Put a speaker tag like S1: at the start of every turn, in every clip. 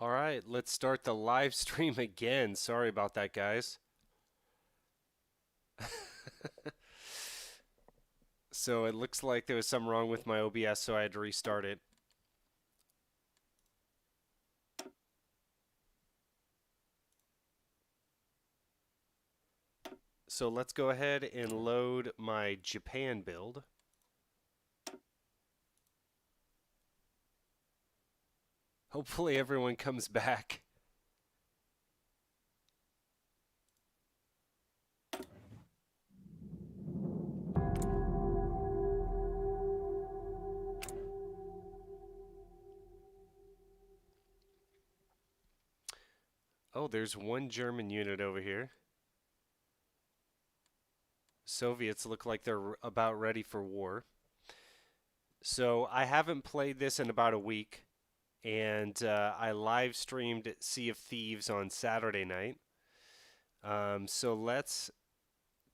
S1: All right, let's start the live stream again. Sorry about that, guys. So it looks like there was something wrong with my OBS, so I had to restart it. So let's go ahead and load my Japan build. Hopefully everyone comes back. Oh, there's one German unit over here. Soviets look like they're about ready for war. So I haven't played this in about a week, and I live streamed Sea of Thieves on Saturday night. So let's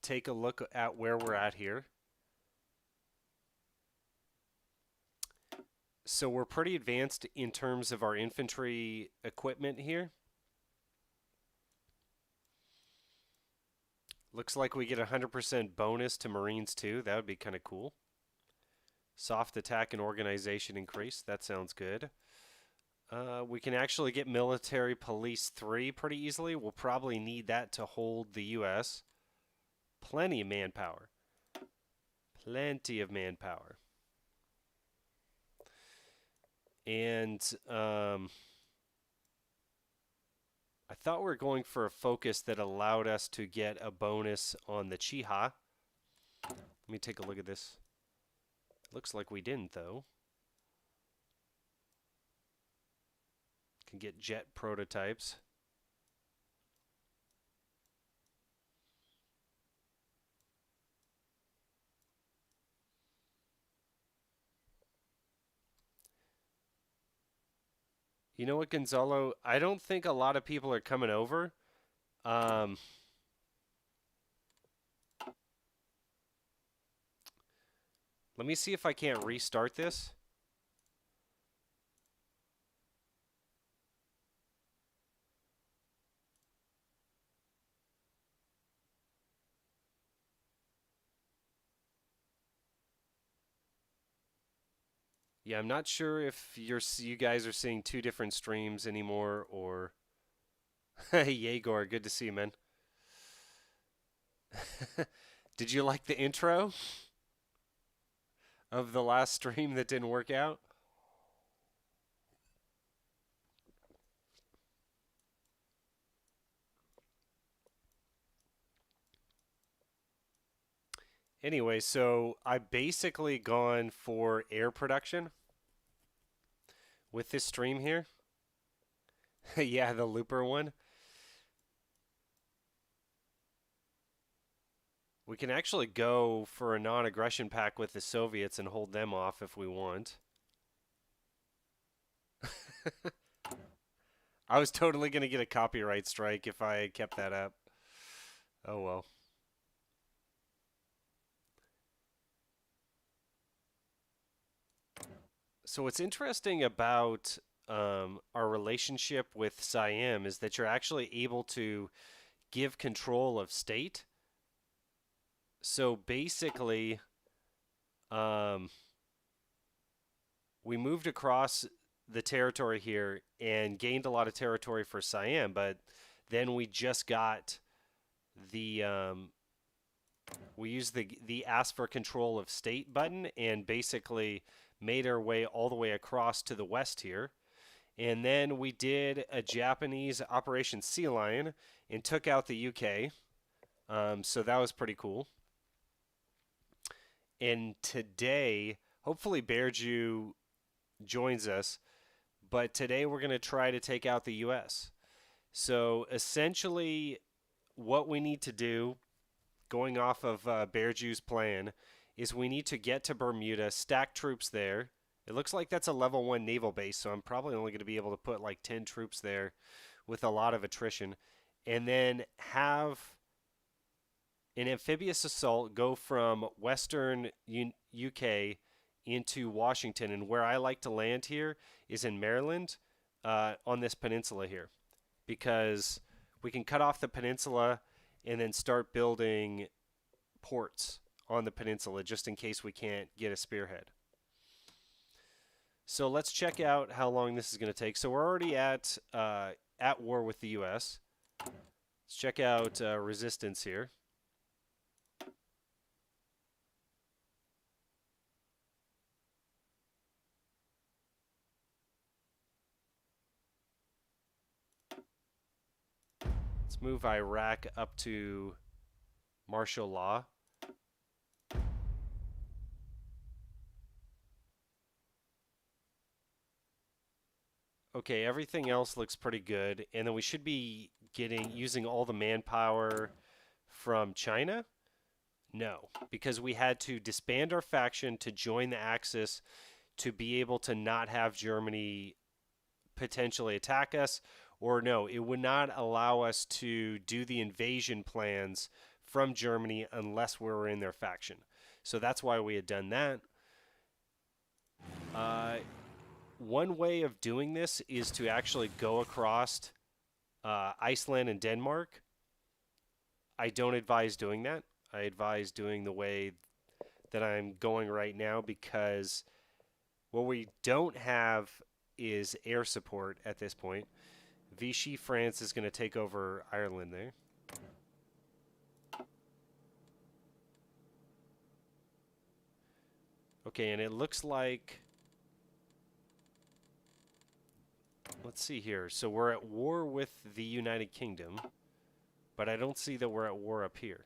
S1: take a look at where we're at here. So we're pretty advanced in terms of our infantry equipment here. Looks like we get 100% bonus to Marines too. That would be kind of cool. Soft attack and organization increase. That sounds good. We can actually get military police 3 pretty easily. We'll probably need that to hold the U.S. Plenty of manpower. Plenty of manpower. And I thought we were going for a focus that allowed us to get a bonus on the Chiha. Let me take a look at this. Looks like we didn't, though. Can get jet prototypes. You know what, Gonzalo? I don't think a lot of people are coming over. Let me see if I can't restart this. Yeah, I'm not sure if you guys are seeing two different streams anymore or Yegor, good to see you, man. Did you like the intro of the last stream that didn't work out? Anyway, so I basically gone for air production with this stream here. Yeah, the looper one. We can actually go for a non-aggression pact with the Soviets and hold them off if we want. I was totally going to get a copyright strike if I had kept that up. Oh well. So what's interesting about our relationship with Siam is that you're actually able to give control of state. So basically, we moved across the territory here and gained a lot of territory for Siam, but then we just got the we used the ask for control of state button and basically made our way all the way across to the west here. And then we did a Japanese Operation Sea Lion and took out the UK. So that was pretty cool. And today, hopefully Bearju joins us, but today we're going to try to take out the US. So essentially, what we need to do, going off of Bearju's plan, is we need to get to Bermuda, stack troops there. It looks like that's a level 1 naval base, so I'm probably only going to be able to put like 10 troops there with a lot of attrition. And then have an amphibious assault go from western UK into Washington. And where I like to land here is in Maryland. on this peninsula here, because we can cut off the peninsula and then start building ports on the peninsula just in case we can't get a spearhead. So let's check out how long this is going to take. So we're already at war with the U.S. Let's check out resistance here. Let's move Iraq up to martial law. Okay, everything else looks pretty good. And then we should be using all the manpower from China? No, because we had to disband our faction to join the Axis to be able to not have Germany potentially attack us. Or no, it would not allow us to do the invasion plans from Germany unless we were in their faction. So that's why we had done that. One way of doing this is to actually go across Iceland and Denmark. I don't advise doing that. I advise doing the way that I'm going right now, because what we don't have is air support at this point. Vichy France is going to take over Ireland there. Okay, and it looks like... Let's see here. So we're at war with the United Kingdom, but I don't see that we're at war up here.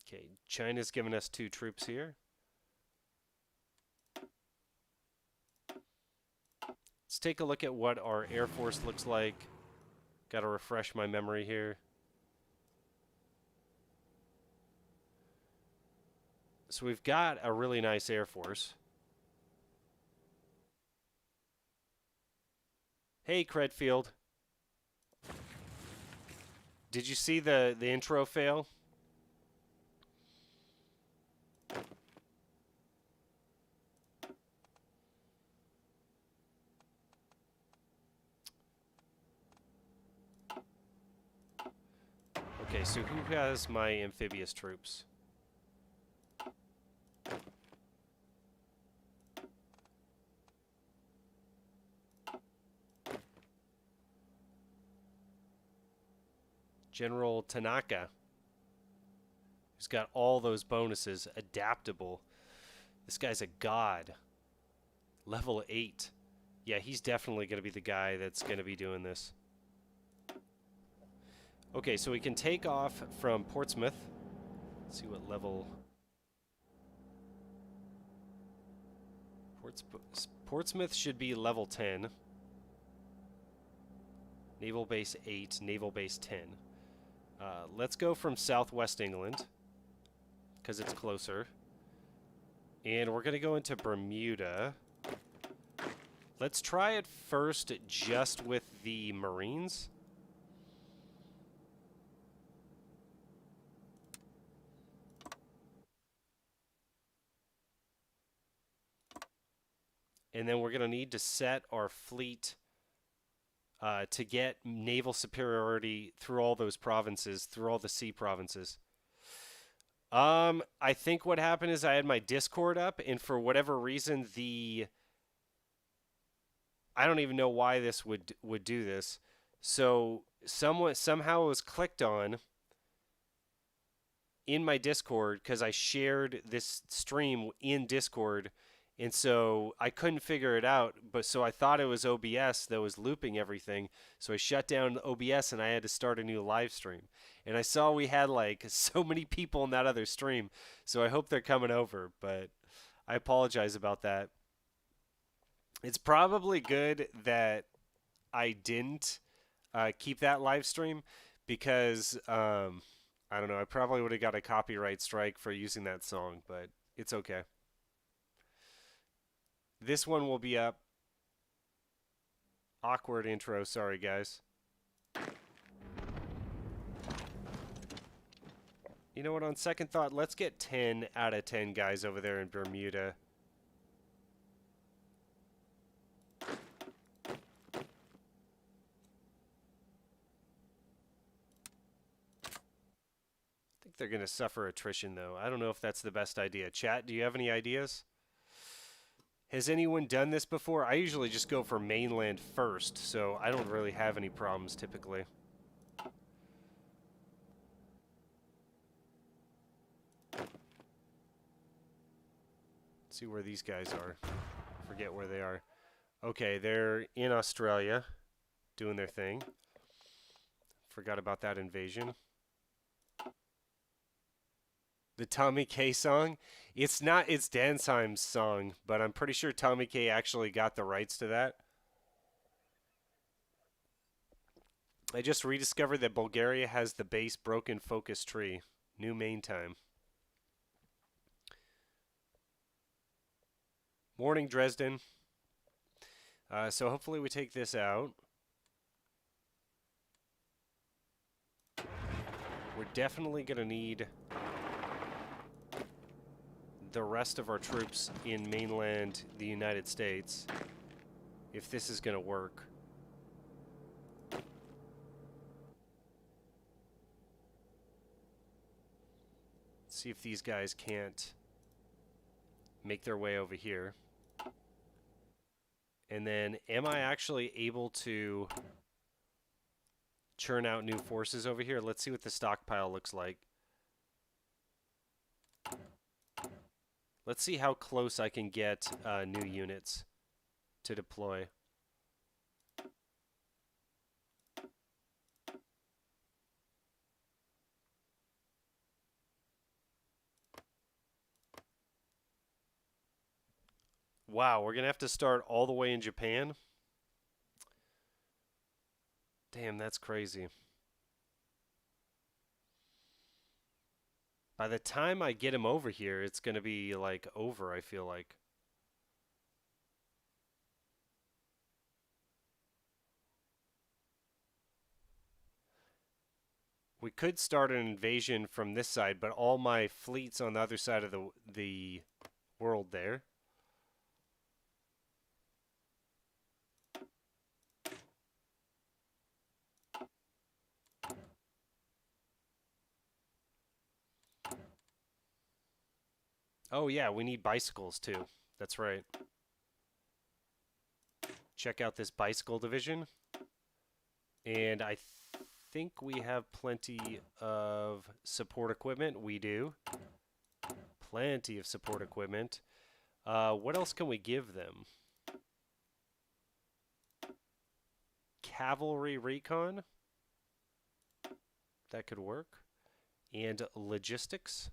S1: Okay, China's given us 2 troops here. Let's take a look at what our Air Force looks like. Got to refresh my memory here. So we've got a really nice Air Force. Hey, Credfield. Did you see the intro fail? Okay, so who has my amphibious troops? General Tanaka, who's got all those bonuses, adaptable. This guy's a god. Level 8. Yeah, he's definitely going to be the guy that's going to be doing this. Okay, so we can take off from Portsmouth. Let's see what level... Portsmouth should be level 10. Naval Base 8, Naval Base 10. Let's go from Southwest England, because it's closer. And we're going to go into Bermuda. Let's try it first just with the Marines. And then we're going to need to set our fleet to get naval superiority through all those provinces, through all the sea provinces. I think what happened is I had my Discord up, and for whatever reason, I don't even know why this would do this. So somehow it was clicked on in my Discord, because I shared this stream in Discord. And so I couldn't figure it out, but so I thought it was OBS that was looping everything. So I shut down OBS and I had to start a new live stream. And I saw we had like so many people in that other stream. So I hope they're coming over, but I apologize about that. It's probably good that I didn't keep that live stream, because I don't know, I probably would have got a copyright strike for using that song, but it's okay. This one will be up. Awkward intro, sorry guys. You know what, on second thought, let's get 10 out of 10 guys over there in Bermuda. I think they're going to suffer attrition, though. I don't know if that's the best idea. Chat, do you have any ideas? Has anyone done this before? I usually just go for mainland first, so I don't really have any problems typically. Let's see where these guys are. Forget where they are. Okay, they're in Australia doing their thing. Forgot about that invasion. The Tommy K song? It's not, it's Dansheim's song, but I'm pretty sure Tommy K actually got the rights to that. I just rediscovered that Bulgaria has the base broken focus tree. New main time. Morning, Dresden. So hopefully we take this out. We're definitely going to need the rest of our troops in mainland the United States if this is going to work. Let's see if these guys can't make their way over here. And then, am I actually able to churn out new forces over here? Let's see what the stockpile looks like. Let's see how close I can get new units to deploy. Wow, we're going to have to start all the way in Japan? Damn, that's crazy. By the time I get him over here, it's going to be, like, over, I feel like. We could start an invasion from this side, but all my fleet's on the other side of the world there. Oh yeah, we need bicycles too. That's right. Check out this bicycle division. And I think we have plenty of support equipment. We do. Plenty of support equipment. What else can we give them? Cavalry recon. That could work. And logistics.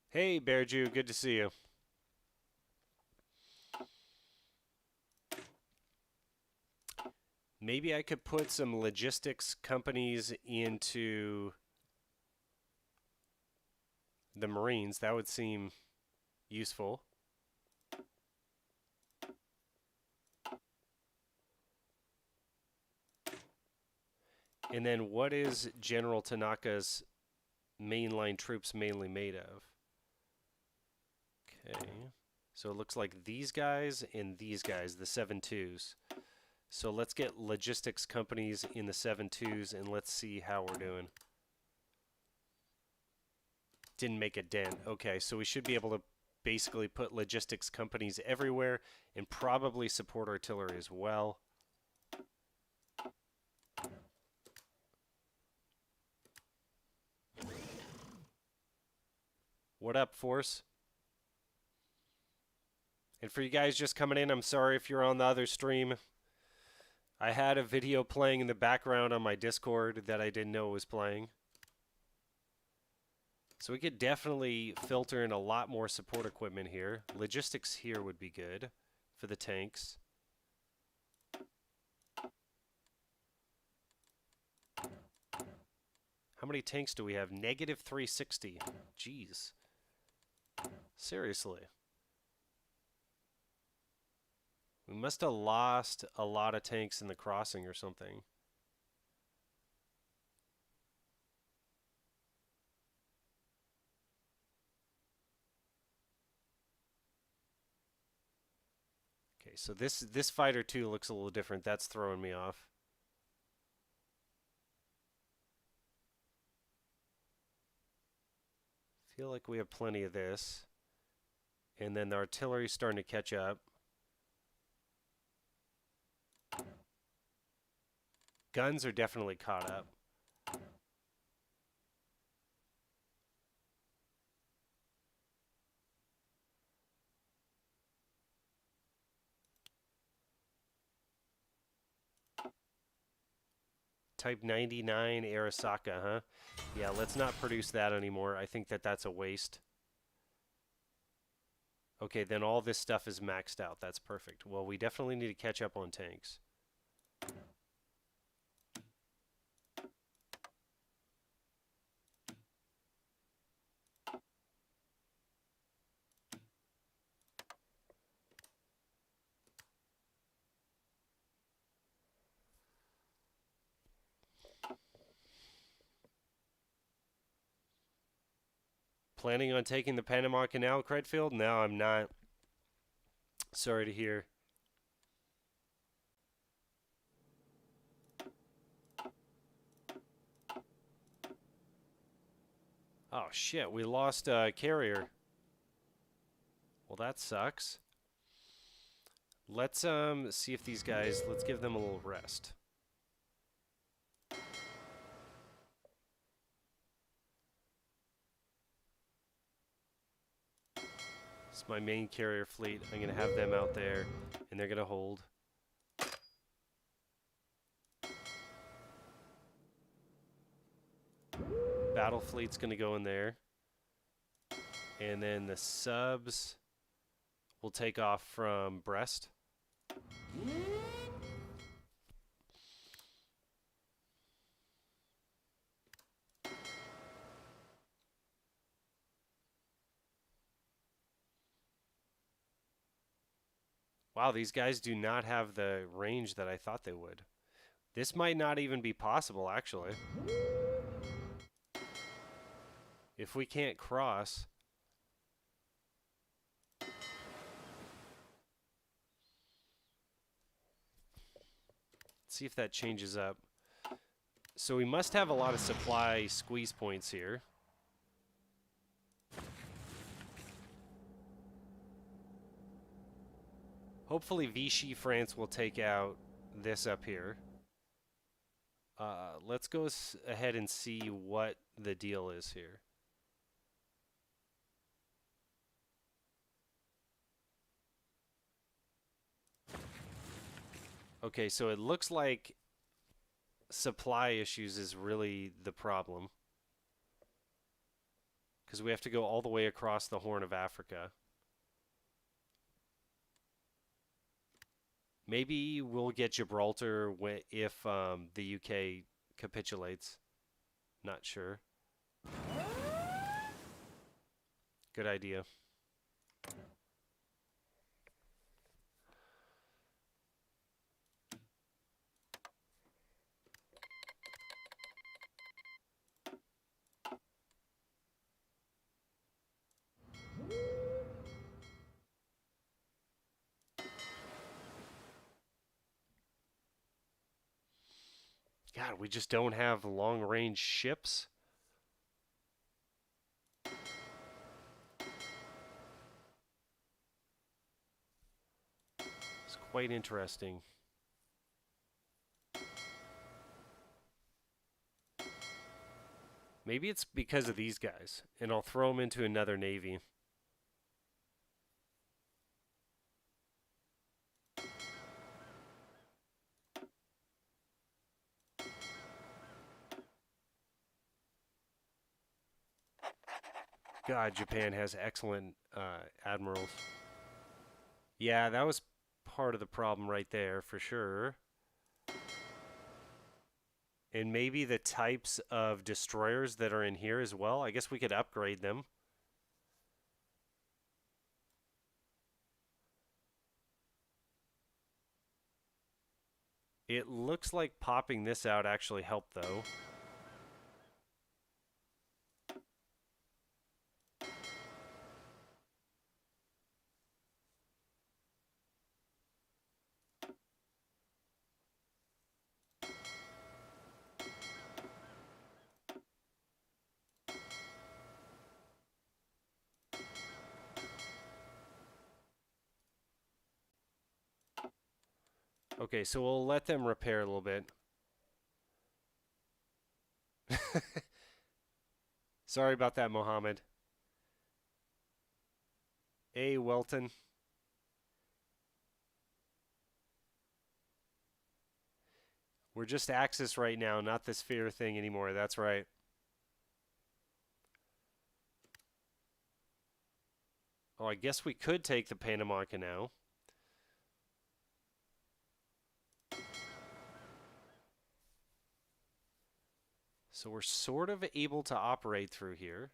S1: Hey, Bear Jew, good to see you. Maybe I could put some logistics companies into the Marines. That would seem useful. And then what is General Tanaka's mainline troops mainly made of? Okay, so it looks like these guys and these guys, the 7.2s. So let's get logistics companies in the 7.2s and let's see how we're doing. Didn't make a dent. Okay, so we should be able to basically put logistics companies everywhere and probably support artillery as well. What up, Force? And for you guys just coming in, I'm sorry if you're on the other stream. I had a video playing in the background on my Discord that I didn't know was playing. So we could definitely filter in a lot more support equipment here. Logistics here would be good for the tanks. How many tanks do we have? Negative 360. Jeez. Seriously. We must have lost a lot of tanks in the crossing or something. Okay, so this fighter too looks a little different. That's throwing me off. Feel like we have plenty of this. And then the artillery's starting to catch up. Guns are definitely caught up. Type 99 Arasaka, huh? Yeah, let's not produce that anymore. I think that's a waste. Okay, then all this stuff is maxed out. That's perfect. Well, we definitely need to catch up on tanks. Planning on taking the Panama Canal, Credfield? No, I'm not. Sorry to hear. Oh shit, we lost a carrier. Well, that sucks. Let's see if these guys, let's give them a little rest. It's my main carrier fleet. I'm going to have them out there, and they're going to hold. Battle fleet's going to go in there. And then the subs will take off from Brest. Wow, these guys do not have the range that I thought they would. This might not even be possible, actually. If we can't cross... Let's see if that changes up. So we must have a lot of supply squeeze points here. Hopefully Vichy France will take out this up here. Let's go ahead and see what the deal is here. Okay, so it looks like supply issues is really the problem. Because we have to go all the way across the Horn of Africa. Maybe we'll get Gibraltar if the UK capitulates. Not sure. Good idea. God, we just don't have long-range ships. It's quite interesting. Maybe it's because of these guys, and I'll throw them into another navy. God, Japan has excellent admirals. Yeah, that was part of the problem right there, for sure. And maybe the types of destroyers that are in here as well. I guess we could upgrade them. It looks like popping this out actually helped, though. Okay, so we'll let them repair a little bit. Sorry about that, Mohammed. Hey, Welton. We're just Axis right now, not this fear thing anymore. That's right. Oh, I guess we could take the Panama Canal. So we're sort of able to operate through here.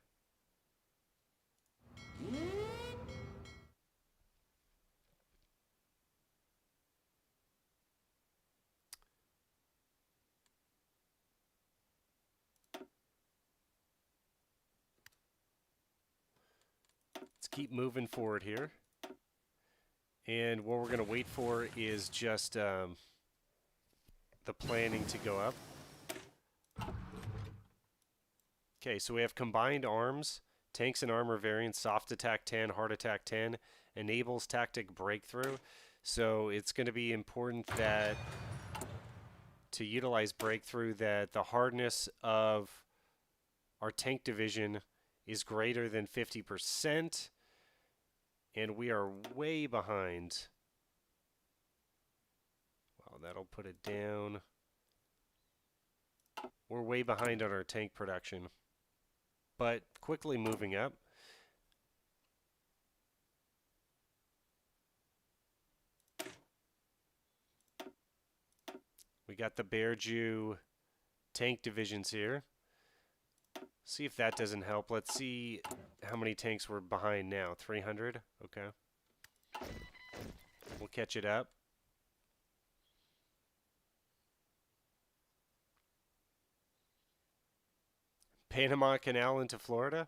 S1: Let's keep moving forward here. And what we're going to wait for is just the planning to go up. Okay, so we have combined arms, tanks and armor variants, soft attack 10, hard attack 10, enables tactic breakthrough. So it's going to be important that to utilize breakthrough that the hardness of our tank division is greater than 50%, and we are way behind. Well, that'll put it down. We're way behind on our tank production, but quickly moving up. We got the Bear Jew tank divisions here. See if that doesn't help. Let's see how many tanks we're behind now. 300? Okay. We'll catch it up. Panama Canal into Florida?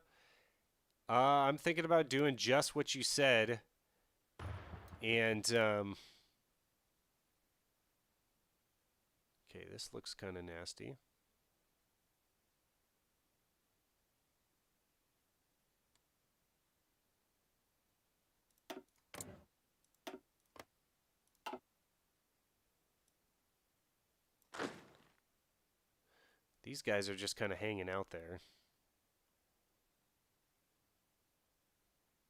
S1: I'm thinking about doing just what you said. And, okay, this looks kind of nasty. These guys are just kind of hanging out there.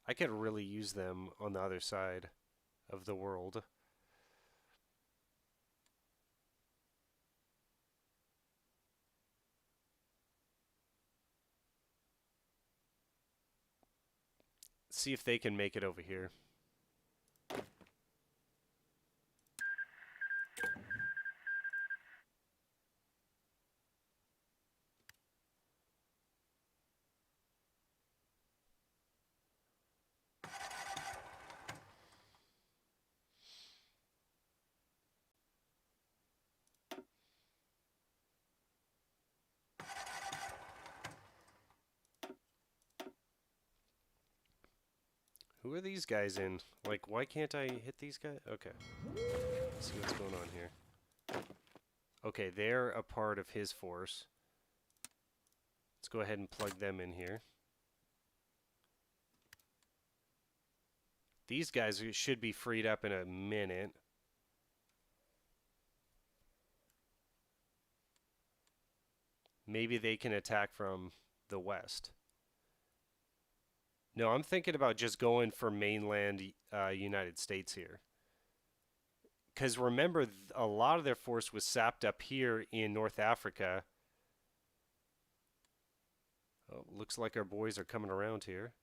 S1: I could really use them on the other side of the world. See if they can make it over here. Who are these guys in? Like, why can't I hit these guys? Okay. Let's see what's going on here. Okay, they're a part of his force. Let's go ahead and plug them in here. These guys should be freed up in a minute. Maybe they can attack from the west. No, I'm thinking about just going for mainland United States here. Because remember, a lot of their force was sapped up here in North Africa. Oh, looks like our boys are coming around here.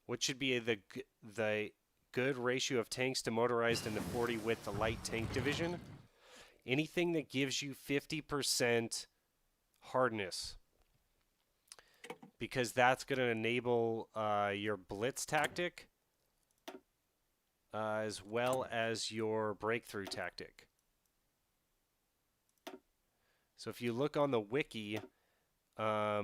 S1: What should be the good ratio of tanks to motorized into 40 with the light tank division? Anything that gives you 50% hardness. because that's going to enable your blitz tactic as well as your breakthrough tactic. So if you look on the wiki, so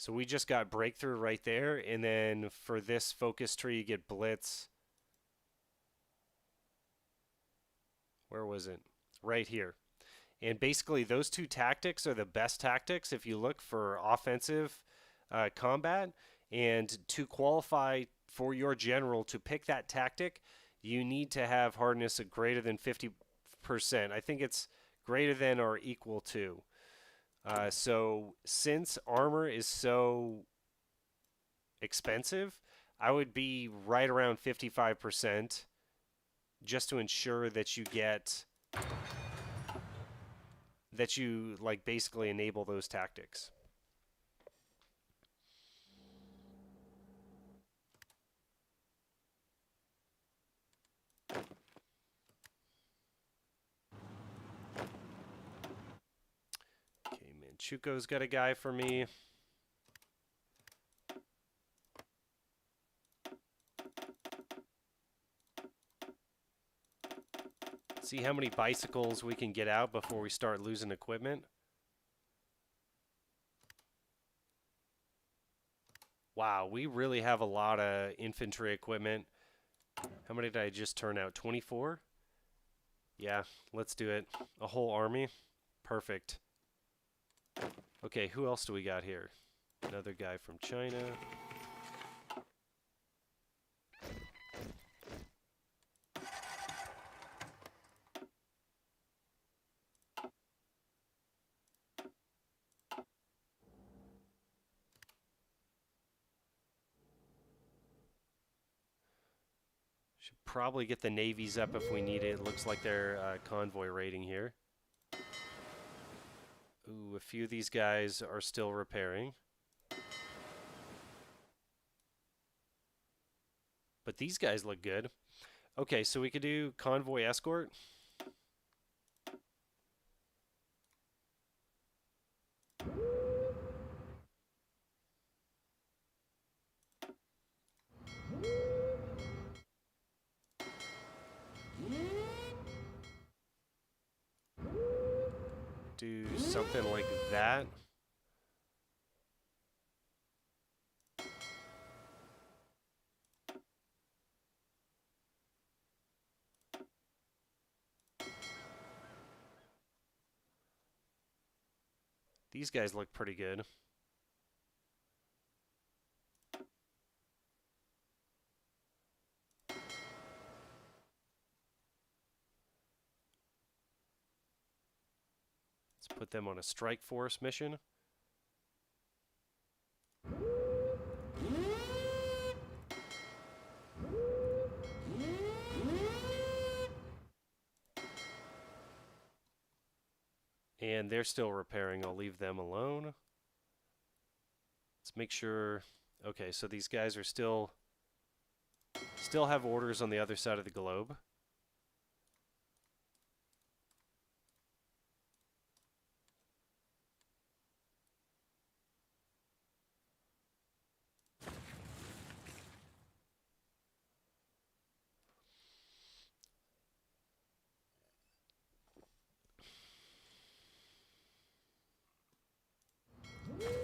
S1: we just got breakthrough right there, and then for this focus tree you get blitz. Where was it? Right here. And basically those two tactics are the best tactics if you look for offensive combat. And to qualify for your general to pick that tactic, you need to have hardness of greater than 50%. I think it's greater than or equal to. So since armor is so expensive, I would be right around 55% just to ensure that you get, that you like basically enable those tactics. Okay, Manchukuo's got a guy for me. See how many bicycles we can get out before we start losing equipment. Wow, we really have a lot of infantry equipment. How many did I just turn out? 24? Yeah, let's do it. A whole army? Perfect. Okay, who else do we got here? Another guy from China. Should probably get the navies up if we need it. It looks like they're convoy raiding here. Ooh, a few of these guys are still repairing. But these guys look good. Okay, so we could do convoy escort. Do something like that. These guys look pretty good. Let's put them on a strike force mission. And they're still repairing. I'll leave them alone. Let's make sure. Okay, so these guys are still have orders on the other side of the globe.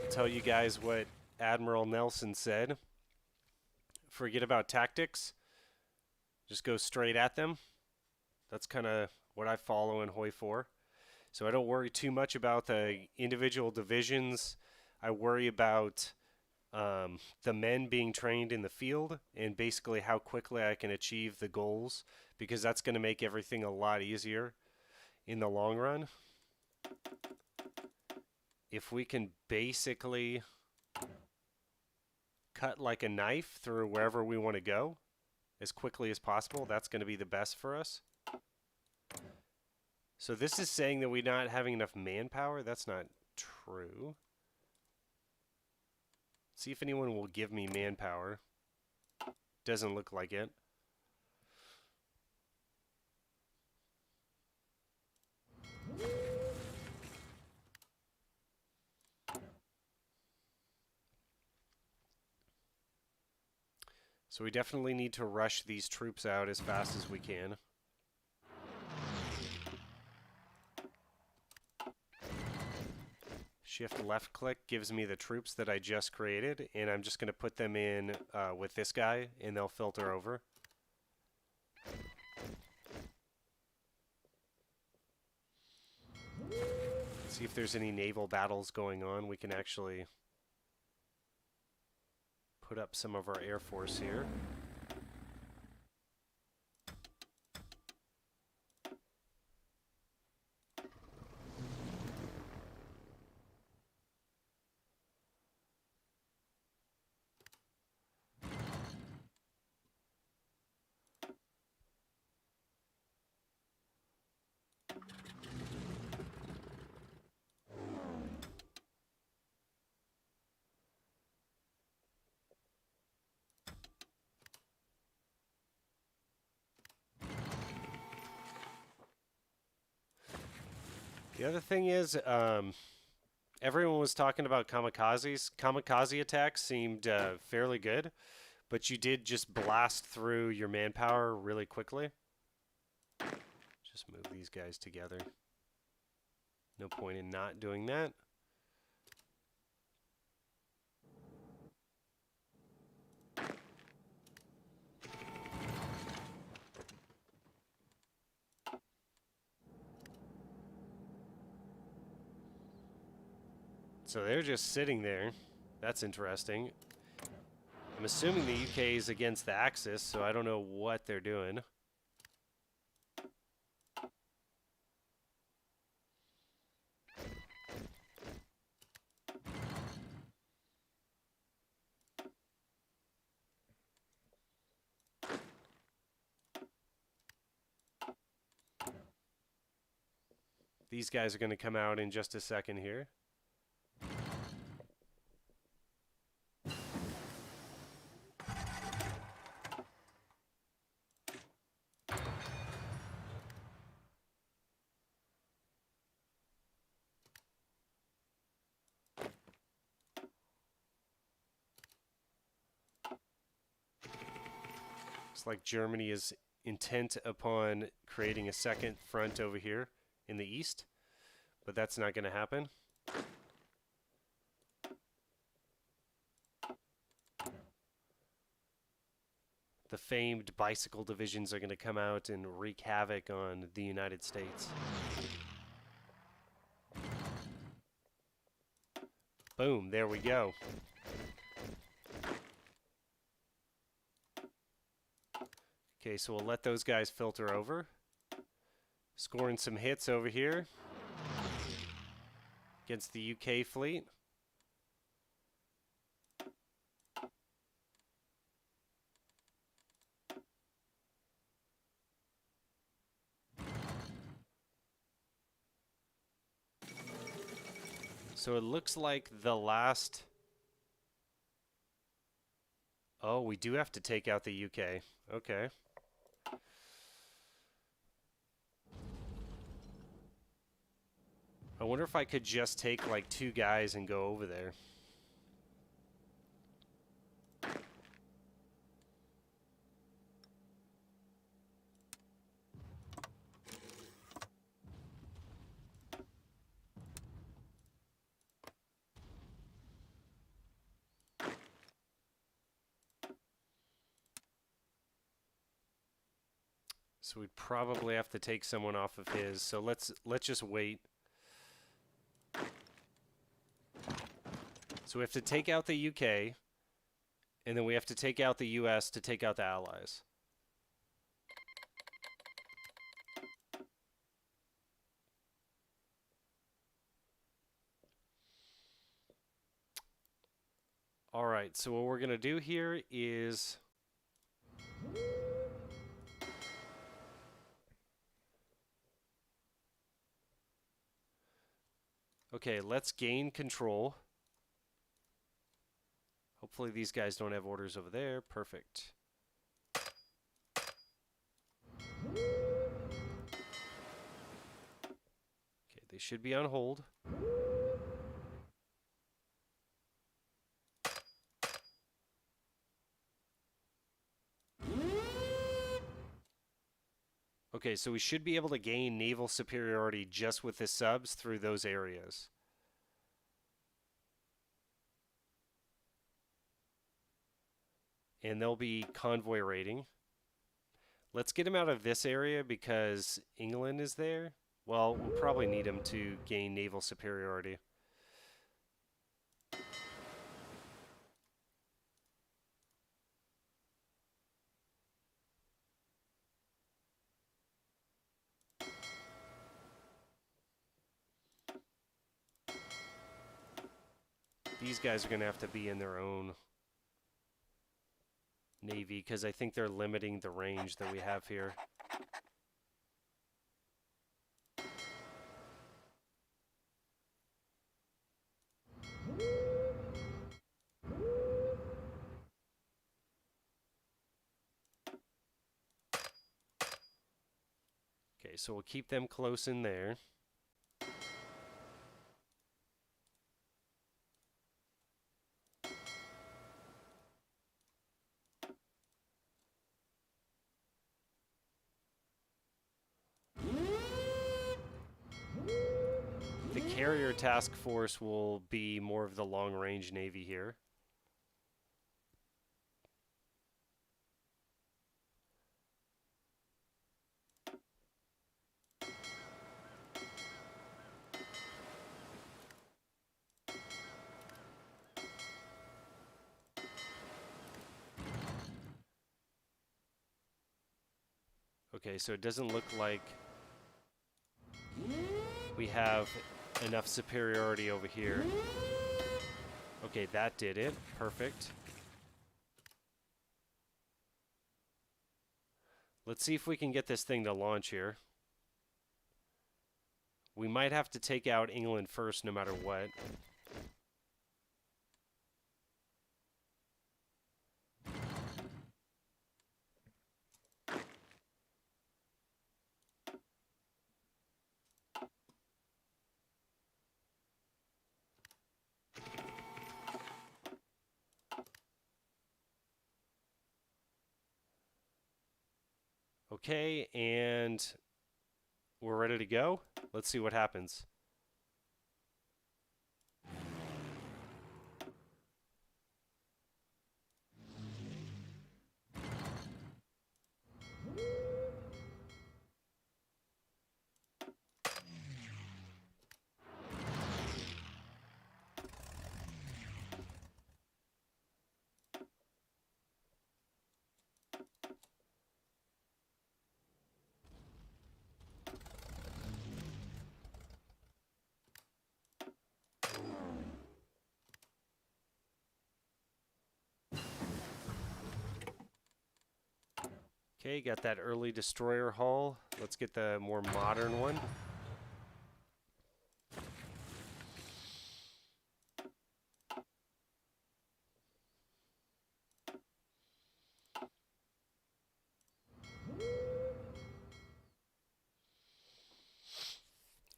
S1: Tell you guys what Admiral Nelson said. Forget about tactics. Just go straight at them. That's kind of what I follow in HOI4. So I don't worry too much about the individual divisions. I worry about the men being trained in the field and basically how quickly I can achieve the goals, because that's going to make everything a lot easier in the long run. If we can basically cut like a knife through wherever we want to go as quickly as possible, that's going to be the best for us. So this is saying that we're not having enough manpower. That's not true. See if anyone will give me manpower. Doesn't look like it. So we definitely need to rush these troops out as fast as we can. Shift left click gives me the troops that I just created, and I'm just going to put them in with this guy, and they'll filter over. See if there's any naval battles going on. We can actually put up some of our Air Force here. The other thing is, everyone was talking about kamikazes. Kamikaze attacks seemed fairly good, but you did just blast through your manpower really quickly. Just move these guys together. No point in not doing that. So they're just sitting there. That's interesting. I'm assuming the UK is against the Axis, so I don't know what they're doing. These guys are going to come out in just a second here. Looks like Germany is intent upon creating a second front over here in the east, but that's not going to happen. The famed bicycle divisions are going to come out and wreak havoc on the United States. Boom, there we go. Okay, so we'll let those guys filter over. Scoring some hits over here against the UK fleet. So it looks like the last... Oh, we do have to take out the UK. Okay. I wonder if I could just take like 2 guys and go over there. So we'd probably have to take someone off of his. So let's just wait. So we have to take out the UK, and then we have to take out the US to take out the Allies. All right, so what we're going to do here is... Okay, let's gain control. Hopefully these guys don't have orders over there. Perfect. Okay, they should be on hold. Okay, so we should be able to gain naval superiority just with the subs through those areas. And they'll be convoy raiding. Let's get him out of this area because England is there. Well, we'll probably need him to gain naval superiority. These guys are going to have to be in their own navy because I think they're limiting the range that we have here. Okay, so we'll keep them close in there. The carrier task force will be more of the long-range navy here. Okay, so it doesn't look like we have enough superiority over here. Okay, that did it. Perfect. Let's see if we can get this thing to launch here. We might have to take out England first no matter what. Okay, and we're ready to go. Let's see what happens. Okay, got that early destroyer hull. Let's get the more modern one.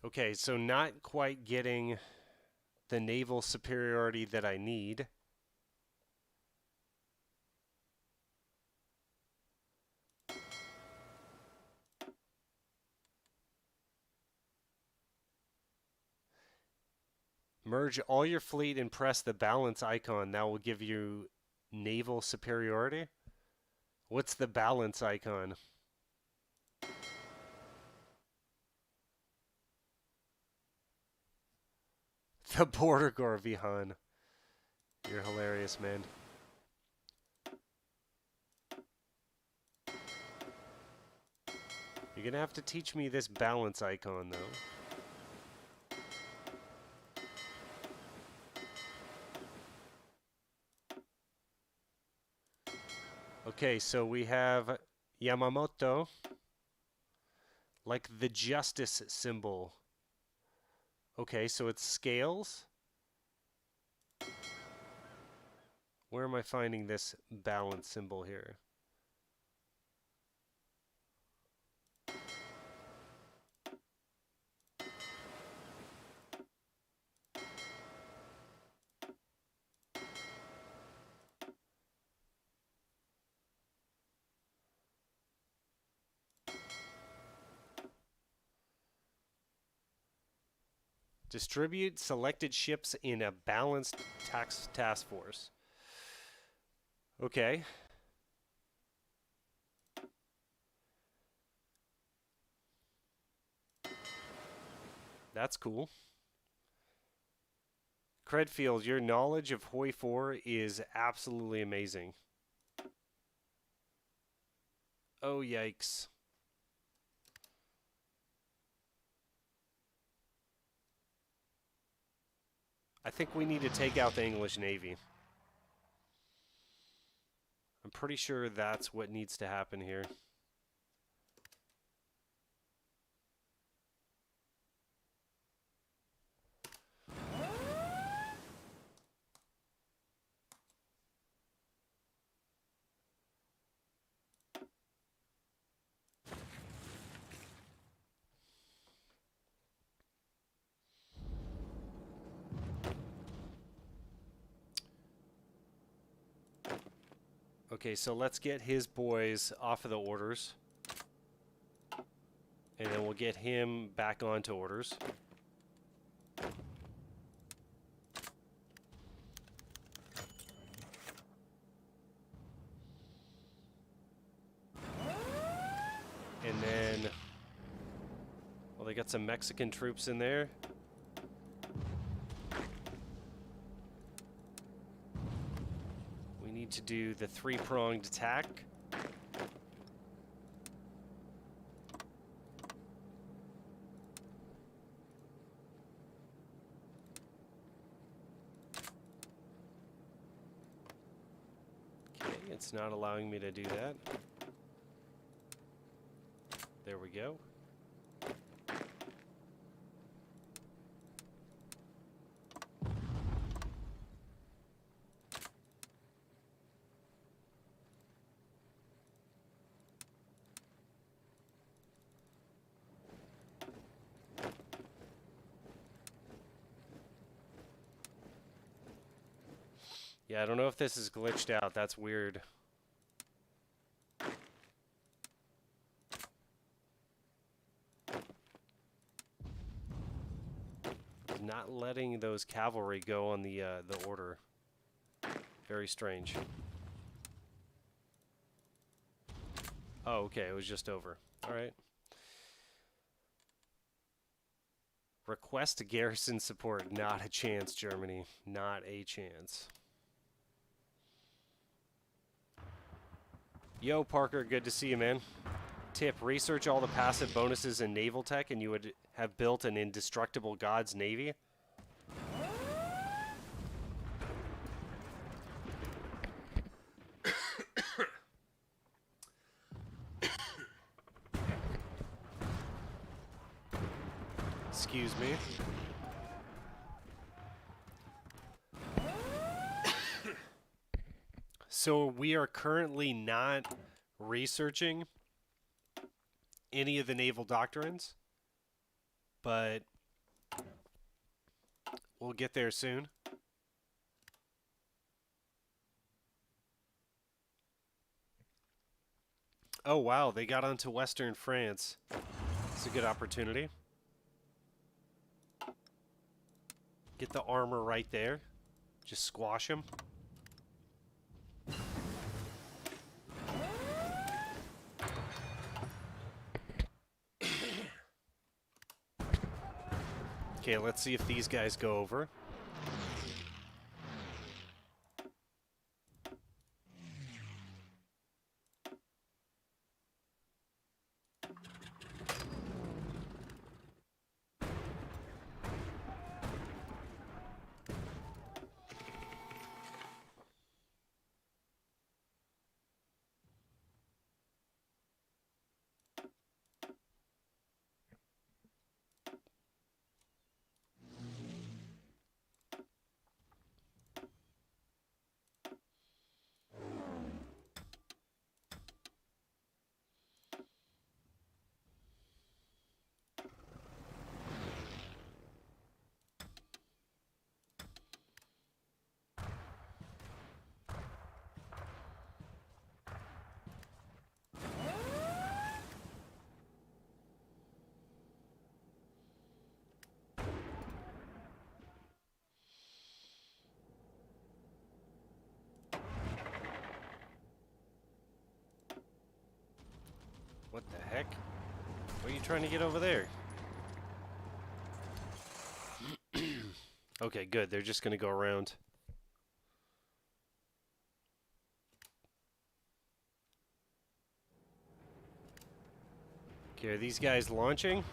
S1: Okay, so not quite getting the naval superiority that I need. Merge all your fleet and press the balance icon. That will give you naval superiority. What's the balance icon? The Border Gorvihan. You're hilarious, man. You're going to have to teach me this balance icon, though. Okay, so we have Yamamoto, like the justice symbol. Okay, so it's scales. Where am I finding this balance symbol here? Distribute selected ships in a balanced task force. Okay. That's cool. Credfield, your knowledge of HOI4 is absolutely amazing. Oh, yikes. I think we need to take out the English Navy. I'm pretty sure that's what needs to happen here. Okay, so let's get his boys off of the orders. And then we'll get him back onto orders. And then, well, they got some Mexican troops in there. We need to do the three-pronged attack. Okay, it's not allowing me to do that. There we go. Yeah, I don't know if this is glitched out. That's weird. It's not letting those cavalry go on the order. Very strange. Oh, okay. It was just over. All right. Request garrison support. Not a chance, Germany. Not a chance. Yo, Parker, good to see you, man. Tip, research all the passive bonuses in naval tech and you would have built an indestructible God's Navy. Excuse me. So we are currently not researching any of the naval doctrines, but we'll get there soon. Oh, wow, they got onto Western France. It's a good opportunity. Get the armor right there. Just squash them. Okay, let's see if these guys go over. What the heck? What are you trying to get over there? Okay, good. They're just going to go around. Okay, are these guys launching?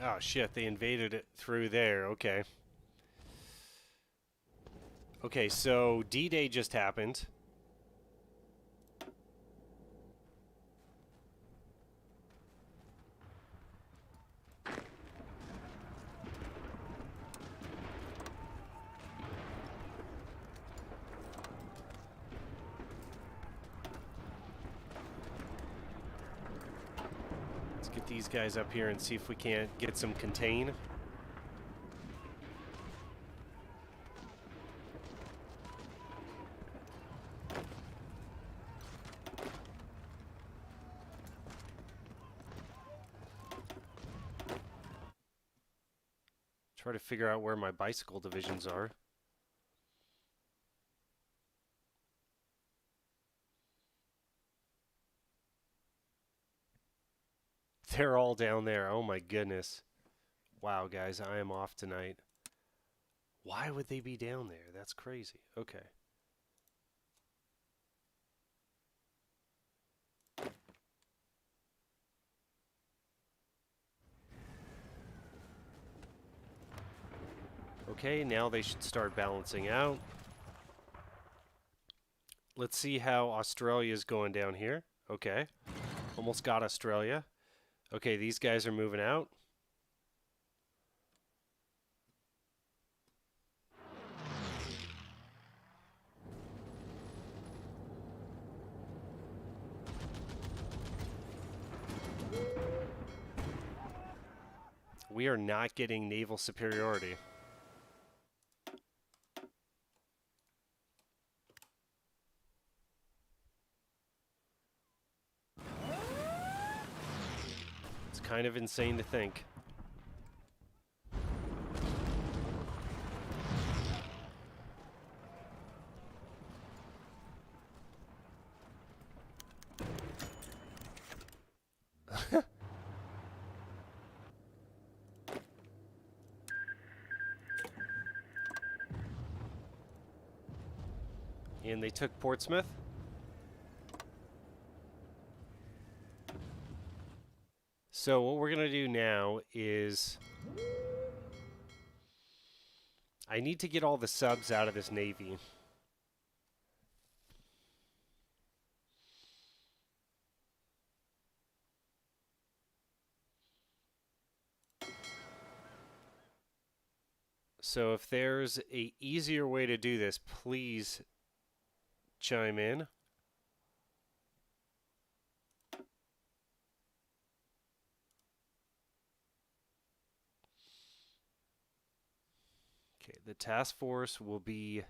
S1: Oh shit, they invaded it through there. Okay. Okay, so D-Day just happened. Let's get these guys up here and see if we can't get some contain. Try to figure out where my bicycle divisions are. They're all down there. Oh my goodness. Wow, guys, I am off tonight. Why would they be down there? That's crazy. Okay. Okay, now they should start balancing out. Let's see how Australia's going down here. Okay. Almost got Australia. Okay, these guys are moving out. We are not getting naval superiority. It's kind of insane to think. And they took Portsmouth. So what we're going to do now is I need to get all the subs out of this navy. So if there's a easier way to do this, please chime in. Okay, the task force will be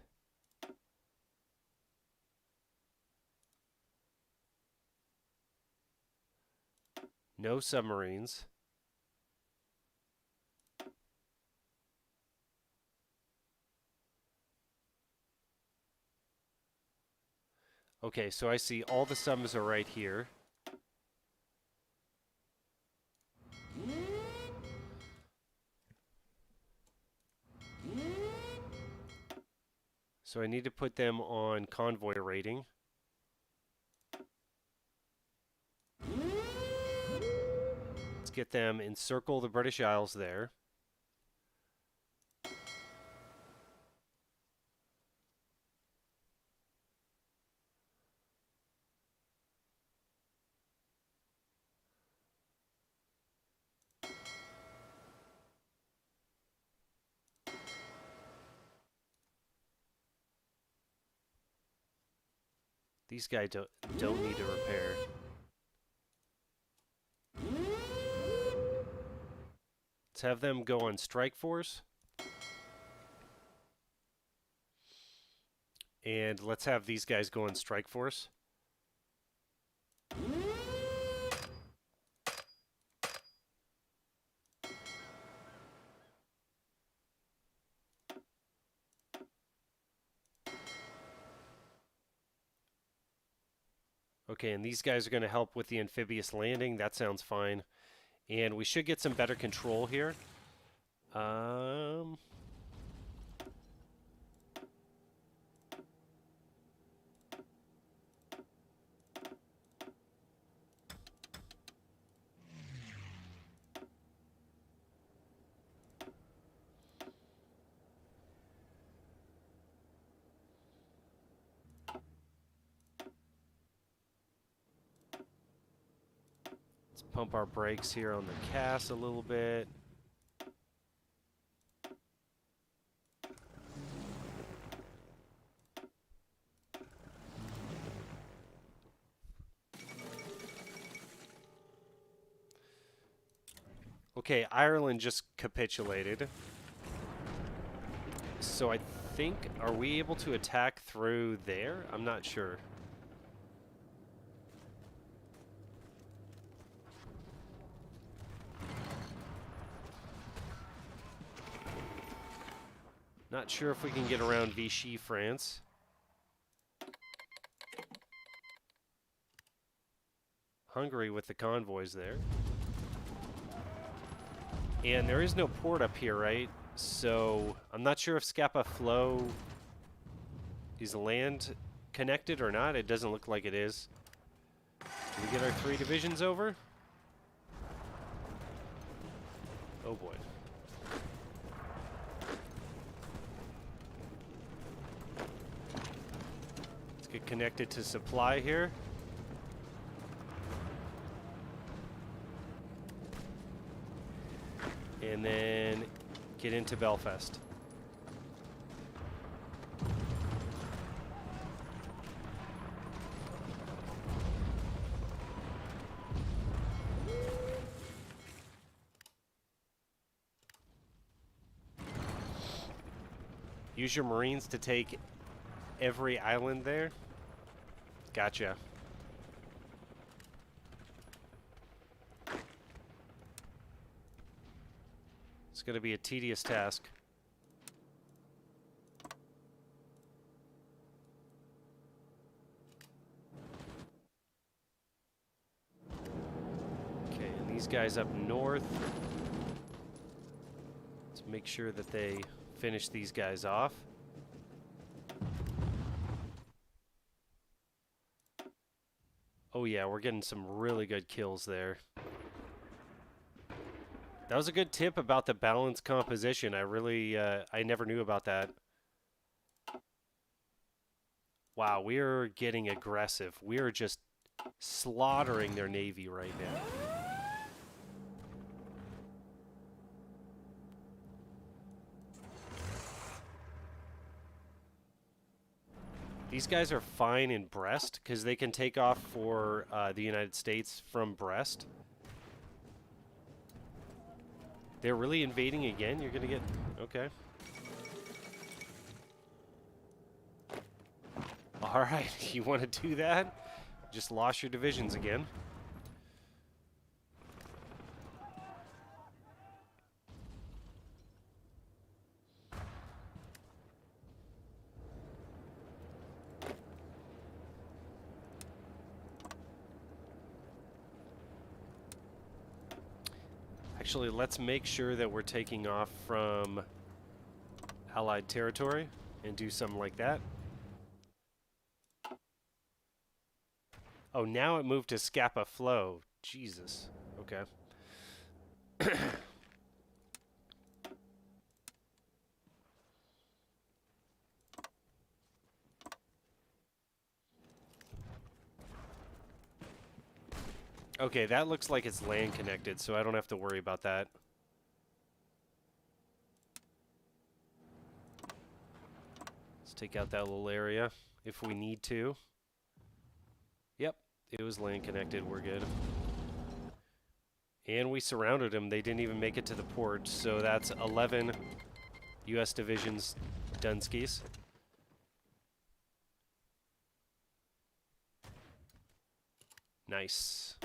S1: no submarines. Okay, so I see all the subs are right here. So I need to put them on convoy rating. Let's get them encircle the British Isles there. These guys don't need to repair. Let's have them go on strike force. And let's have these guys go on strike force. Okay, and these guys are going to help with the amphibious landing. That sounds fine. And we should get some better control here. Let's pump our brakes here on the cast a little bit. Okay, Ireland just capitulated. So I think, are we able to attack through there? I'm not sure. Not sure if we can get around Vichy, France. Hungary with the convoys there. And there is no port up here, right? So I'm not sure if Scapa Flow is land connected or not. It doesn't look like it is. Can we get our 3 divisions over? Oh boy. Let's get connected to supply here. And then get into Belfast. Use your Marines to take every island there. Gotcha. It's going to be a tedious task. Okay, and these guys up north. Let's make sure that they finish these guys off. Oh yeah, we're getting some really good kills there. That was a good tip about the balanced composition. I never knew about that. Wow, we are getting aggressive. We are just slaughtering their navy right now. These guys are fine in Brest because they can take off for the United States from Brest. They're really invading again? You're going to get... Okay. All right, you want to do that? Just lost your divisions again. Actually, let's make sure that we're taking off from Allied territory and do something like that. Oh, now it moved to Scapa Flow. Jesus. Okay. Okay, that looks like it's land connected, so I don't have to worry about that. Let's take out that little area if we need to. Yep, it was land connected. We're good. And we surrounded them. They didn't even make it to the port, so that's 11 U.S. divisions Dunskies. Nice.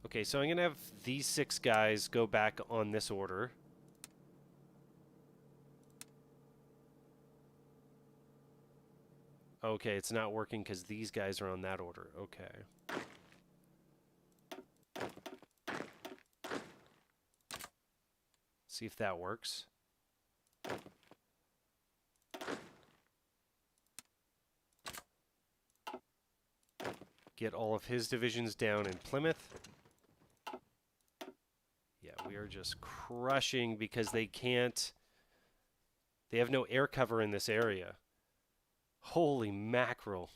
S1: Okay, so I'm going to have these 6 guys go back on this order. Okay, it's not working because these guys are on that order. Okay. See if that works. Get all of his divisions down in Plymouth. Yeah, we are just crushing because they can't... They have no air cover in this area. Holy mackerel.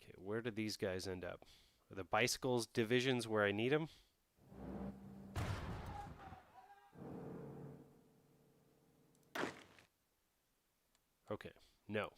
S1: Okay, where did these guys end up? Are the bicycles divisions where I need them? Okay, no.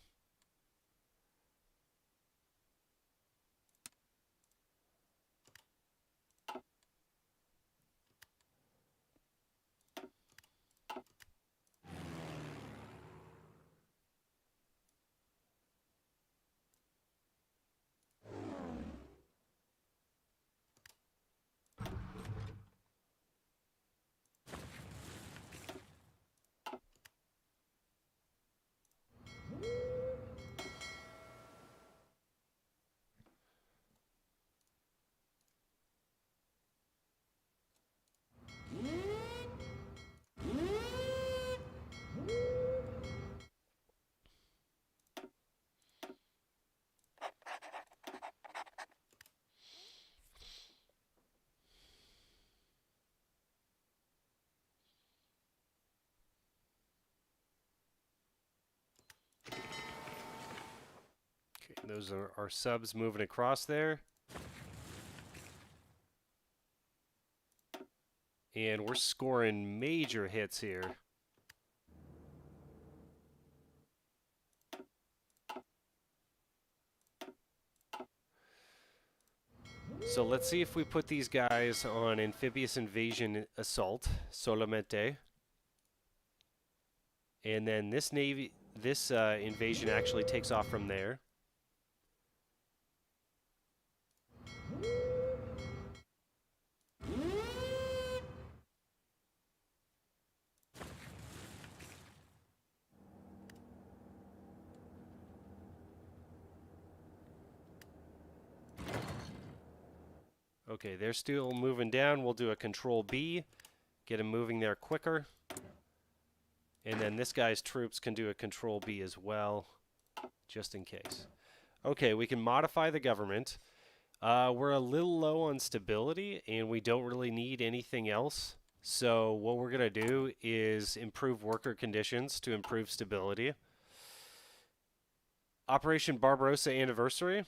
S1: Okay, those are our subs moving across there. And we're scoring major hits here. So let's see if we put these guys on amphibious invasion assault, solamente. And then this invasion actually takes off from there. Okay, they're still moving down. We'll do a control B, get them moving there quicker. And then this guy's troops can do a control B as well, just in case. Okay, we can modify the government. We're a little low on stability, and we don't really need anything else. So what we're going to do is improve worker conditions to improve stability. Operation Barbarossa Anniversary.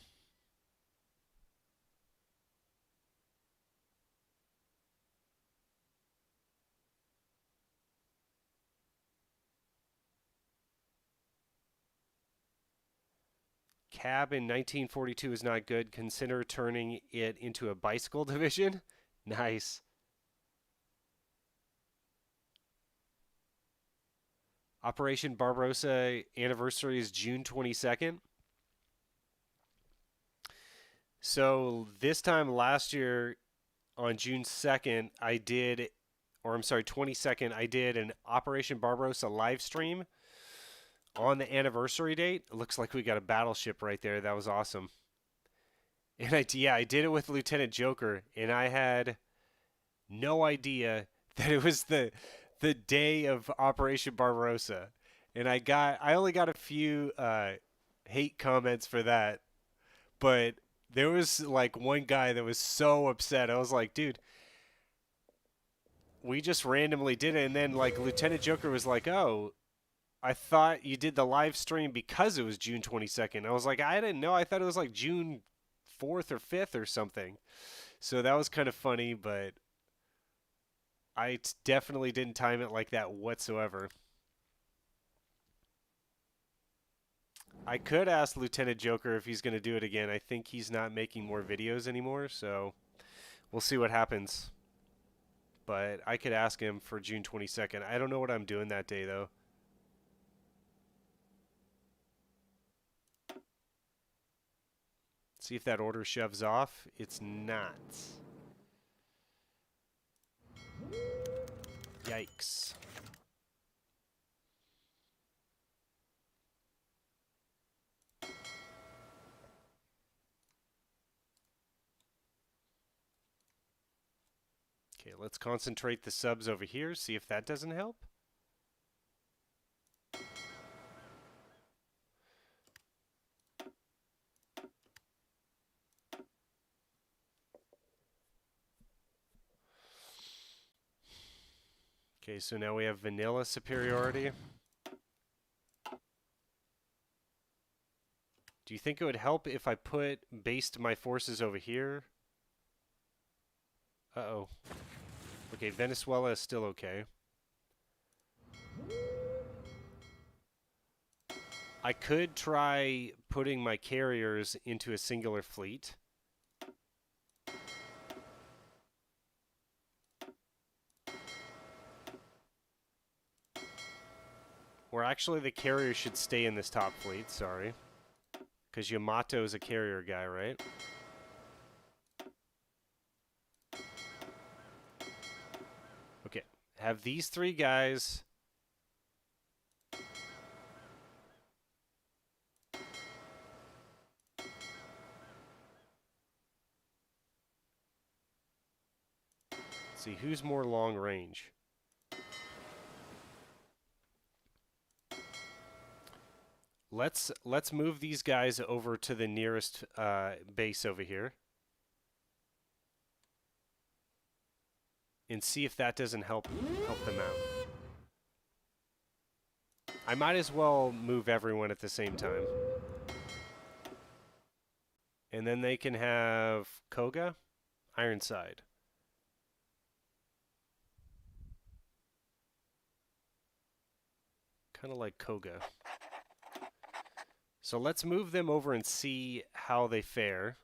S1: Cab in 1942 is not good. Consider turning it into a bicycle division. Nice. Operation Barbarossa Anniversary is June 22nd. So this time last year on June 2nd, I did, or I'm sorry, 22nd, I did an Operation Barbarossa live stream on the anniversary date. It looks like we got a battleship right there. That was awesome. And I did it with Lieutenant Joker, and I had no idea that it was the day of Operation Barbarossa. And I only got a few hate comments for that, but there was like one guy that was so upset. I was like, dude, we just randomly did it, and then like Lieutenant Joker was like, "Oh, I thought you did the live stream because it was June 22nd." I was like, "I didn't know. I thought it was like June 4th or 5th or something." So that was kind of funny, but definitely didn't time it like that whatsoever. I could ask Lieutenant Joker if he's going to do it again. I think he's not making more videos anymore, so we'll see what happens. But I could ask him for June 22nd. I don't know what I'm doing that day, though. See if that order shoves off. It's not. Yikes. Okay, let's concentrate the subs over here, see if that doesn't help. Okay, so now we have vanilla superiority. Do you think it would help if I based my forces over here? Uh-oh. Okay, Venezuela is still okay. I could try putting my carriers into a singular fleet. Or actually, the carrier should stay in this top fleet, sorry. Because Yamato is a carrier guy, right? Okay, have these three guys... Let's see, who's more long range? Let's move these guys over to the nearest base over here. And see if that doesn't help them out. I might as well move everyone at the same time. And then they can have Koga, Ironside. Kind of like Koga. So let's move them over and see how they fare.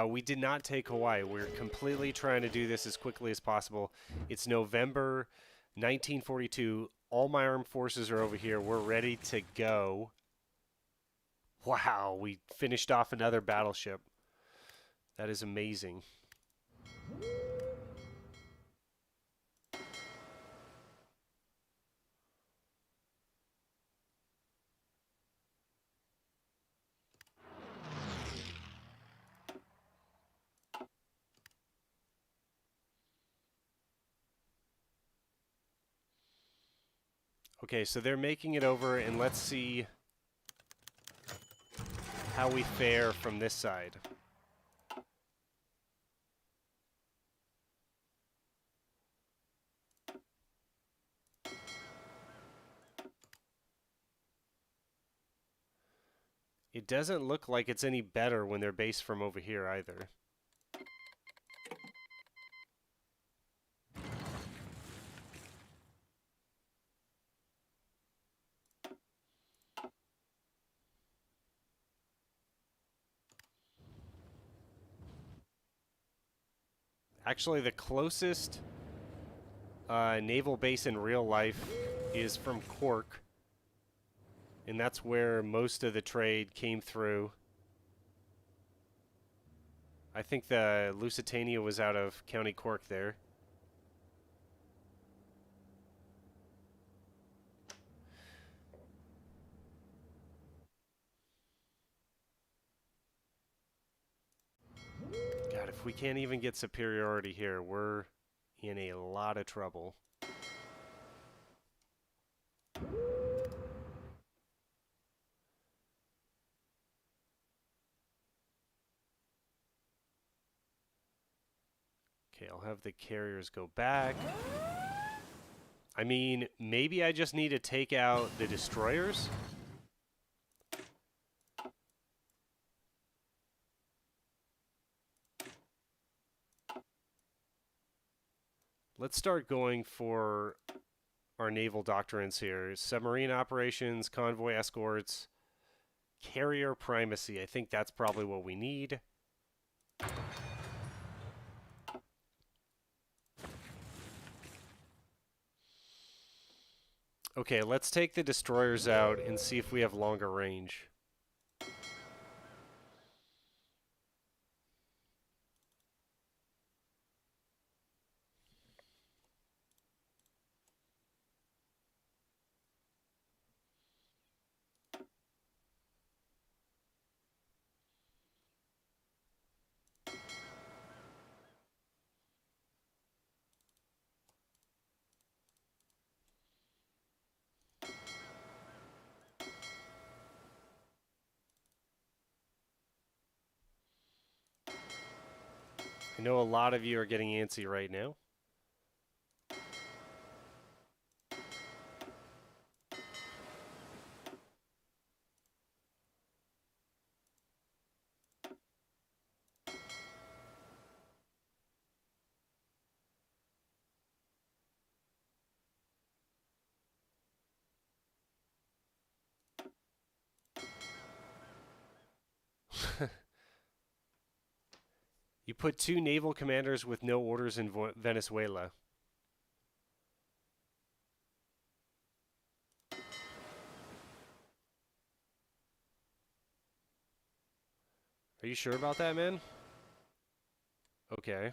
S1: We did not take Hawaii. We're completely trying to do this as quickly as possible. It's November 1942. All my armed forces are over here. We're ready to go. Wow, we finished off another battleship. That is amazing. Okay, so they're making it over, and let's see how we fare from this side. It doesn't look like it's any better when they're based from over here either. Actually, the closest naval base in real life is from Cork. And that's where most of the trade came through. I think the Lusitania was out of County Cork there. God, if we can't even get superiority here, we're in a lot of trouble. Okay, I'll have the carriers go back. I mean, maybe I just need to take out the destroyers. Let's start going for our naval doctrines here. Submarine operations, convoy escorts, carrier primacy. I think that's probably what we need. Okay, let's take the destroyers out and see if we have longer range. I know a lot of you are getting antsy right now. You put 2 naval commanders with no orders in Venezuela. Are you sure about that, man? Okay.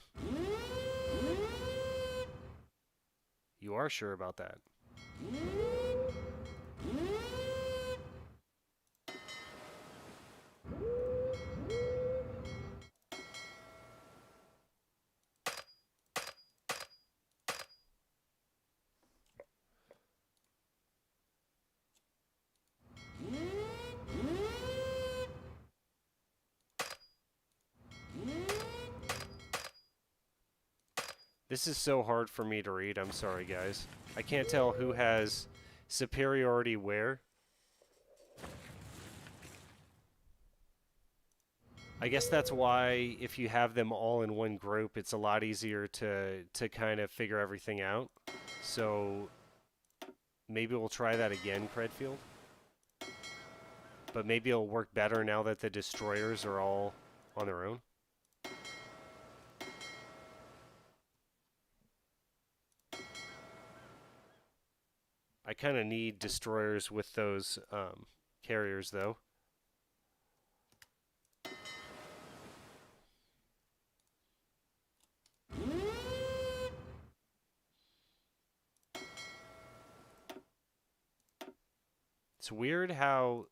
S1: You are sure about that. This is so hard for me to read. I'm sorry, guys. I can't tell who has superiority where. I guess that's why if you have them all in one group, it's a lot easier to kind of figure everything out. So maybe we'll try that again, Credfield. But maybe it'll work better now that the destroyers are all on their own. I kind of need destroyers with those carriers, though. It's weird how...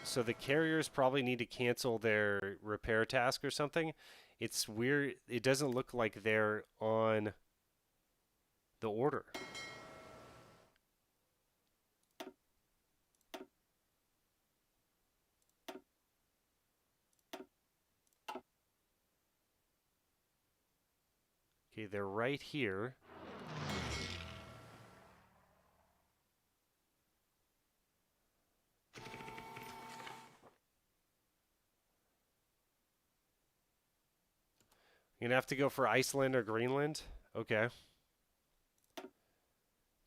S1: So the carriers probably need to cancel their repair task or something. It's weird. It doesn't look like they're on the order. Okay, they're right here. You're going to have to go for Iceland or Greenland? Okay.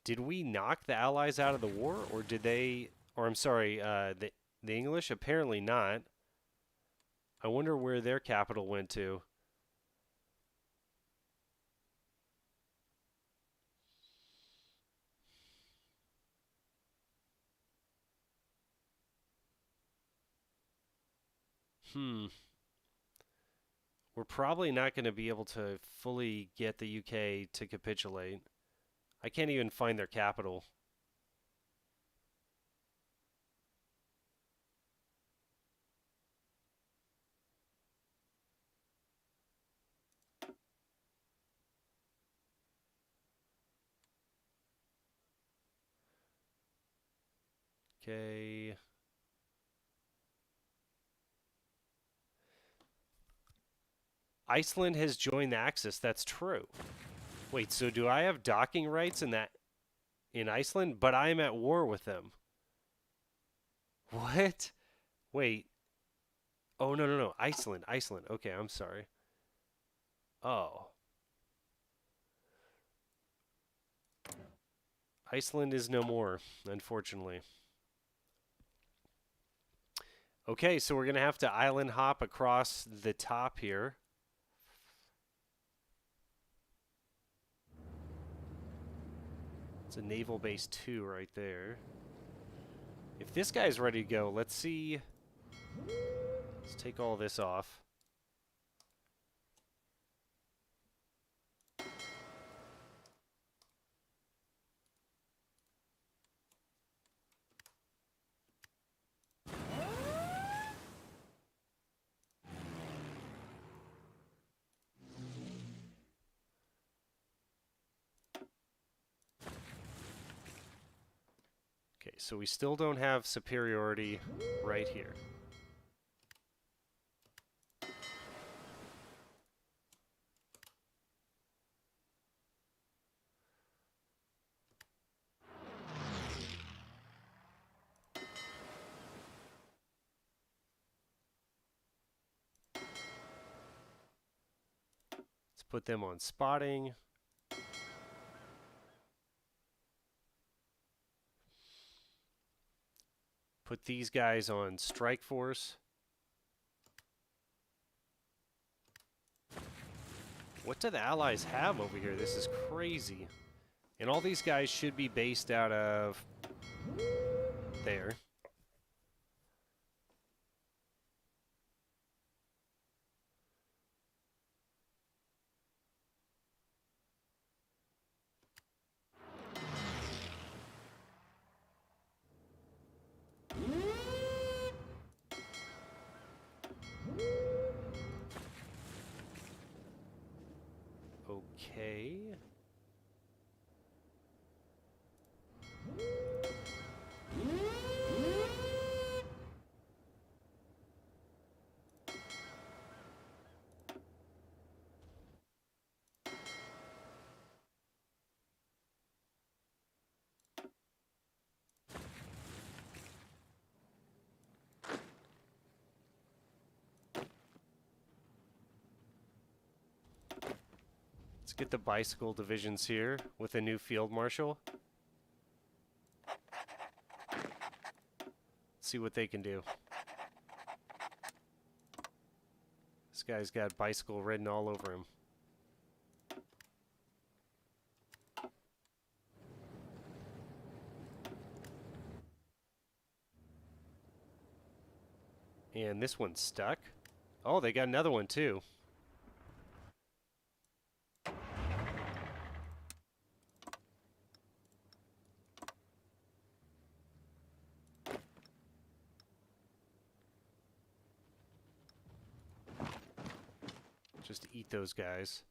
S1: Did we knock the Allies out of the war, or did they... Or, I'm sorry, the English? Apparently not. I wonder where their capital went to. We're probably not going to be able to fully get the UK to capitulate. I can't even find their capital. Okay. Iceland has joined the Axis. That's true. Wait, so do I have docking rights in Iceland? But I'm at war with them. What? Wait. Oh, no, no, no. Iceland. Iceland. Okay, I'm sorry. Oh. Iceland is no more, unfortunately. Okay, so we're going to have to island hop across the top here. It's a naval base 2 right there. If this guy's ready to go, let's see. Let's take all this off. Okay, so we still don't have superiority right here. Let's put them on spotting. Put these guys on strike force. What do the Allies have over here? This is crazy. And all these guys should be based out of there. Okay. Let's get the bicycle divisions here with a new field marshal. See what they can do. This guy's got bicycle written all over him. And this one's stuck. Oh, they got another one too. Just eat those guys.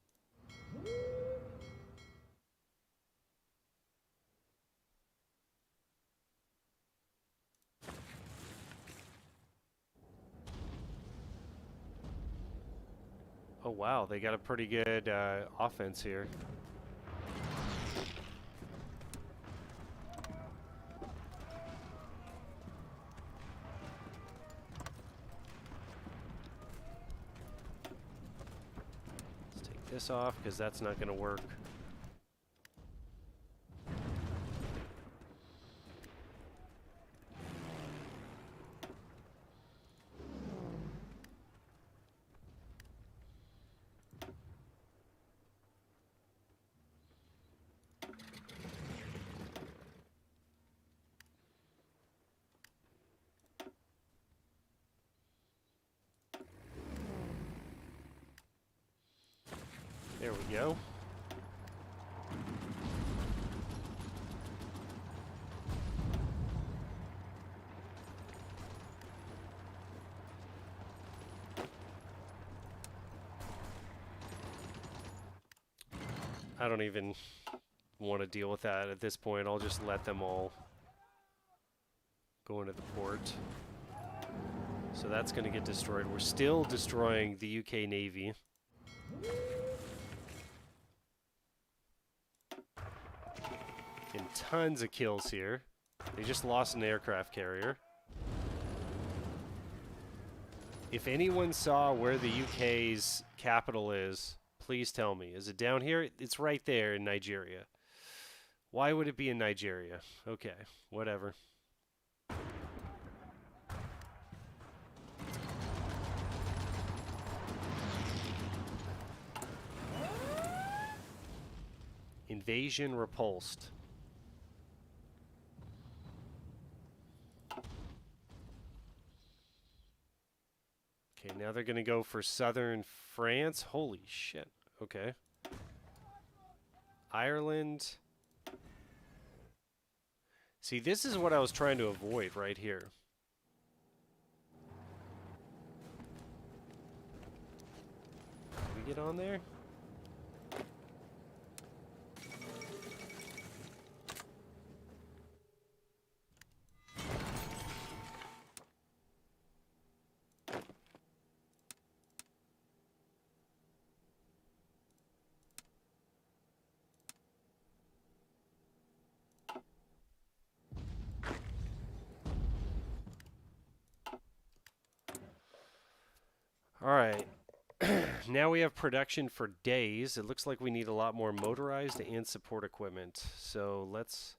S1: Oh wow, they got a pretty good offense here. Let's take this off because that's not going to work. There we go. I don't even want to deal with that at this point. I'll just let them all go into the port. So that's going to get destroyed. We're still destroying the UK Navy. And tons of kills here. They just lost an aircraft carrier. If anyone saw where the UK's capital is, please tell me. Is it down here? It's right there in Nigeria. Why would it be in Nigeria? Okay, whatever. Invasion repulsed. Okay, now they're going to go for southern France. Holy shit. Okay. Ireland. See, this is what I was trying to avoid right here. Can we get on there? All right. Now we have production for days. It looks like we need a lot more motorized and support equipment. So let's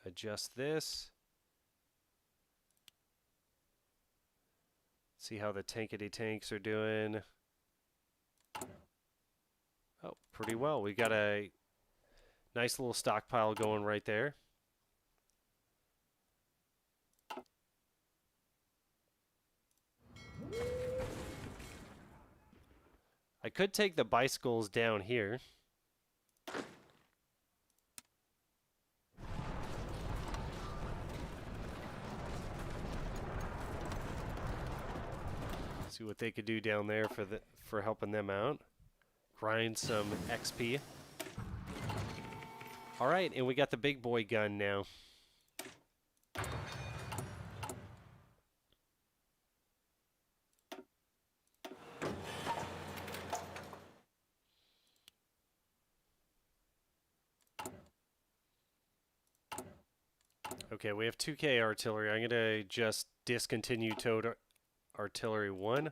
S1: adjust this. See how the tankety tanks are doing. Oh, pretty well. We got a nice little stockpile going right there. I could take the bicycles down here. See what they could do down there for helping them out. Grind some XP. All right, and we got the big boy gun now. Okay, we have 2K artillery. I'm going to just discontinue towed artillery 1.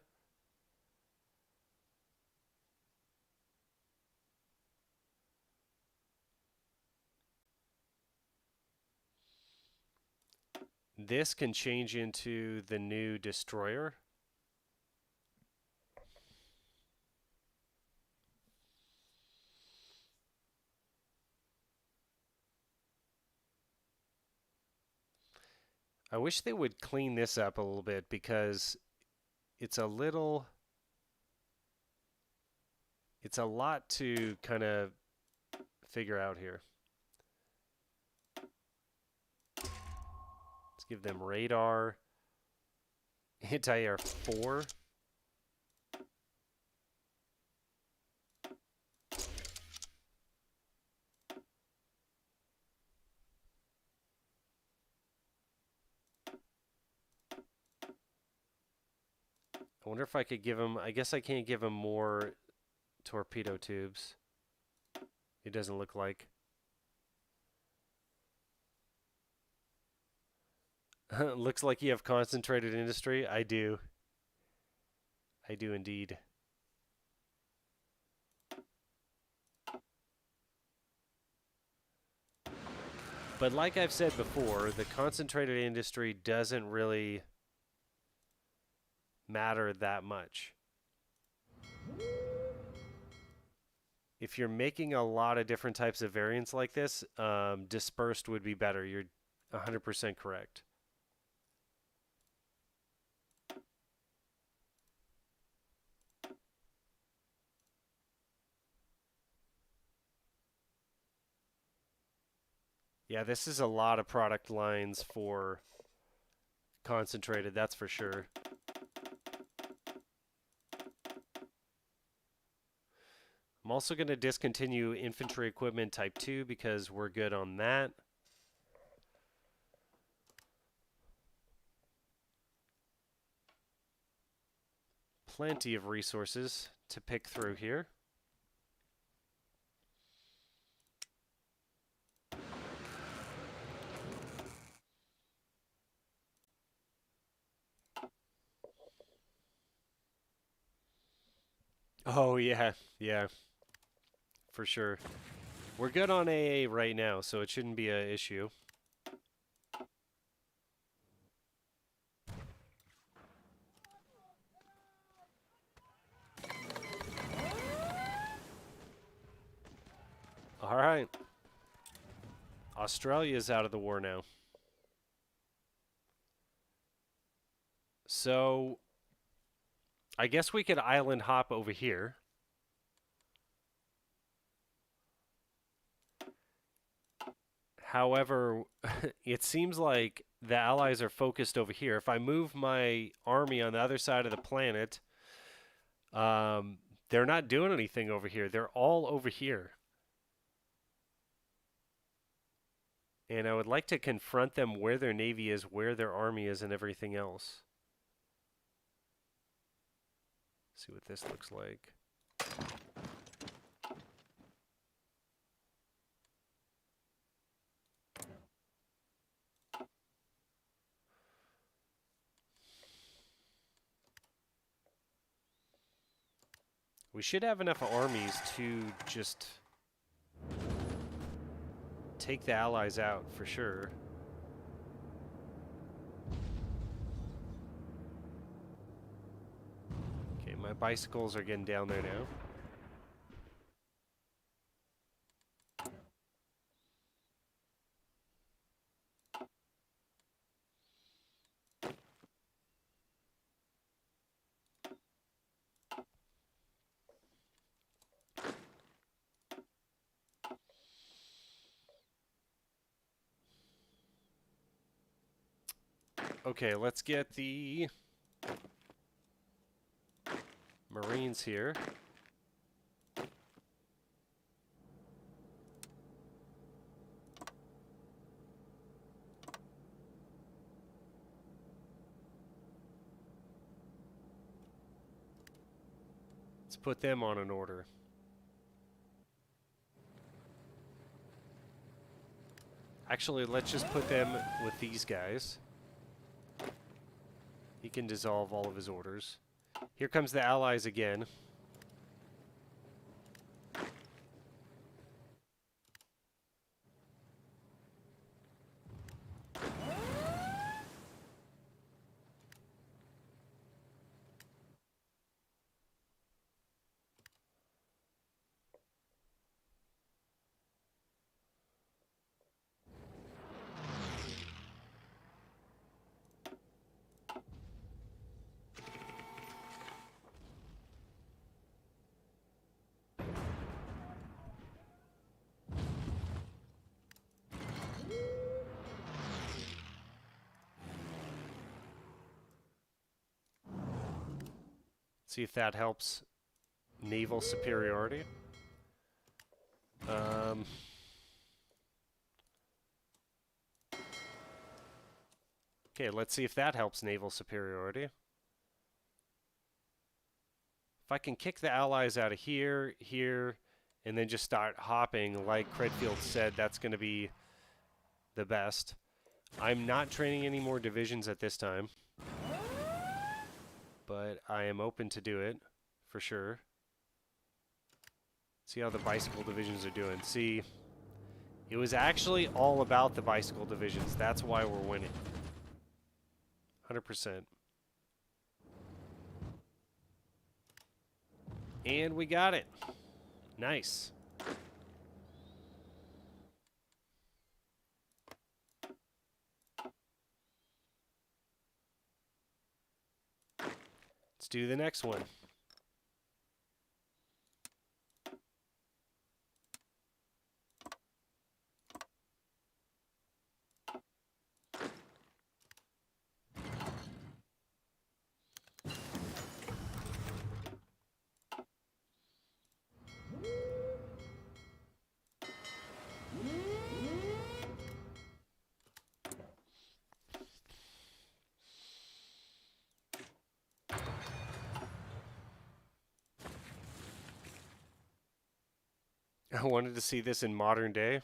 S1: This can change into the new destroyer. I wish they would clean this up a little bit because it's a lot to kind of figure out here. Let's give them radar. Anti-air 4. I wonder if I could give him... I guess I can't give him more torpedo tubes. It doesn't look like. Looks like you have concentrated industry. I do. I do indeed. But like I've said before, the concentrated industry doesn't really matter that much. If you're making a lot of different types of variants like this, dispersed would be better. You're 100% correct. Yeah, this is a lot of product lines for concentrated, that's for sure. I'm also going to discontinue infantry equipment type 2 because we're good on that. Plenty of resources to pick through here. Oh, yeah, yeah, for sure. We're good on AA right now, so it shouldn't be an issue. All right. Australia's out of the war now. So I guess we could island hop over here. However, it seems like the Allies are focused over here. If I move my army on the other side of the planet, they're not doing anything over here. They're all over here. And I would like to confront them where their navy is, where their army is, and everything else. See what this looks like. We should have enough armies to just take the Allies out for sure. Okay, my bicycles are getting down there now. Okay, let's get the Marines here. Let's put them on an order. Actually, let's just put them with these guys. He can dissolve all of his orders. Here comes the Allies again. See if that helps naval superiority. Okay, let's see if that helps naval superiority. If I can kick the Allies out of here, here, and then just start hopping, like Credfield said, that's going to be the best. I'm not training any more divisions at this time, but I am open to do it, for sure. See how the bicycle divisions are doing. See, it was actually all about the bicycle divisions. That's why we're winning. 100%. And we got it. Nice. Let's do the next one. I wanted to see this in modern day.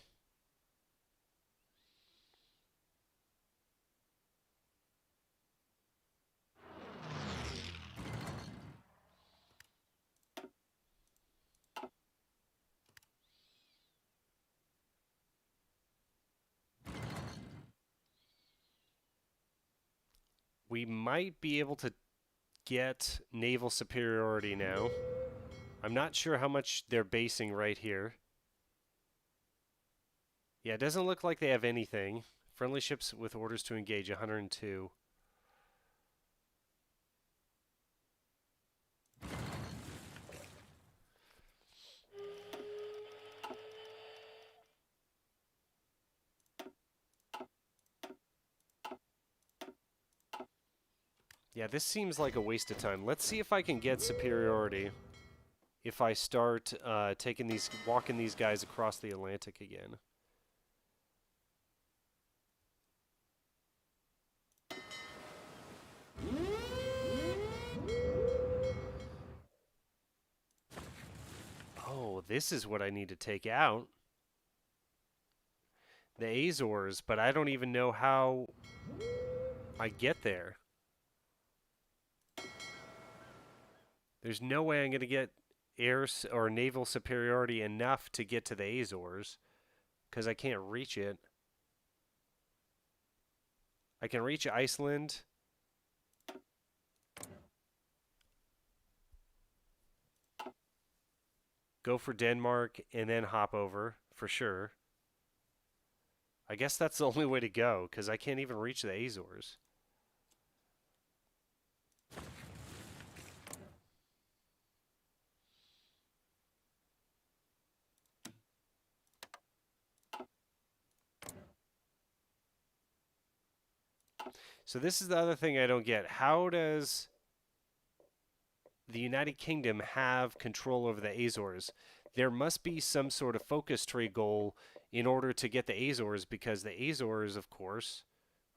S1: We might be able to get naval superiority now. I'm not sure how much they're basing right here. Yeah, it doesn't look like they have anything. Friendly ships with orders to engage, 102. Yeah, this seems like a waste of time. Let's see if I can get superiority if I start walking these guys across the Atlantic again. Oh, this is what I need to take out. The Azores, but I don't even know how I get there. There's no way I'm going to get air or naval superiority enough to get to the Azores because I can't reach it. I can reach Iceland. Go for Denmark and then hop over for sure. I guess that's the only way to go because I can't even reach the Azores. So this is the other thing I don't get. How does the United Kingdom have control over the Azores? There must be some sort of focus tree goal in order to get the Azores because the Azores, of course,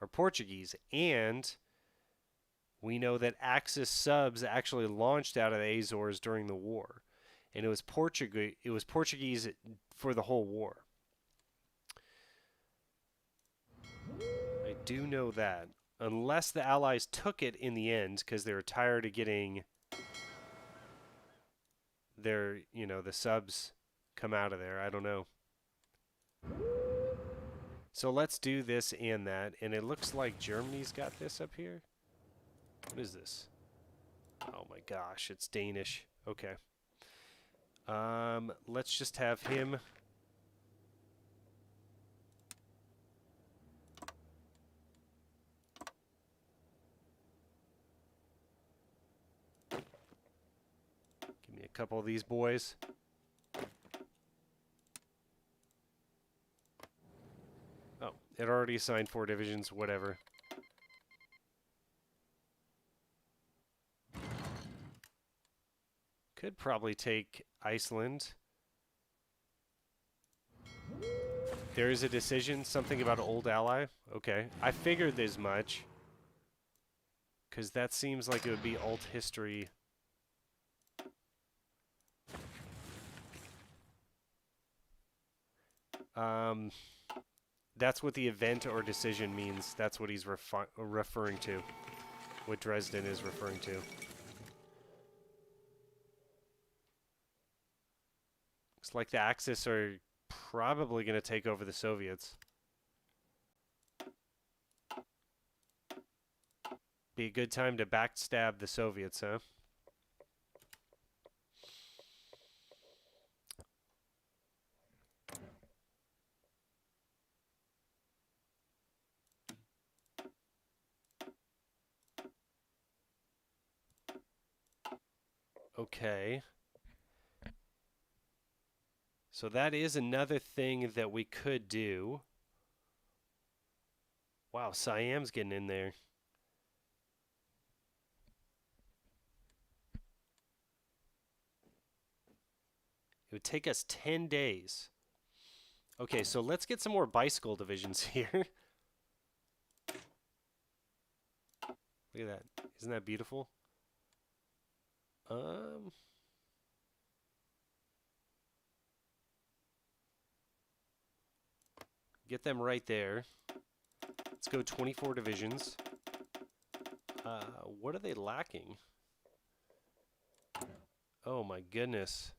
S1: are Portuguese. And we know that Axis subs actually launched out of the Azores during the war. And it was Portuguese for the whole war. I do know that. Unless the Allies took it in the end because they were tired of getting their, the subs come out of there. I don't know. So let's do this and that. And it looks like Germany's got this up here. What is this? Oh my gosh, it's Danish. Okay. Let's just have him. Give me a couple of these boys. Oh, it already assigned 4 divisions, whatever. Could probably take Iceland. There is a decision, something about an old ally. Okay, I figured as much. Because that seems like it would be alt history. That's what the event or decision means. That's what he's referring to. What Dresden is referring to. Looks like the Axis are probably going to take over the Soviets. Be a good time to backstab the Soviets, huh? Okay. So that is another thing that we could do. Wow, Siam's getting in there. It would take us 10 days. Okay, so let's get some more bicycle divisions here. Look at that. Isn't that beautiful? Get them right there. Let's go 24 divisions. What are they lacking? Oh my goodness.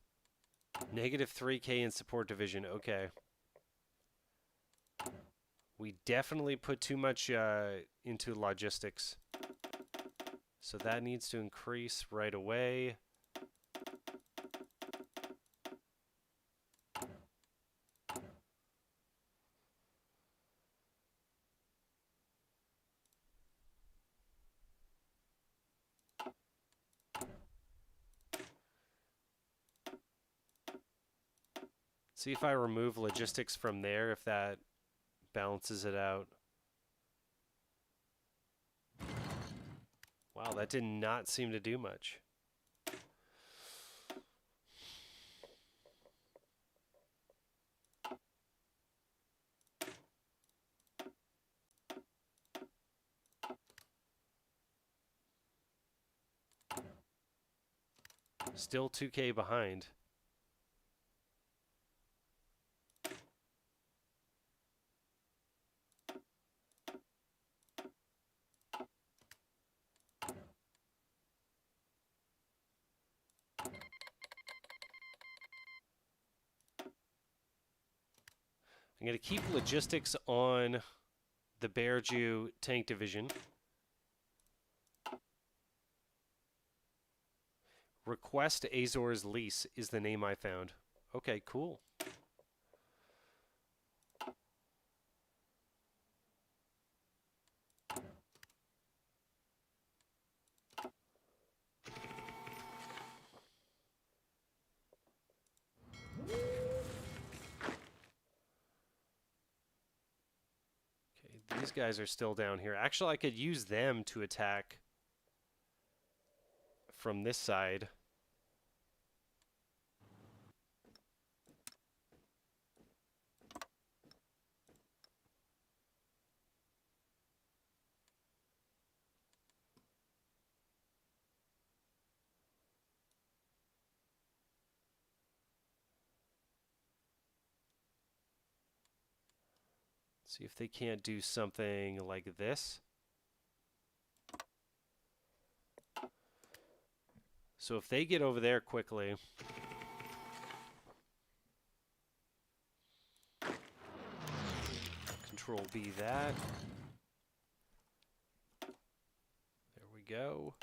S1: Negative 3K in support division. Okay. We definitely put too much into logistics. So that needs to increase right away. See if I remove logistics from there, if that balances it out. Wow, that did not seem to do much. Still 2K behind. I'm going to keep logistics on the Bearju tank division. Request Azor's lease is the name I found. Okay, cool. These guys are still down here. Actually, I could use them to attack from this side. See if they can't do something like this. So if they get over there quickly, Control B that. There we go.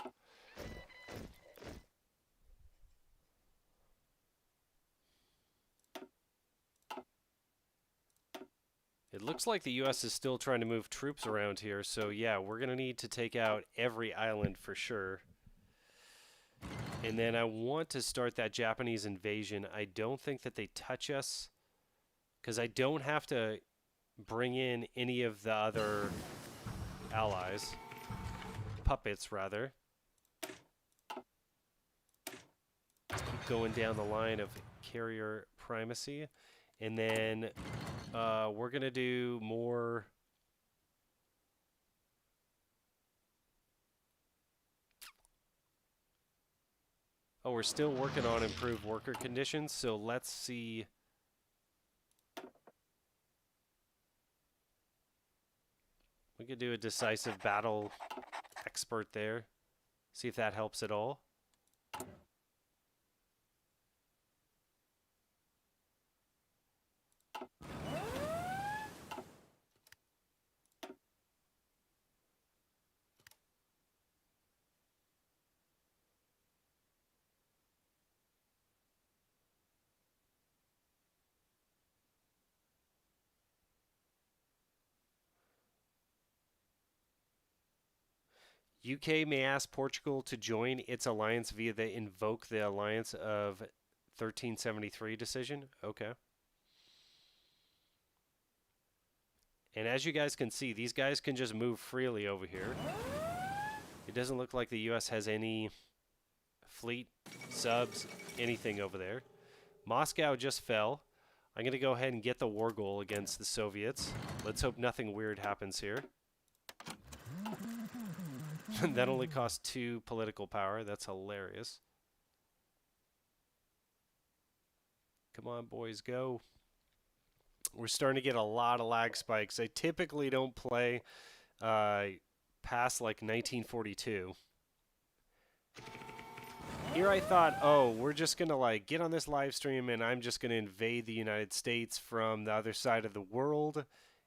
S1: It looks like the U.S. is still trying to move troops around here, so yeah, we're going to need to take out every island for sure. And then I want to start that Japanese invasion. I don't think that they touch us, because I don't have to bring in any of the other allies. Puppets, rather. Keep going down the line of carrier primacy. And then we're going to do more... Oh, we're still working on improved worker conditions, so let's see... We could do a decisive battle expert there. See if that helps at all. UK may ask Portugal to join its alliance via the Invoke the Alliance of 1373 decision. Okay. And as you guys can see, these guys can just move freely over here. It doesn't look like the US has any fleet, subs, anything over there. Moscow just fell. I'm going to go ahead and get the war goal against the Soviets. Let's hope nothing weird happens here. That only costs 2 political power. That's hilarious. Come on, boys, go. We're starting to get a lot of lag spikes. I typically don't play uh, past like 1942. Here I thought, oh, we're just going to like get on this live stream and I'm just going to invade the United States from the other side of the world,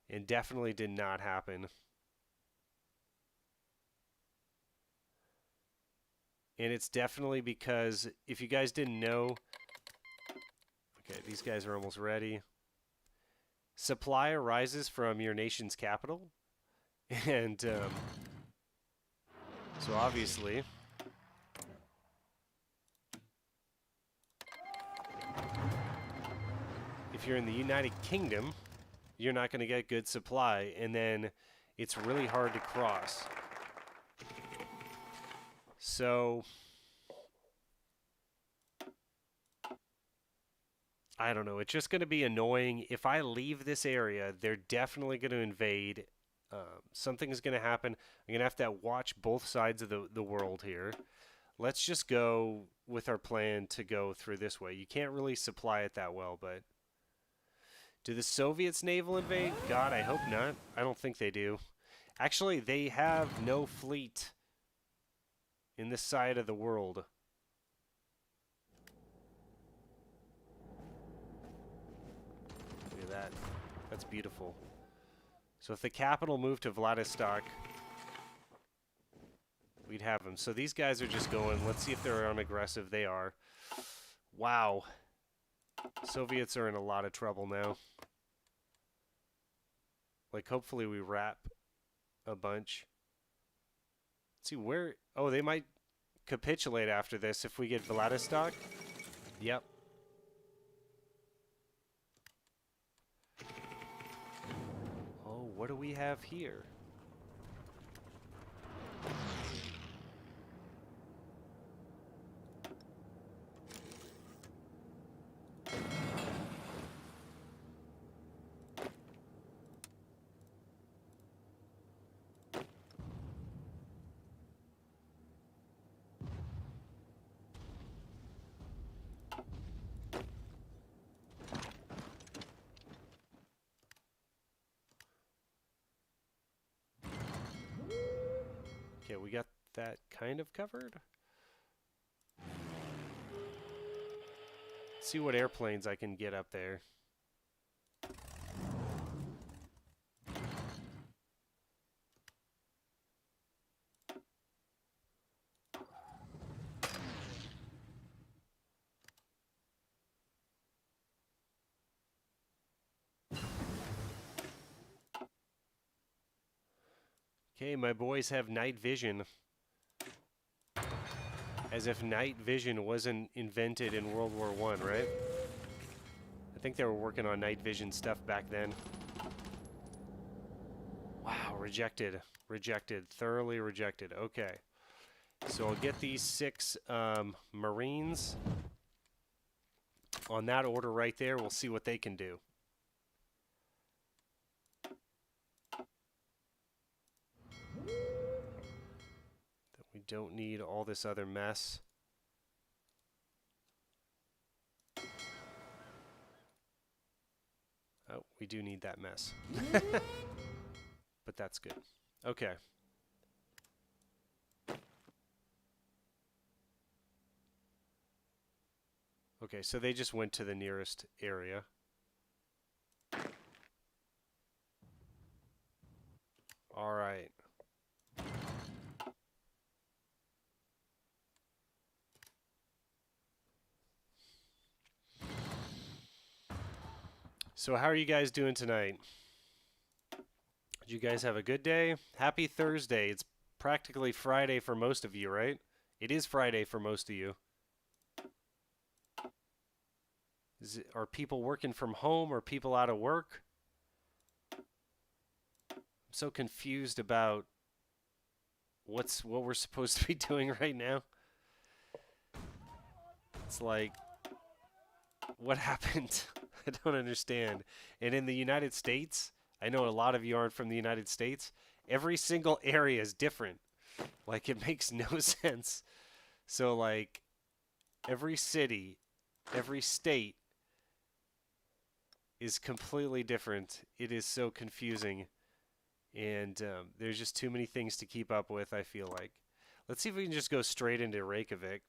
S1: and definitely did not happen. And it's definitely because, if you guys didn't know, okay, these guys are almost ready. Supply arises from your nation's capital. And so obviously, if you're in the United Kingdom, you're not going to get good supply, and then it's really hard to cross. So I don't know. It's just going to be annoying. If I leave this area, they're definitely going to invade. Something is going to happen. I'm going to watch both sides of the world here. Let's just go with our plan to go through this way. You can't really supply it that well, but... Do the Soviets naval invade? God, I hope not. I don't think they do. Actually, they have no fleet in this side of the world. Look at that. That's beautiful. So if the capital moved to Vladivostok, we'd have them. So these guys are just going. Let's see if they're unaggressive. They are. Wow. Soviets are in a lot of trouble now. Like, hopefully we wrap a bunch. Let's see where... Oh, they might capitulate after this if we get Vladivostok. Yep. Oh, what do we have here? Okay, we got that kind of covered. Let's see what airplanes I can get up there. Okay, my boys have night vision. As if night vision wasn't invented in World War I, right? I think they were working on night vision stuff back then. Wow, rejected. Rejected. Thoroughly rejected. Okay. So I'll get these 6 Marines on that order right there. We'll see what they can do. We don't need all this other mess. Oh, we do need that mess. But that's good. Okay. Okay, so they just went to the nearest area. All right. So how are you guys doing tonight? Did you guys have a good day? Happy Thursday. It's practically Friday for most of you, right? It is Friday for most of you. Are people working from home? Are people out of work? I'm so confused about what we're supposed to be doing right now. It's like, what happened? I don't understand. And in the United States, I know a lot of you aren't from the United States. Every single area is different. Like, it makes no sense. So, like, every city, every state is completely different. It is so confusing. And there's just too many things to keep up with, I feel like. Let's see if we can just go straight into Reykjavik.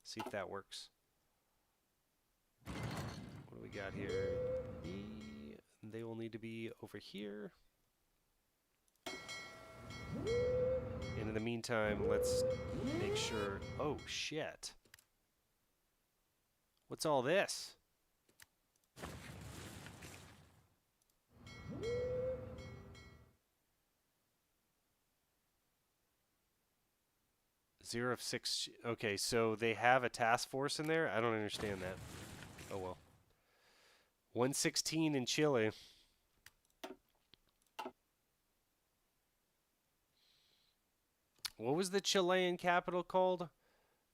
S1: See if that works. What do we got here? They will need to be over here. And in the meantime, let's make sure... Oh, shit. What's all this? Zero of 6. Okay, so they have a task force in there? I don't understand that. Oh, well. 116 in Chile. What was the Chilean capital called?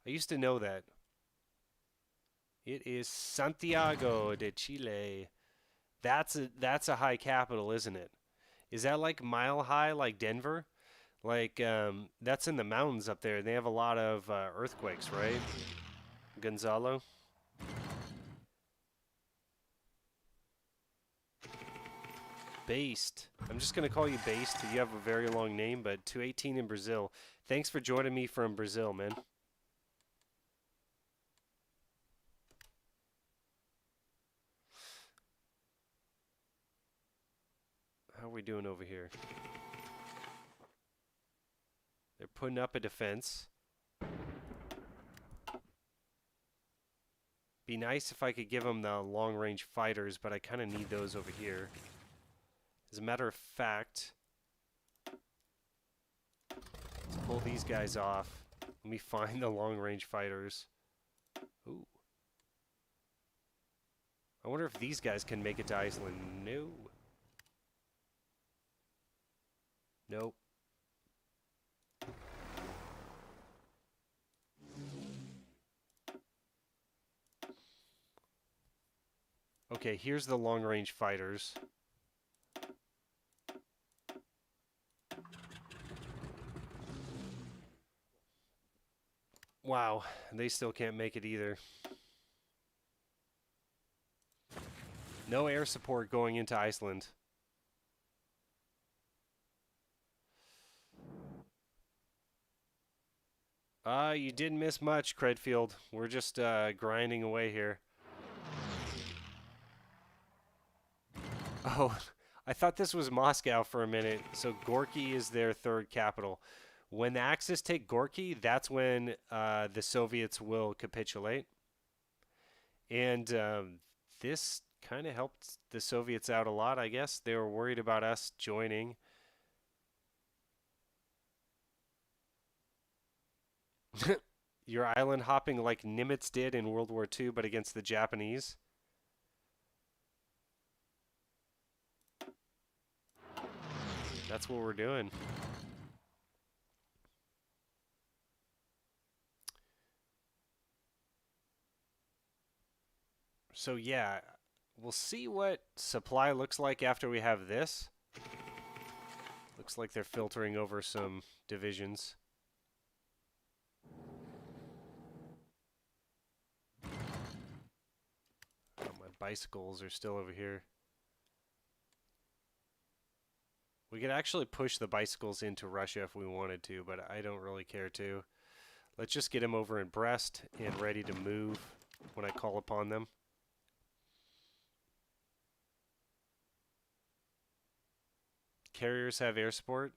S1: I used to know that. It is Santiago de Chile. That's a high capital, isn't it? Is that like mile high like Denver? Like that's in the mountains up there. They have a lot of earthquakes, right? Gonzalo? Based. I'm just going to call you Based. You have a very long name, but 218 in Brazil. Thanks for joining me from Brazil, man. How are we doing over here? They're putting up a defense. Be nice if I could give them the long-range fighters, but I kind of need those over here. As a matter of fact, let's pull these guys off. Let me find the long-range fighters. Ooh. I wonder if these guys can make it to Iceland. No. Nope. Okay, here's the long-range fighters. Wow, they still can't make it either. No air support going into Iceland. You didn't miss much, Credfield. We're just grinding away here. Oh, I thought this was Moscow for a minute. So Gorky is their third capital. When the Axis take Gorky, that's when the Soviets will capitulate. And this kind of helped the Soviets out a lot, I guess. They were worried about us joining. You're island hopping like Nimitz did in World War II, but against the Japanese. That's what we're doing. So yeah, we'll see what supply looks like after we have this. Looks like they're filtering over some divisions. Oh, my bicycles are still over here. We could actually push the bicycles into Russia if we wanted to, but I don't really care to. Let's just get them over in Brest and ready to move when I call upon them. Carriers have air support?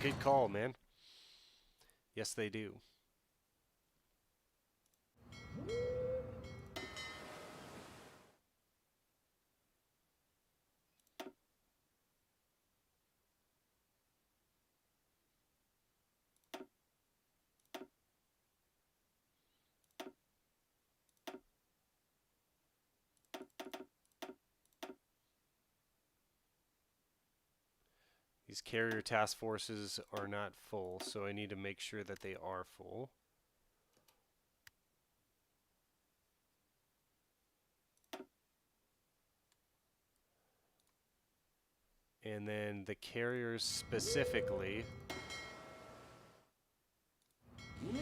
S1: Good call, man. Yes, they do. These carrier task forces are not full, so I need to make sure that they are full. And then the carriers specifically. I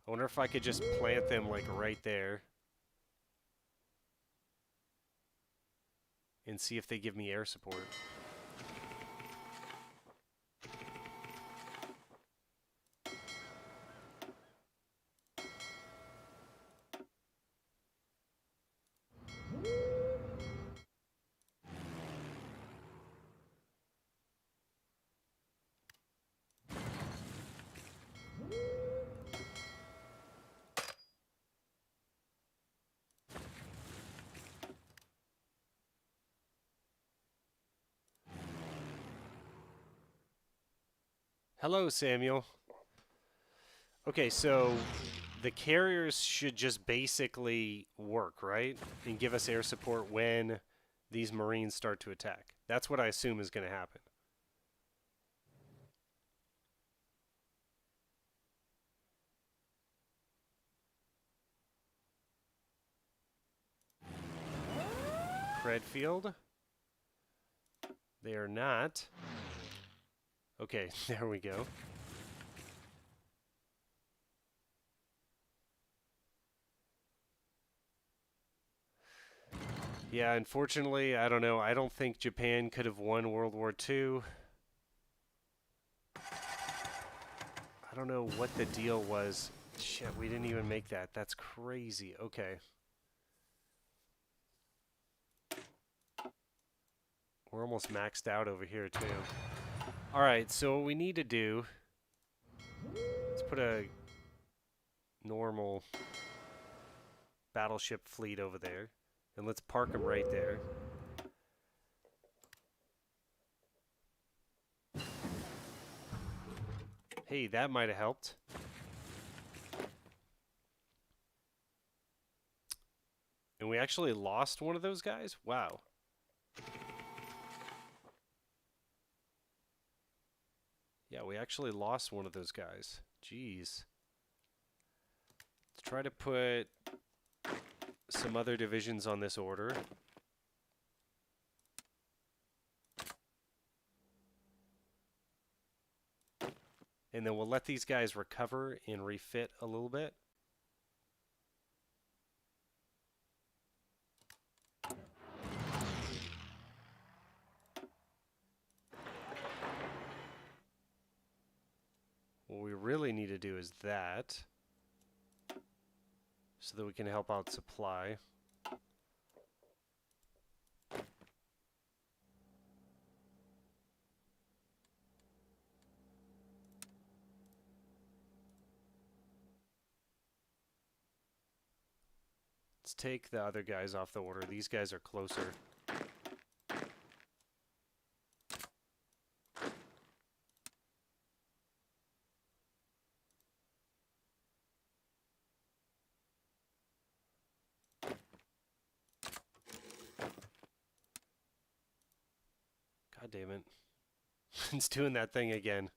S1: wonder if I could just plant them like right there. and see if they give me air support. Hello, Samuel. Okay, so the carriers should just basically work, right? And give us air support when these Marines start to attack. That's what I assume is going to happen. Credfield. They are not. Okay, there we go. Yeah, unfortunately, I don't know. I don't think Japan could have won World War II. I don't know what the deal was. Shit, we didn't even make that. That's crazy. Okay. We're almost maxed out over here, too. All right, so what we need to do, let's put a normal battleship fleet over there, and let's park them right there. Hey, that might have helped. And we actually lost one of those guys? Wow. Yeah, we actually lost one of those guys. Jeez. Let's try to put some other divisions on this order. And then we'll let these guys recover and refit a little bit. What we really need to do is that, so that we can help out supply. Let's take the other guys off the order. These guys are closer. God damn it. It's doing that thing again.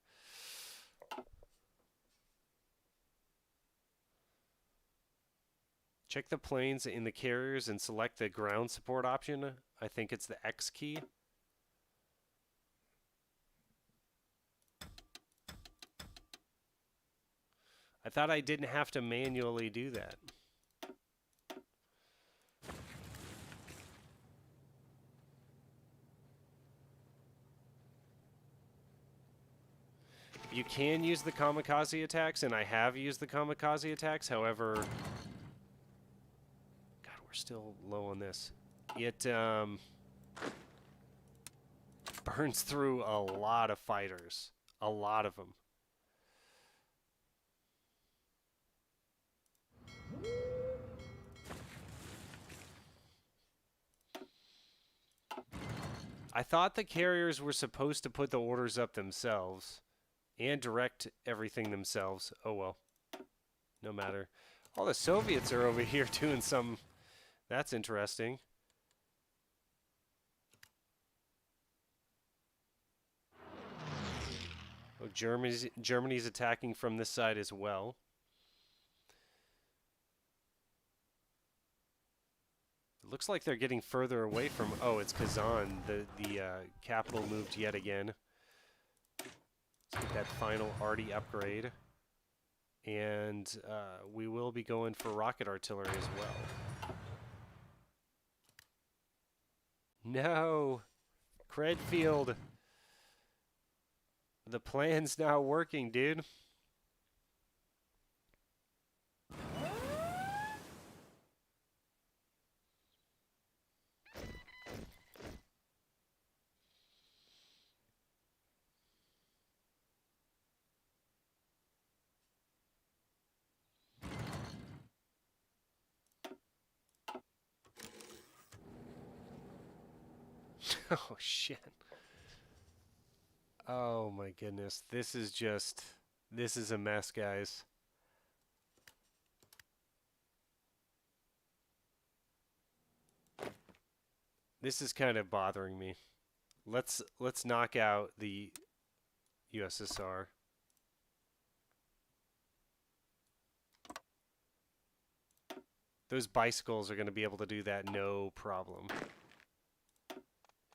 S1: Check the planes in the carriers and select the ground support option. I think it's the X key. I thought I didn't have to manually do that. You can use the kamikaze attacks, and I have used the kamikaze attacks. However, God, we're still low on this. It burns through a lot of fighters. A lot of them. I thought the carriers were supposed to put the orders up themselves and direct everything themselves. Oh well. No matter. All the Soviets are over here doing some... That's interesting. Oh, Germany's attacking from this side as well. It looks like they're getting further away from... Oh, it's Kazan. The capital moved yet again. Let's get that final arty upgrade. And we will be going for rocket artillery as well. No. Credfield. The plan's not working, dude. Oh, shit. Oh, my goodness. This is a mess, guys. This is kind of bothering me. Let's knock out the USSR. Those bicycles are going to be able to do that no problem.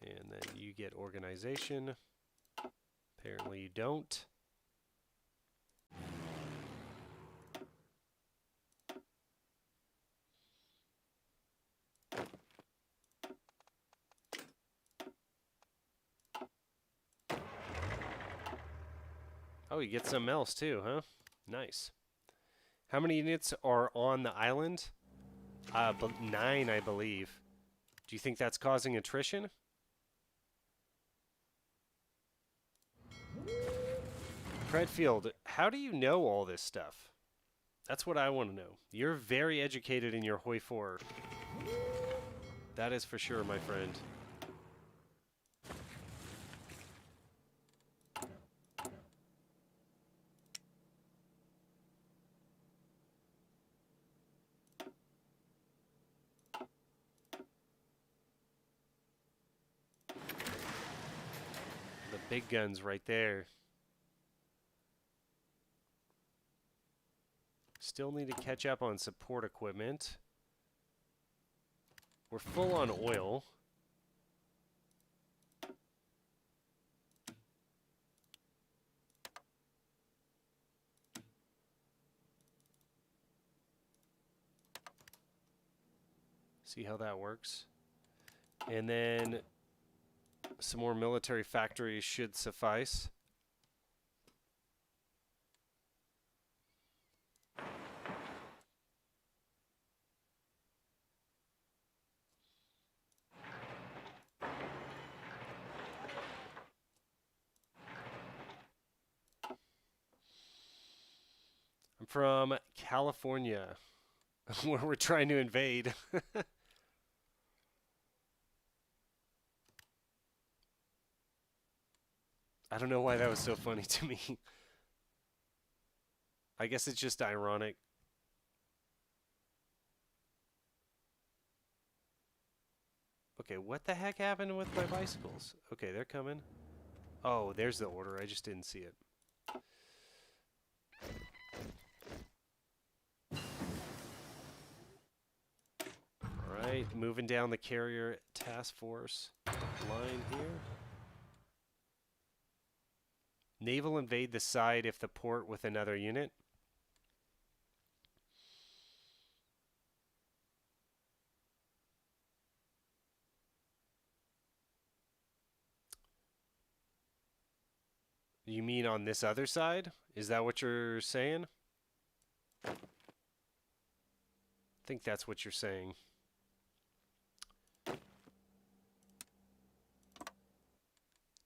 S1: And then you get organization. Apparently you don't. Oh, you get something else too, huh? Nice. How many units are on the island? 9, I believe. Do you think that's causing attrition? Credfield, how do you know all this stuff? That's what I want to know. You're very educated in your HOI4. That is for sure, my friend. The big guns right there. Still need to catch up on support equipment. We're full on oil. See how that works. And then some more military factories should suffice. I'm from California, where we're trying to invade. I don't know why that was so funny to me. I guess it's just ironic. Okay, what the heck happened with my bicycles? Okay, they're coming. Oh, there's the order. I just didn't see it. Alright, moving down the carrier task force line here. Naval invade the side if the port with another unit. You mean on this other side? Is that what you're saying? I think that's what you're saying.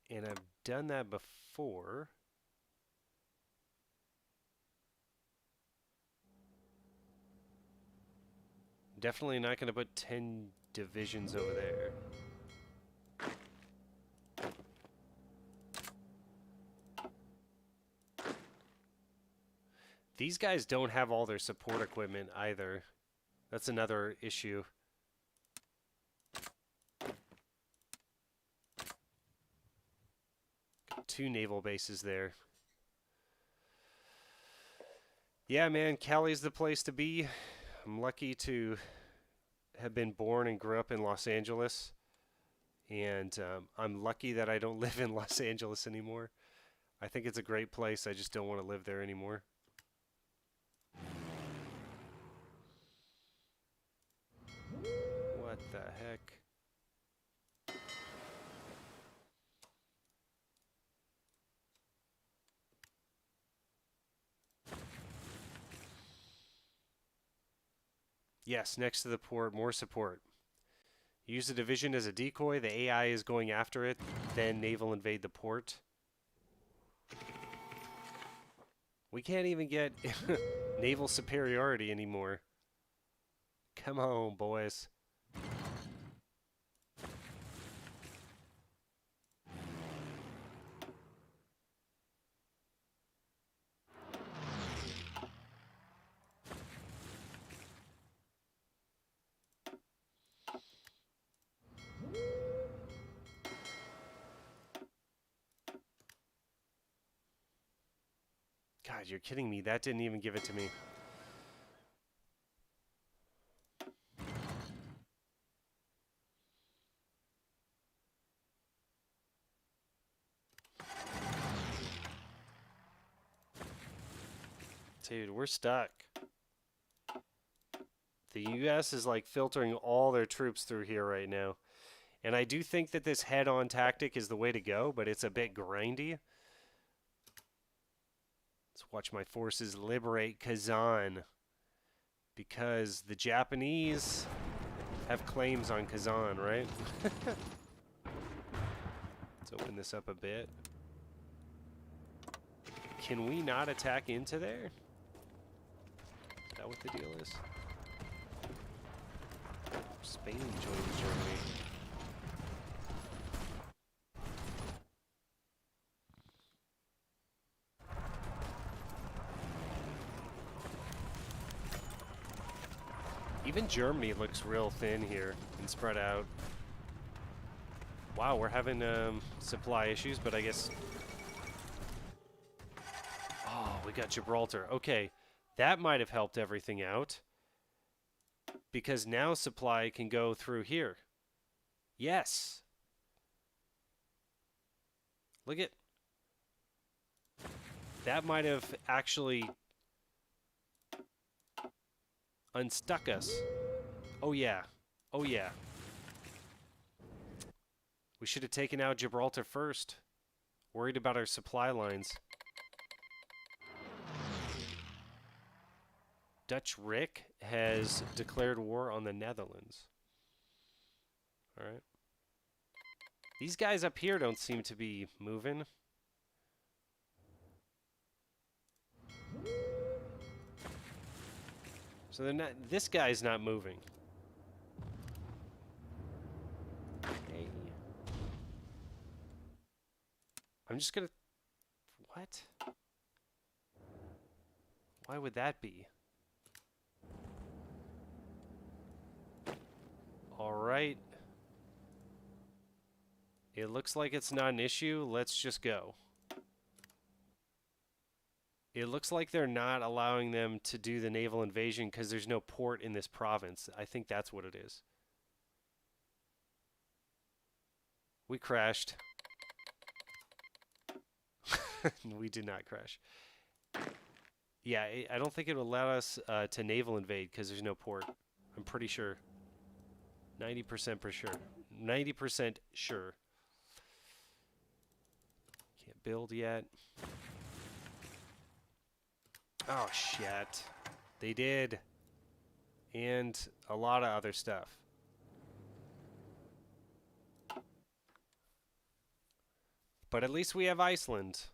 S1: And I've done that before. Definitely not going to put 10 divisions over there. These guys don't have all their support equipment either. That's another issue. Two naval bases there. Yeah, man, Cali's the place to be. I'm lucky to have been born and grew up in Los Angeles. And I'm lucky that I don't live in Los Angeles anymore. I think it's a great place. I just don't want to live there anymore. What the heck? Yes, next to the port, more support. Use the division as a decoy. The AI is going after it. Then naval invade the port. We can't even get naval superiority anymore. Come on, boys. God, you're kidding me. That didn't even give it to me. Dude, we're stuck. The U.S. is like filtering all their troops through here right now. And I do think that this head-on tactic is the way to go, but it's a bit grindy. Let's watch my forces liberate Kazan. Because the Japanese have claims on Kazan, right? Let's open this up a bit. Can we not attack into there? Is that what the deal is? Spain joins Germany. Even Germany looks real thin here and spread out. Wow, we're having supply issues, but I guess... Oh, we got Gibraltar. Okay, that might have helped everything out. Because now supply can go through here. Yes! Look at... That might have actually unstuck us. Oh yeah. Oh yeah. We should have taken out Gibraltar first. Worried about our supply lines. Dutch Rick has declared war on the Netherlands. Alright. These guys up here don't seem to be moving. So they're not, this guy's not moving. Hey. I'm just gonna... What? Why would that be? Alright. It looks like it's not an issue. Let's just go. It looks like they're not allowing them to do the naval invasion because there's no port in this province. I think that's what it is. We crashed. We did not crash. Yeah, I don't think it will allow us to naval invade because there's no port. I'm pretty sure. 90% for sure. 90% sure. Can't build yet. Oh, shit. They did. And a lot of other stuff. But at least we have Iceland.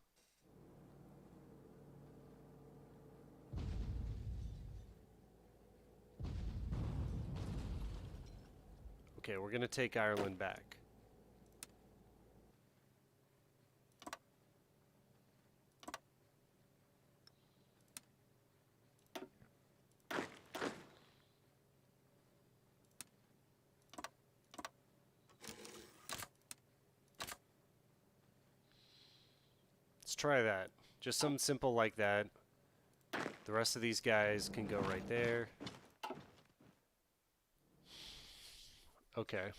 S1: Okay, we're going to take Ireland back. Let's try that. Just something simple like that. The rest of these guys can go right there. Okay.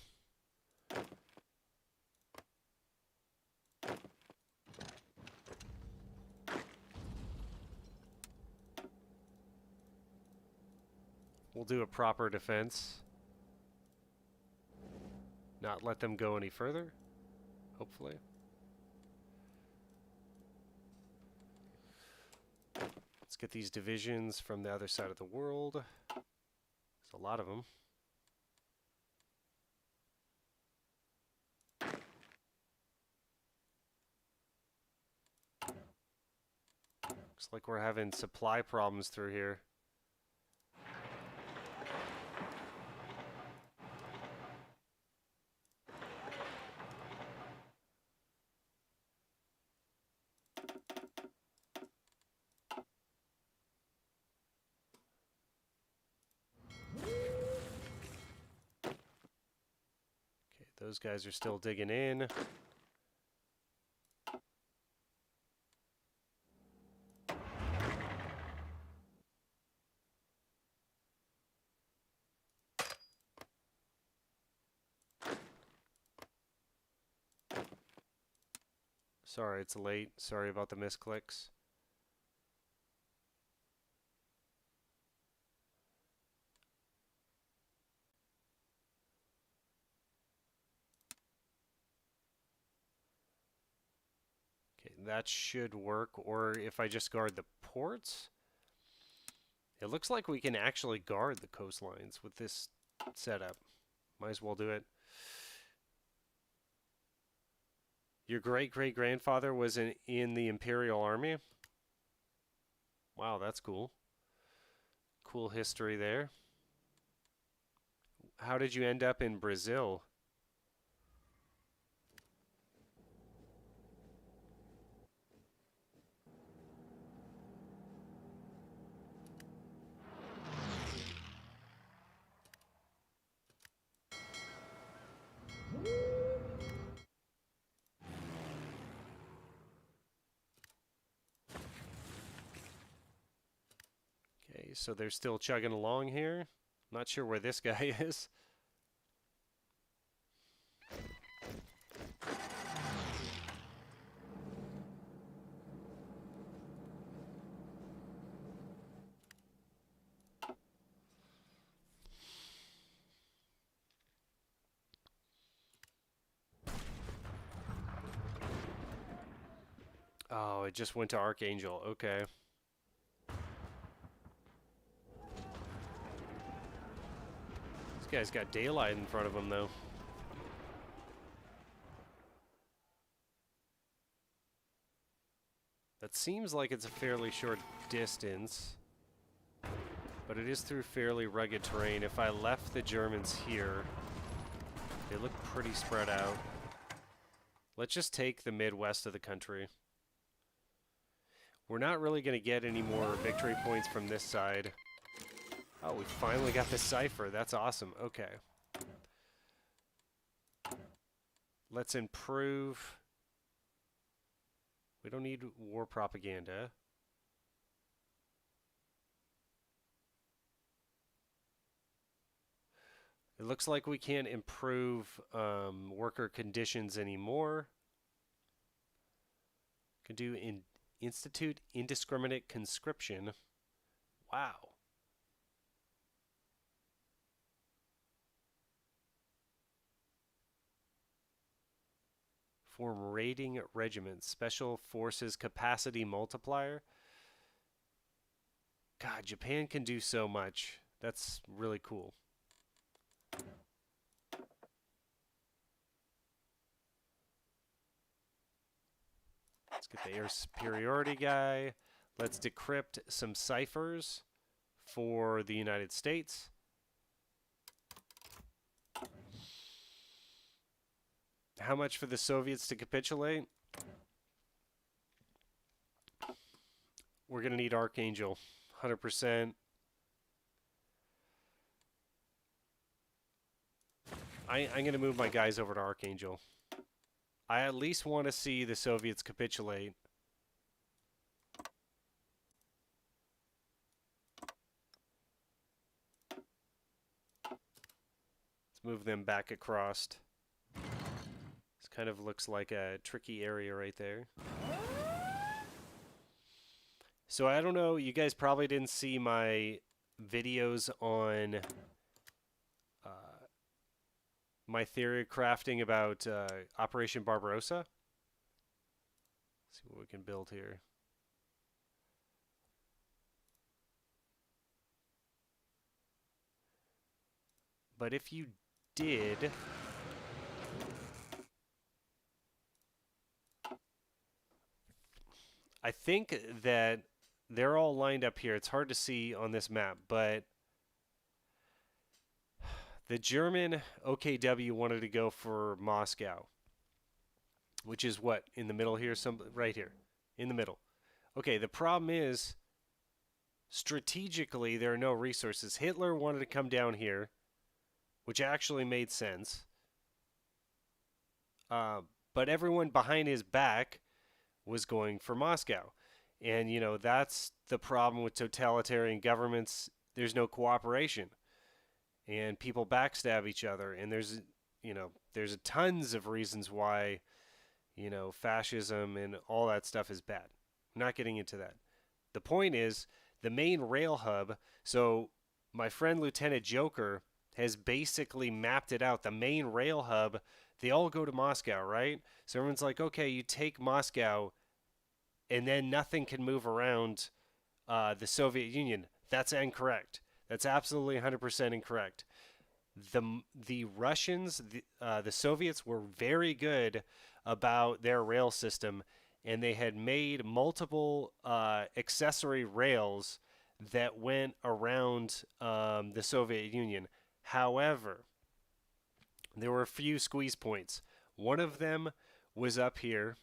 S1: We'll do a proper defense. Not let them go any further, hopefully. Let's get these divisions from the other side of the world. There's a lot of them. Looks like we're having supply problems through here. Okay, those guys are still digging in. Sorry, it's late. Sorry about the misclicks. Okay, that should work. Or if I just guard the ports, it looks like we can actually guard the coastlines with this setup. Might as well do it. Your great-great-grandfather was in the Imperial Army? Wow, that's cool. Cool history there. How did you end up in Brazil? Okay, so they're still chugging along here. Not sure where this guy is. Oh, it just went to Archangel. Okay. This guy's got daylight in front of him, though. That seems like it's a fairly short distance, but it is through fairly rugged terrain. If I left the Germans here, they look pretty spread out. Let's just take the Midwest of the country. We're not really going to get any more victory points from this side. Oh, we finally got the cipher. That's awesome. Okay. Let's improve. We don't need war propaganda. It looks like we can't improve worker conditions anymore. Can do institute indiscriminate conscription. Wow. Form raiding regiments. Special forces capacity multiplier. God, Japan can do so much. That's really cool. Let's get the air superiority guy. Let's decrypt some ciphers for the United States. How much for the Soviets to capitulate? We're going to need Archangel. 100%. I'm going to move my guys over to Archangel. I at least want to see the Soviets capitulate. Let's move them back across. This kind of looks like a tricky area right there. So I don't know, you guys probably didn't see my videos on my theory crafting about Operation Barbarossa. Let's see what we can build here. But if you did... I think that they're all lined up here. It's hard to see on this map, but the German OKW wanted to go for Moscow, which is what, in the middle here, right here, in the middle. Okay, the problem is, strategically, there are no resources. Hitler wanted to come down here, which actually made sense. But everyone behind his back was going for Moscow. And, you know, that's the problem with totalitarian governments. There's no cooperation. And people backstab each other. And there's, you know, there's tons of reasons why, you know, fascism and all that stuff is bad. I'm not getting into that. The point is, the main rail hub, so my friend Lieutenant Joker has basically mapped it out. The main rail hub, they all go to Moscow, right? So everyone's like, okay, you take Moscow, and then nothing can move around the Soviet Union. That's incorrect. That's absolutely 100% incorrect. The Russians, the Soviets were very good about their rail system, and they had made multiple accessory rails that went around the Soviet Union. However, there were a few squeeze points. One of them was up here,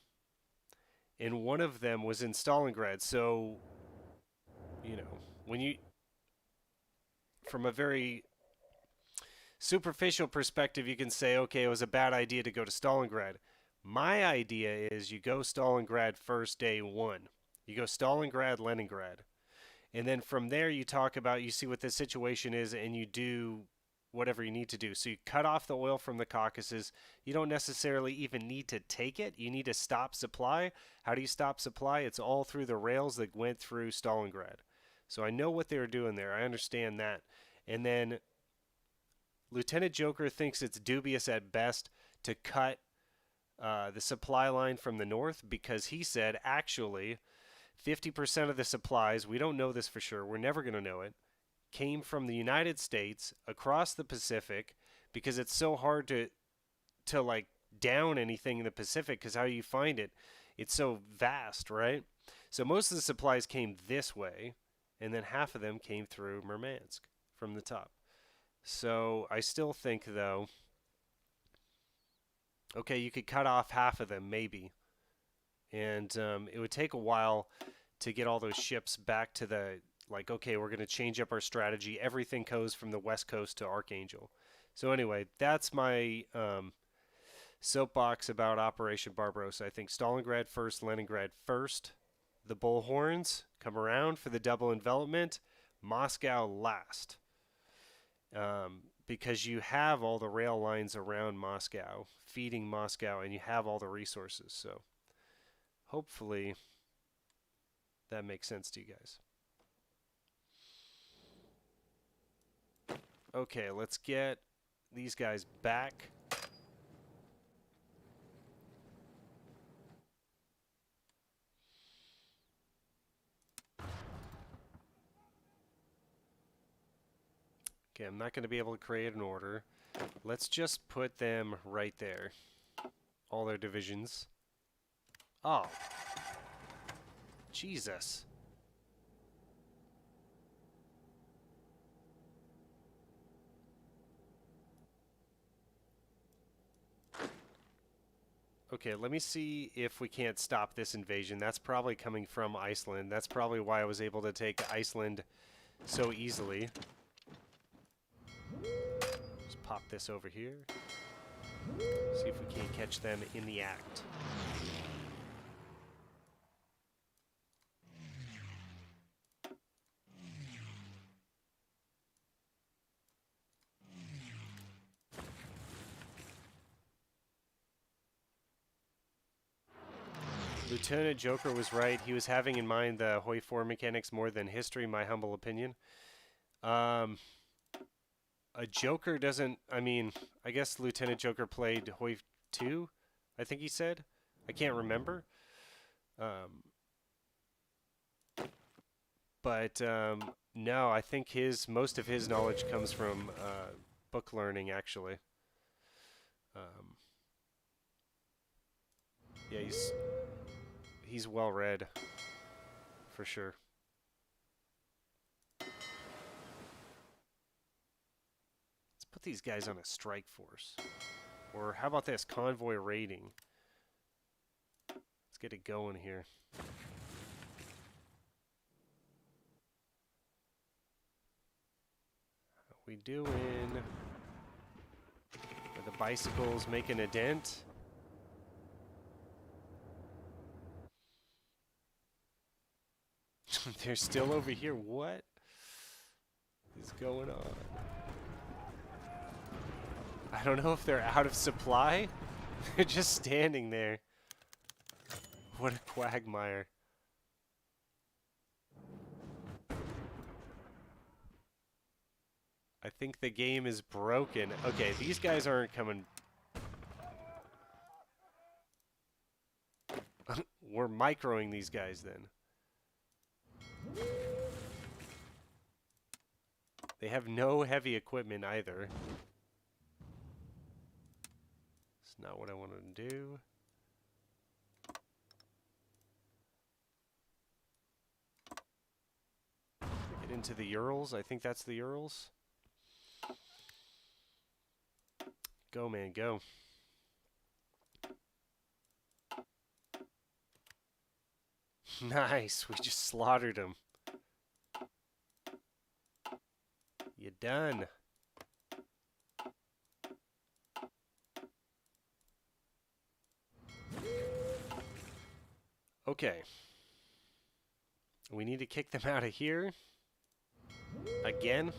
S1: and one of them was in Stalingrad. So, you know, when you, from a very superficial perspective, you can say, okay, it was a bad idea to go to Stalingrad. My idea is you go Stalingrad first, day one. You go Stalingrad, Leningrad. And then from there, you talk about, you see what the situation is, and you do whatever you need to do. So you cut off the oil from the Caucasus. You don't necessarily even need to take it. You need to stop supply. How do you stop supply? It's all through the rails that went through Stalingrad. So I know what they were doing there. I understand that. And then Lieutenant Joker thinks it's dubious at best to cut the supply line from the north, because he said, actually, 50% of the supplies, we don't know this for sure, we're never going to know it, came from the United States across the Pacific, because it's so hard to like down anything in the Pacific, because how you find it, it's so vast, right? So most of the supplies came this way, and then half of them came through Murmansk from the top. So I still think, though, okay, you could cut off half of them, maybe. And it would take a while to get all those ships back to the, like, okay, we're going to change up our strategy. Everything goes from the West Coast to Archangel. So anyway, that's my soapbox about Operation Barbarossa. I think Stalingrad first, Leningrad first. The bullhorns come around for the double envelopment. Moscow last. Because you have all the rail lines around Moscow, feeding Moscow, and you have all the resources. So hopefully that makes sense to you guys. Okay, let's get these guys back. Okay, I'm not going to be able to create an order. Let's just put them right there. All their divisions. Oh. Jesus. Okay, let me see if we can't stop this invasion. That's probably coming from Iceland. That's probably why I was able to take Iceland so easily. Just pop this over here. See if we can't catch them in the act. Lieutenant Joker was right. He was having in mind the HOI4 mechanics more than history, my humble opinion. A Joker doesn't... I mean, I guess Lieutenant Joker played HOI2, I think he said. I can't remember. But no, I think most of his knowledge comes from book learning, actually. Um, yeah, he's well read, for sure. Let's put these guys on a strike force. Or how about this? Convoy raiding. Let's get it going here. How we doing? Are the bicycles making a dent? They're still over here. What is going on? I don't know if they're out of supply. They're just standing there. What a quagmire. I think the game is broken. Okay, these guys aren't coming. We're microing these guys then. They have no heavy equipment either. It's not what I wanted to do. Get into the Urals. I think that's the Urals. Go, man, go. Nice. We just slaughtered him. You done. Okay. We need to kick them out of here. Again.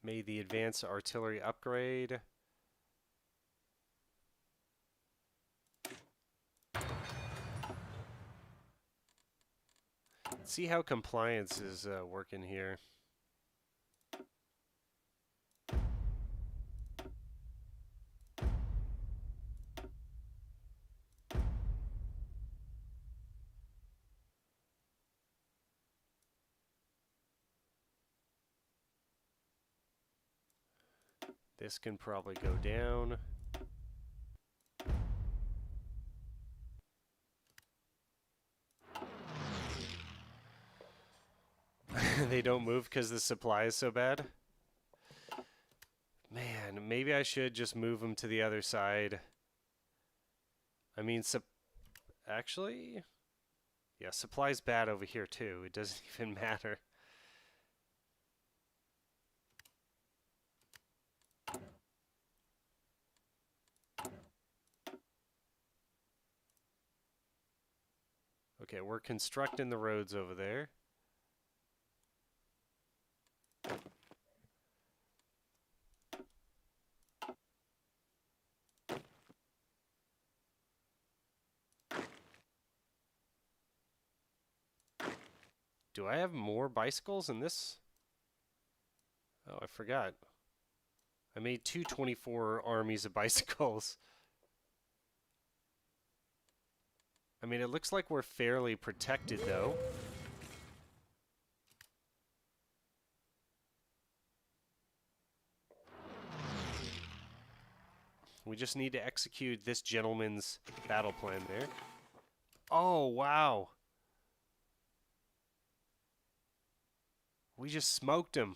S1: Made the advanced artillery upgrade. Let's see how compliance is working here. This can probably go down. They don't move because the supply is so bad. Man, maybe I should just move them to the other side. I mean, actually, yeah, supply's bad over here too. It doesn't even matter. Okay, we're constructing the roads over there. Do I have more bicycles in this? Oh, I forgot. I made 224 armies of bicycles. I mean, it looks like we're fairly protected, though. We just need to execute this gentleman's battle plan there. Oh, wow. We just smoked him.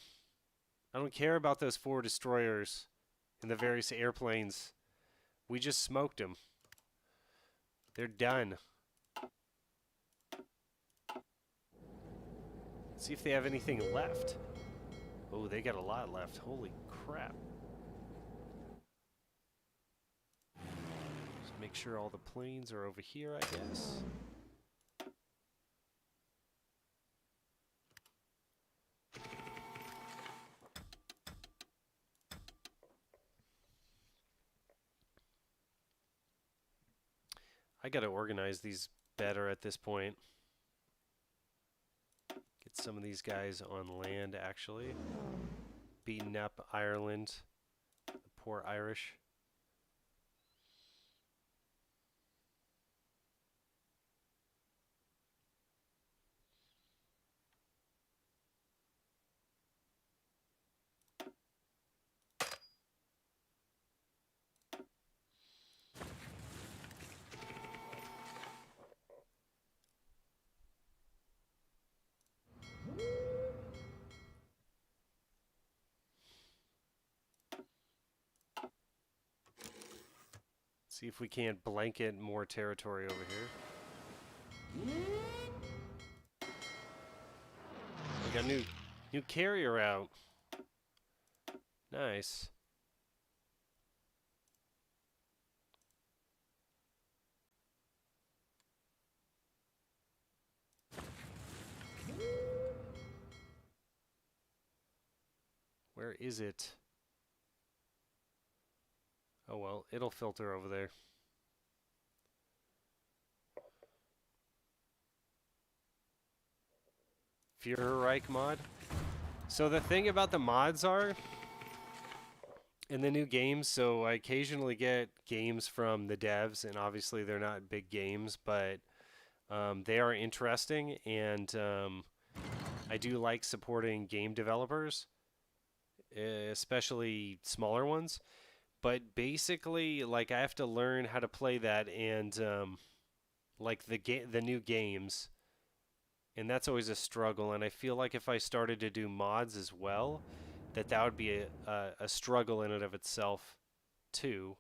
S1: I don't care about those 4 destroyers and the various airplanes. We just smoked them. They're done. Let's see if they have anything left. Oh, they got a lot left. Holy crap. Just make sure all the planes are over here, I guess. I gotta organize these better at this point. Get some of these guys on land, actually. Beating up Ireland. The poor Irish. See if we can't blanket more territory over here. We got new carrier out. Nice. Where is it? Oh well, it'll filter over there. Führerreich mod. So the thing about the mods are, in the new games, so I occasionally get games from the devs, and obviously they're not big games, but they are interesting, and I do like supporting game developers, especially smaller ones. But basically, like I have to learn how to play that, and like the new games, and that's always a struggle. And I feel like if I started to do mods as well, that would be a struggle in and of itself, too.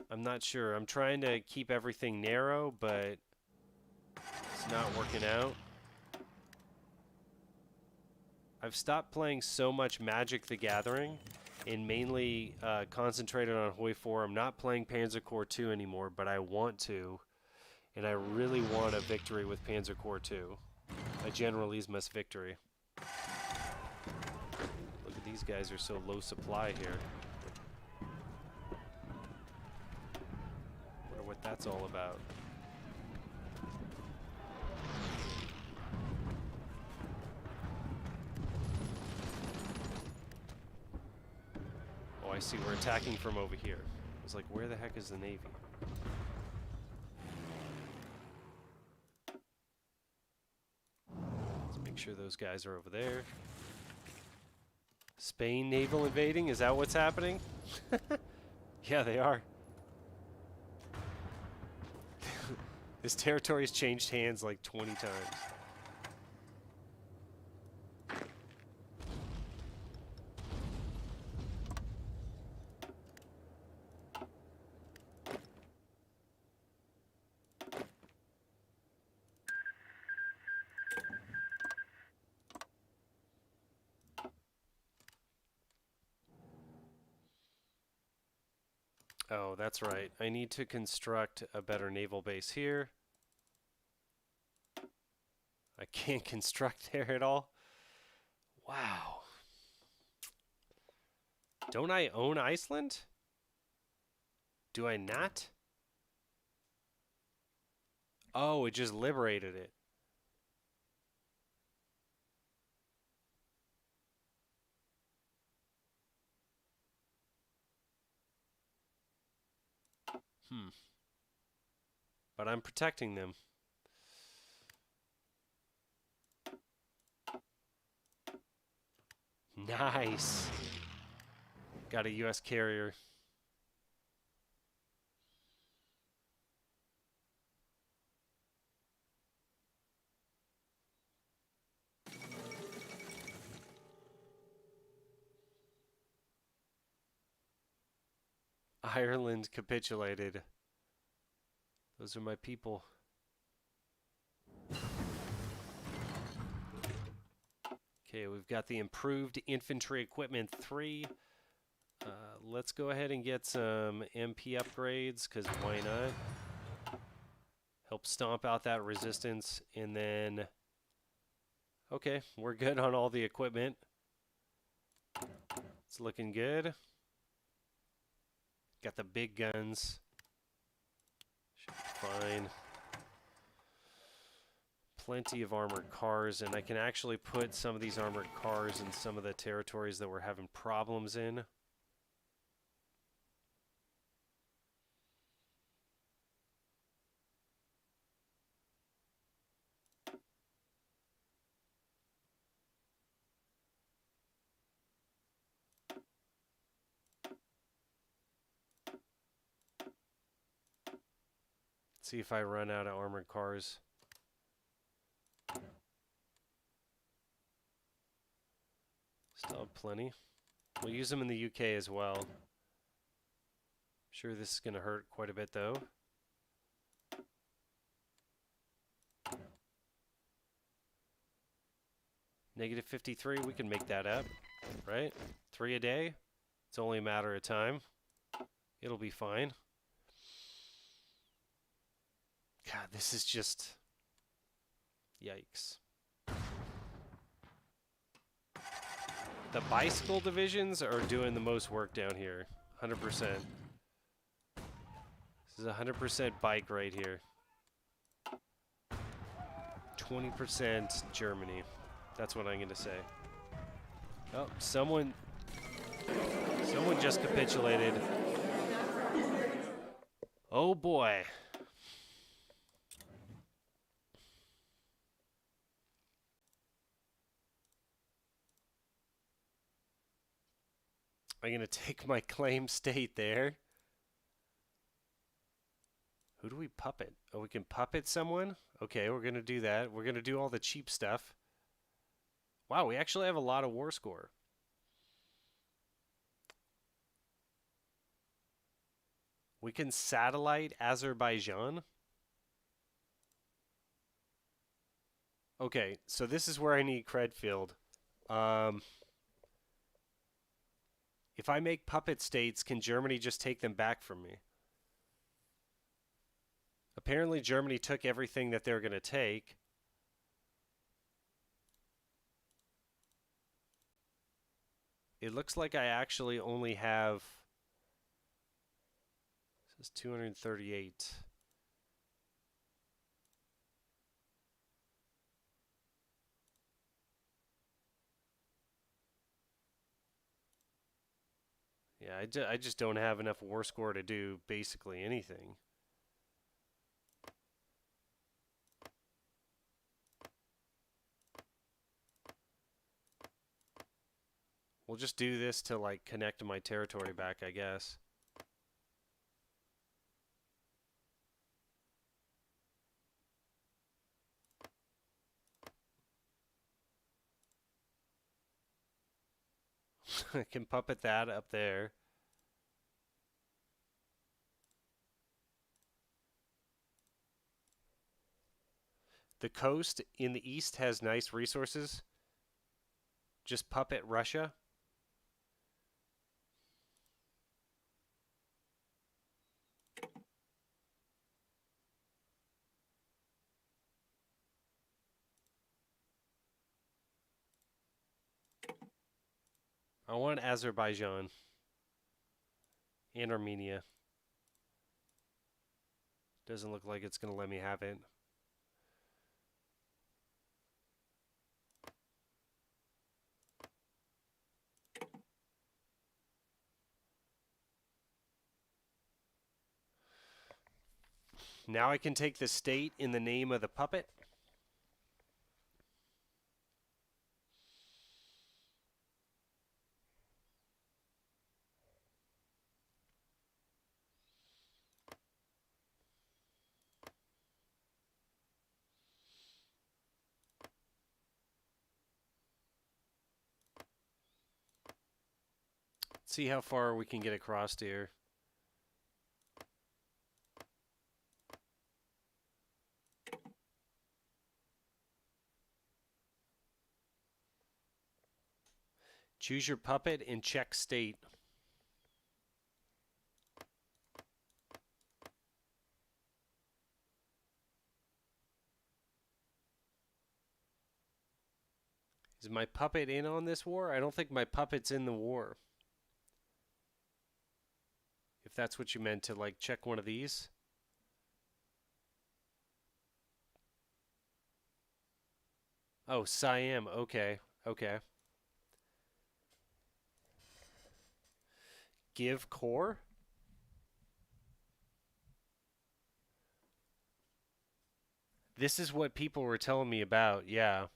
S1: I'm not sure. I'm trying to keep everything narrow, but it's not working out. I've stopped playing so much Magic the Gathering and mainly concentrated on HOI4. I'm not playing Panzer Corps 2 anymore, but I want to. And I really want a victory with Panzer Corps 2. A Generalismus victory. Look at these guys are so low supply here. Wonder what that's all about. Oh, I see. We're attacking from over here. I was like, where the heck is the Navy? Let's make sure those guys are over there. Spain naval invading? Is that what's happening? Yeah, they are. This territory's changed hands like 20 times. Oh, that's right. I need to construct a better naval base here. I can't construct there at all. Wow. Don't I own Iceland? Do I not? Oh, it just liberated it. But I'm protecting them. Nice. Got a U.S. carrier. Ireland capitulated. Those are my people. Okay, we've got the improved infantry equipment 3. Let's go ahead and get some MP upgrades, because why not? Help stomp out that resistance, and then... Okay, we're good on all the equipment. It's looking good. Got the big guns. Should be fine. Plenty of armored cars, and I can actually put some of these armored cars in some of the territories that we're having problems in. See if I run out of armored cars. Still have plenty. We'll use them in the UK as well. I'm sure this is going to hurt quite a bit, though. Negative 53, we can make that up, right? 3 a day. It's only a matter of time. It'll be fine. God, this is just... yikes. The bicycle divisions are doing the most work down here. 100%. This is 100% bike right here. 20% Germany. That's what I'm going to say. Oh, someone just capitulated. Oh boy. I'm going to take my claim state there. Who do we puppet? Oh, we can puppet someone? Okay, we're going to do that. We're going to do all the cheap stuff. Wow, we actually have a lot of war score. We can satellite Azerbaijan. Okay, so this is where I need cred field. If I make puppet states, can Germany just take them back from me? Apparently Germany took everything that they're going to take. It looks like I actually only have... This is 238. Yeah, I just don't have enough war score to do basically anything. We'll just do this to like connect my territory back, I guess. I can puppet that up there. The coast in the east has nice resources. Just puppet Russia. I want Azerbaijan and Armenia. Doesn't look like it's going to let me have it. Now I can take the state in the name of the puppet. See how far we can get across here. Choose your puppet and check state. Is my puppet in on this war? I don't think my puppet's in the war. If that's what you meant, to like check one of these. Oh, Siam. Okay. Okay. Give core? This is what people were telling me about. Yeah.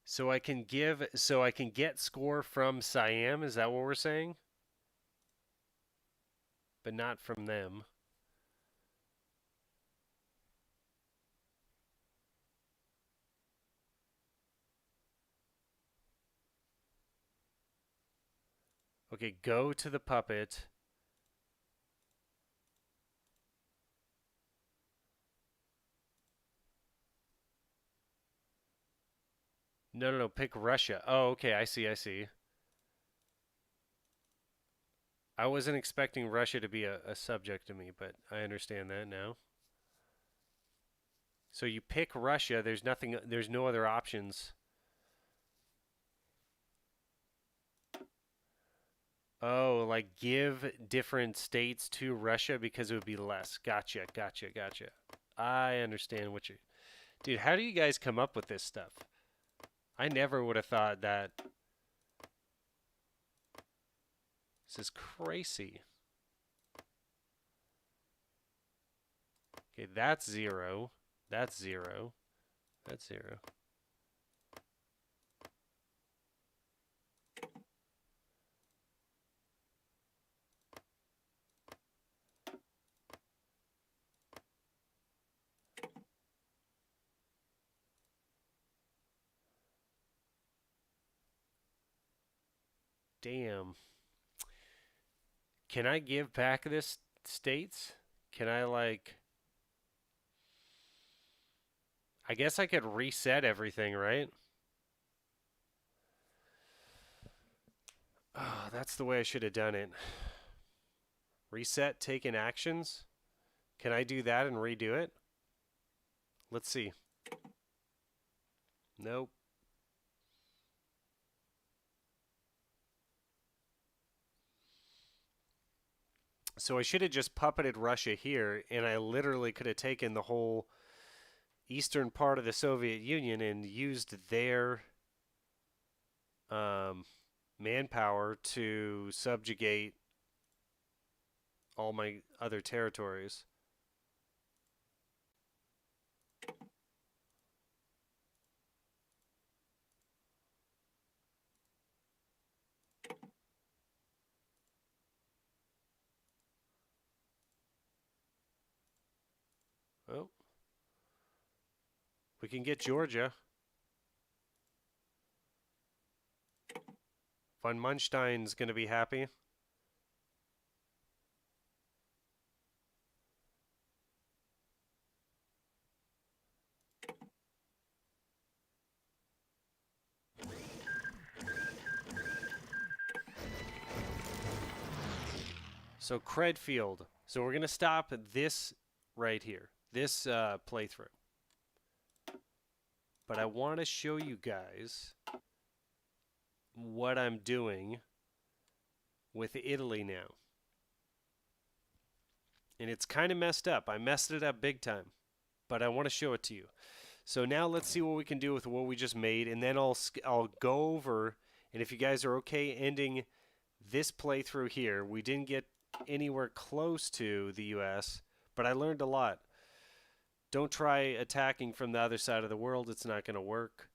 S1: So I can get score from Siam, is that what we're saying? But not from them. Okay, go to the puppet. No, no, no, pick Russia. Oh, okay, I see, I see. I wasn't expecting Russia to be a subject to me, but I understand that now. So you pick Russia, there's no other options. Oh, like give different states to Russia because it would be less. Gotcha, gotcha, gotcha. I understand what you... Dude, how do you guys come up with this stuff? I never would have thought that. This is crazy. Okay, that's 0. That's 0. That's 0. Damn. Can I give back this states? Can I like... I guess I could reset everything, right? Oh, that's the way I should have done it. Reset taken actions? Can I do that and redo it? Let's see. Nope. So I should have just puppeted Russia here, and I literally could have taken the whole eastern part of the Soviet Union and used their manpower to subjugate all my other territories. Oh, we can get Georgia. Von Manstein's going to be happy. So Credfield. So we're going to stop this right here, this playthrough. But I want to show you guys what I'm doing with Italy now. And it's kind of messed up. I messed it up big time. But I want to show it to you. So now let's see what we can do with what we just made. And then I'll go over. And if you guys are okay ending this playthrough here, we didn't get anywhere close to the U.S., but I learned a lot. Don't try attacking from the other side of the world. It's not going to work.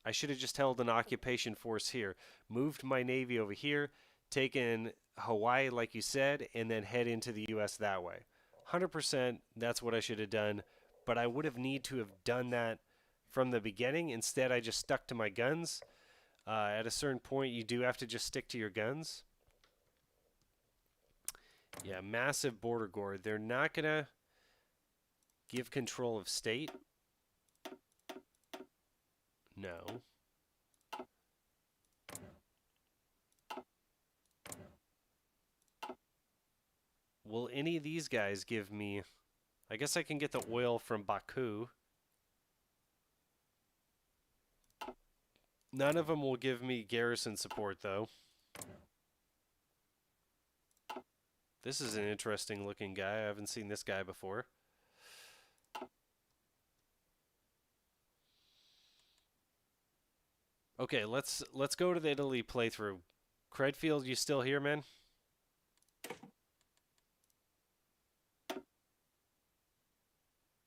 S1: I should have just held an occupation force here. Moved my navy over here, taken Hawaii like you said, and then head into the U.S. that way. 100% that's what I should have done, but I would have need to have done that from the beginning. Instead, I just stuck to my guns. At a certain point, you do have to just stick to your guns. Yeah, massive border gore. They're not going to give control of state. No. Will any of these guys give me... I guess I can get the oil from Baku. None of them will give me garrison support, though. This is an interesting looking guy. I haven't seen this guy before. Okay, let's go to the Italy playthrough. Credfield, you still here, man?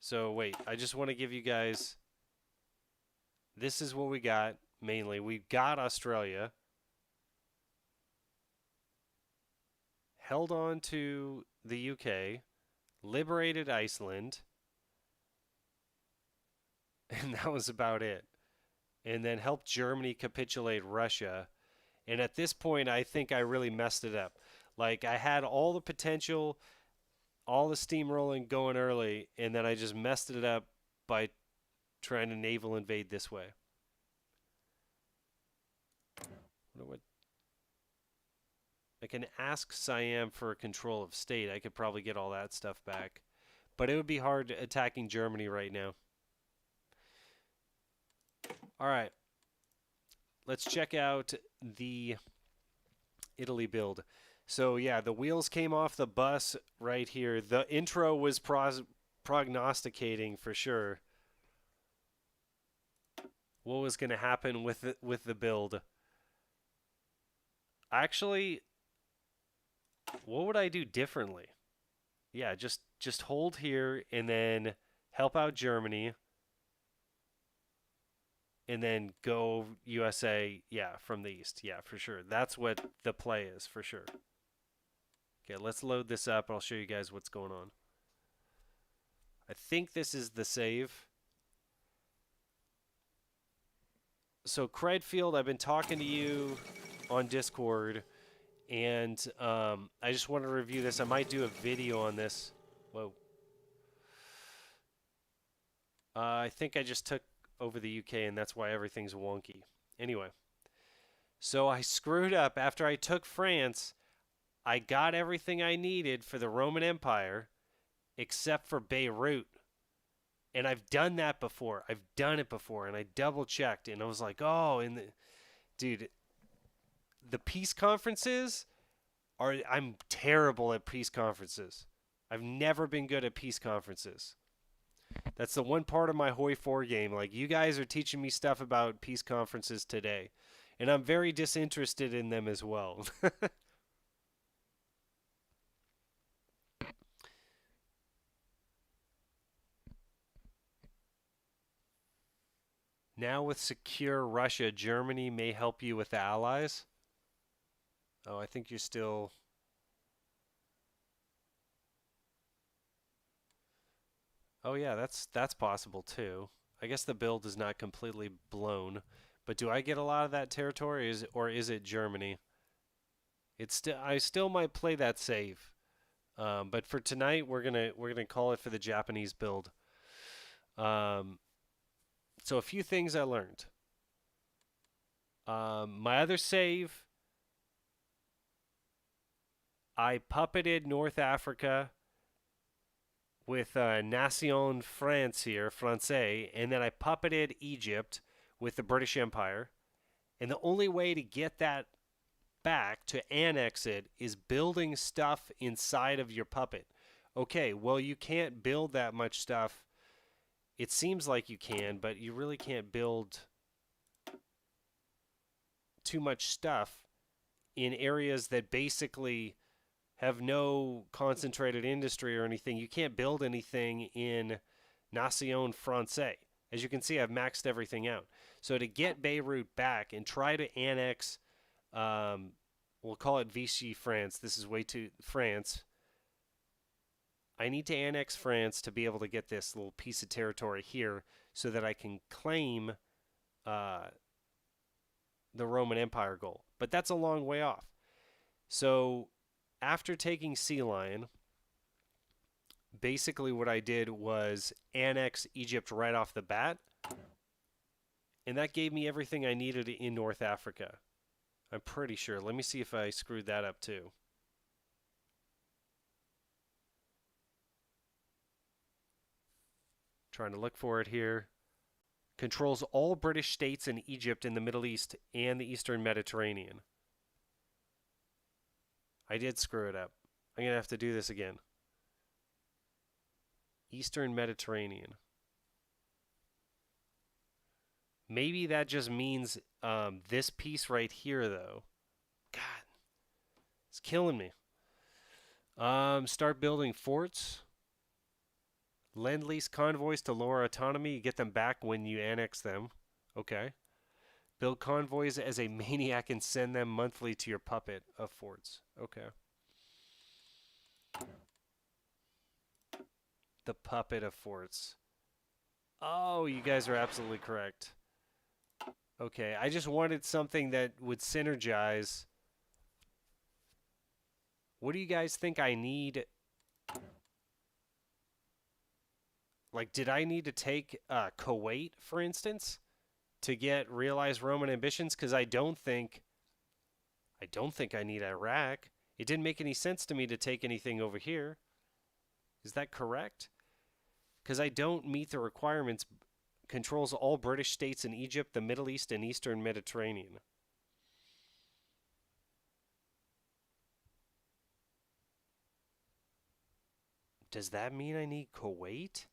S1: So wait, I just want to give you guys... This is what we got, mainly. We got Australia. Held on to the UK. Liberated Iceland. And that was about it. And then helped Germany capitulate Russia. And at this point, I think I really messed it up. Like, I had all the potential, all the steamrolling going early, and then I just messed it up by trying to naval invade this way. What I can ask Siam for control of state. I could probably get all that stuff back. But it would be hard attacking Germany right now. All right. Let's check out the Italy build. So, yeah, the wheels came off the bus right here. The intro was prognosticating for sure what was going to happen with the build. Actually, what would I do differently? Yeah, just hold here and then help out Germany and then go USA, yeah, from the east. Yeah, for sure. That's what the play is, for sure. Okay, let's load this up. I'll show you guys what's going on. I think this is the save. So, Credfield, I've been talking to you on Discord, and I just want to review this. I might do a video on this. Whoa. I think I just took over the UK, and that's why everything's wonky. Anyway, so I screwed up. After I took France, I got everything I needed for the Roman Empire, except for Beirut. And I've done that before. I've done it before, and I double checked, and I was like, oh, dude, the peace conferences I'm terrible at peace conferences. I've never been good at peace conferences. That's the one part of my HOI4 game. Like, you guys are teaching me stuff about peace conferences today, and I'm very disinterested in them as well. Now with secure Russia, Germany may help you with the allies. Oh, I think you're still... Oh yeah, that's possible too. I guess the build is not completely blown, but do I get a lot of that territory, or is it Germany? I still might play that save, but for tonight we're gonna call it for the Japanese build. Um, so a few things I learned. My other save, I puppeted North Africa with Nation France here, Francais, and then I puppeted Egypt with the British Empire. And the only way to get that back, to annex it, is building stuff inside of your puppet. Okay, well, you can't build that much stuff. It seems like you can, but you really can't build too much stuff in areas that basically have no concentrated industry or anything. You can't build anything in Nation Francais. As you can see, I've maxed everything out. So to get Beirut back and try to annex, we'll call it Vichy France. This is way too France. I need to annex France to be able to get this little piece of territory here so that I can claim the Roman Empire goal. But that's a long way off. So after taking Sea Lion, basically what I did was annex Egypt right off the bat, and that gave me everything I needed in North Africa. I'm pretty sure. Let me see if I screwed that up too. Trying to look for it here. Controls all British states in Egypt in the Middle East and the Eastern Mediterranean. I did screw it up. I'm going to have to do this again. Eastern Mediterranean. Maybe that just means this piece right here, though. God, it's killing me. Start building forts. Lend-lease convoys to lower autonomy. You get them back when you annex them. Okay. Build convoys as a maniac and send them monthly to your puppet of forts. Okay. The puppet of forts. Oh, you guys are absolutely correct. Okay, I just wanted something that would synergize. What do you guys think I need? Like, did I need to take Kuwait, for instance, to get realized Roman ambitions? Because I don't think I need Iraq. It didn't make any sense to me to take anything over here. Is that correct? Because I don't meet the requirements. Controls all British states in Egypt, the Middle East, and Eastern Mediterranean. Does that mean I need Kuwait?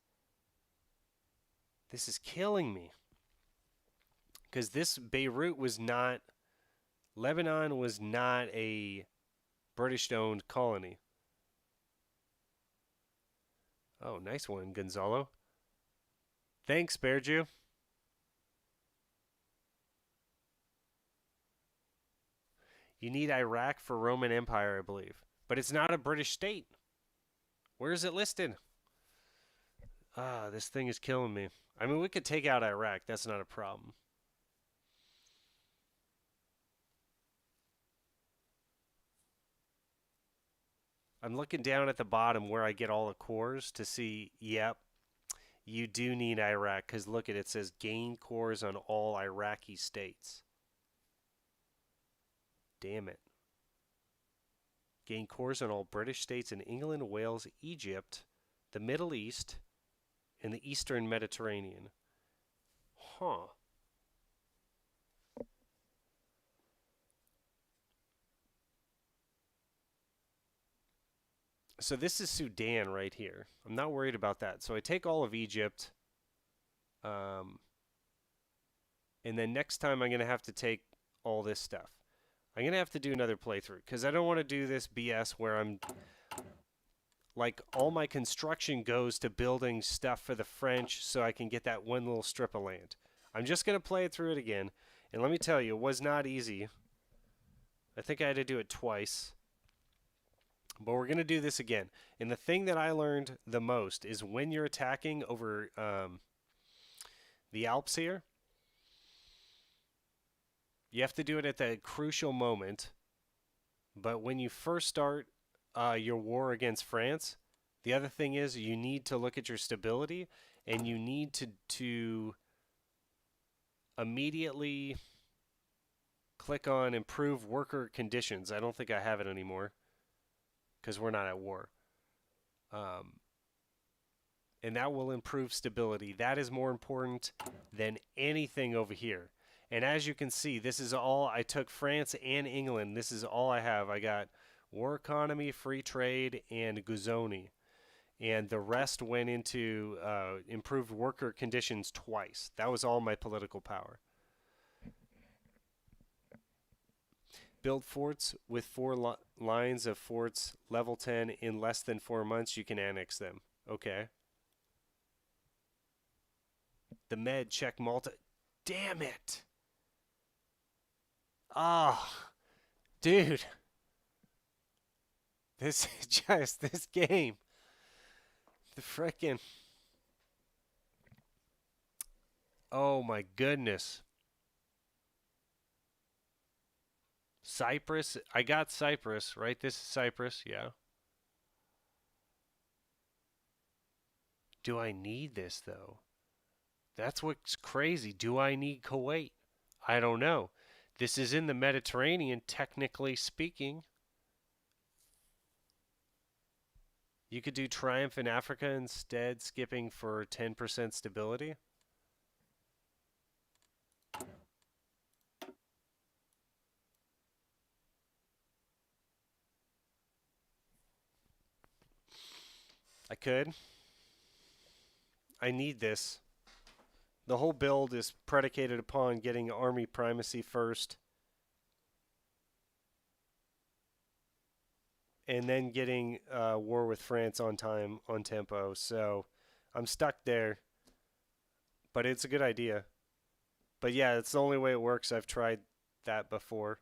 S1: This is killing me. Because this Beirut was not, Lebanon was not a British owned colony. Oh, nice one, Gonzalo. Thanks, Bear Jew. You need Iraq for Roman Empire, I believe. But it's not a British state. Where is it listed? Ah, this thing is killing me. I mean, we could take out Iraq. That's not a problem. I'm looking down at the bottom where I get all the cores to see, yep, you do need Iraq. Because look at it, it says gain cores on all Iraqi states. Damn it. Gain cores on all British states in England, Wales, Egypt, the Middle East, and the Eastern Mediterranean. Huh. So this is Sudan right here. I'm not worried about that. So I take all of Egypt. Um, and then next time I'm going to have to take all this stuff. I'm going to have to do another playthrough because I don't want to do this BS where I'm like all my construction goes to building stuff for the French so I can get that one little strip of land. I'm just going to play it through it again. And let me tell you, it was not easy. I think I had to do it twice. But we're going to do this again. And the thing that I learned the most is when you're attacking over the Alps here, you have to do it at the crucial moment. But when you first start your war against France, the other thing is you need to look at your stability and you need to immediately click on improve worker conditions. I don't think I have it anymore because we're not at war. And that will improve stability. That is more important than anything over here. And as you can see, this is all, I took France and England. This is all I have. I got war economy, free trade, and Guzoni. And the rest went into improved worker conditions twice. That was all my political power. Build forts with four lines of forts, level 10, in less than 4 months, you can annex them. Okay. The Med check Malta. Damn it! Ah, oh, dude. This just this game. The frickin'. Oh my goodness. Cyprus. I got Cyprus, right? This is Cyprus, yeah. Do I need this though? That's what's crazy. Do I need Kuwait? I don't know. This is in the Mediterranean, technically speaking. You could do Triumph in Africa instead, skipping for 10% stability. I could. I need this. The whole build is predicated upon getting army primacy first. And then getting war with France on time, on tempo. So I'm stuck there. But it's a good idea. But yeah, it's the only way it works. I've tried that before.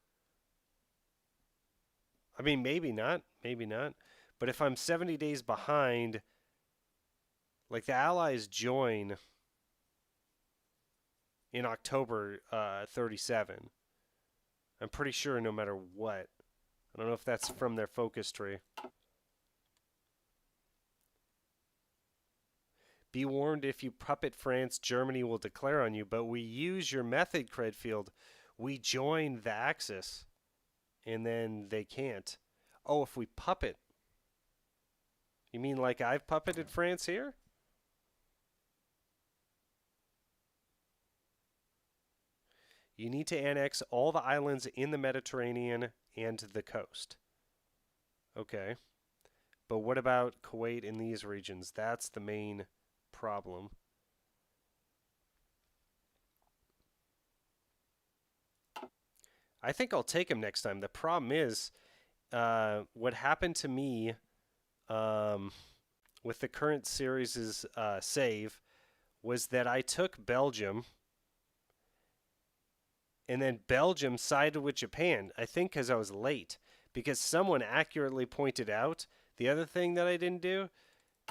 S1: I mean, maybe not. Maybe not. But if I'm 70 days behind, like the Allies join in October 37. I'm pretty sure no matter what. I don't know if that's from their focus tree. Be warned, if you puppet France, Germany will declare on you, but we use your method cred field. We join the Axis, and then they can't. Oh, if we puppet. You mean like I've puppeted France here? You need to annex all the islands in the Mediterranean and the coast. Okay. But what about Kuwait in these regions? That's the main problem. I think I'll take him next time. The problem is, what happened to me um, with the current series' save was that I took Belgium, and then Belgium sided with Japan. I think because I was late. Because someone accurately pointed out the other thing that I didn't do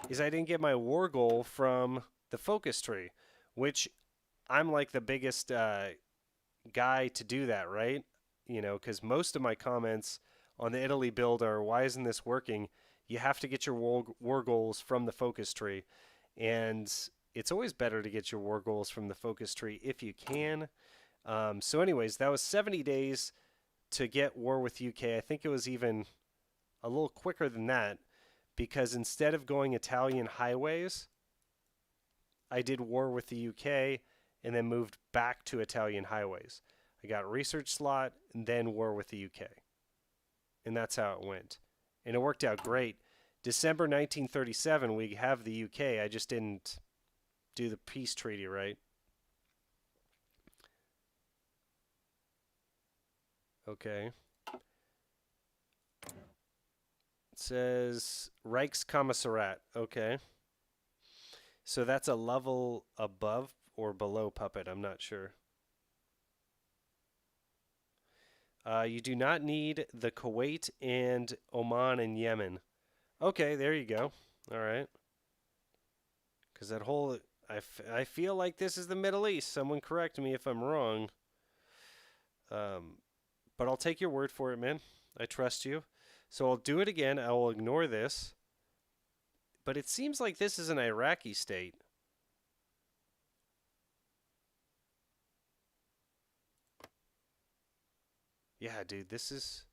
S1: is I didn't get my war goal from the focus tree, which I'm like the biggest guy to do that, right? You know, because most of my comments on the Italy build are, why isn't this working? You have to get your war goals from the focus tree. And it's always better to get your war goals from the focus tree if you can. So anyways, that was 70 days to get war with UK. I think it was even a little quicker than that, because instead of going Italian highways, I did war with the UK and then moved back to Italian highways. I got research slot and then war with the UK. And that's how it went. And it worked out great. December 1937, we have the UK. I just didn't do the peace treaty right. Okay. It says Reichskommissariat. Okay. So that's a level above or below puppet. I'm not sure. You do not need the Kuwait and Oman and Yemen. Okay, there you go. All right. Because that whole... I feel like this is the Middle East. Someone correct me if I'm wrong. But I'll take your word for it, man. I trust you. So I'll do it again. I will ignore this. But it seems like this is an Iraqi state. Yeah, dude, this is...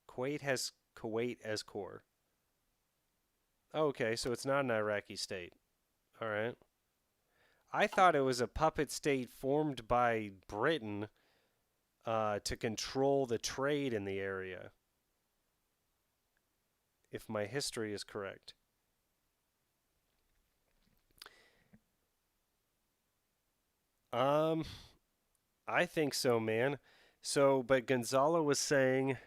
S1: Kuwait has Kuwait as core. Oh, okay, so it's not an Iraqi state. All right. I thought it was a puppet state formed by Britain to control the trade in the area, if my history is correct. Um, I think so, man. So, but Gonzalo was saying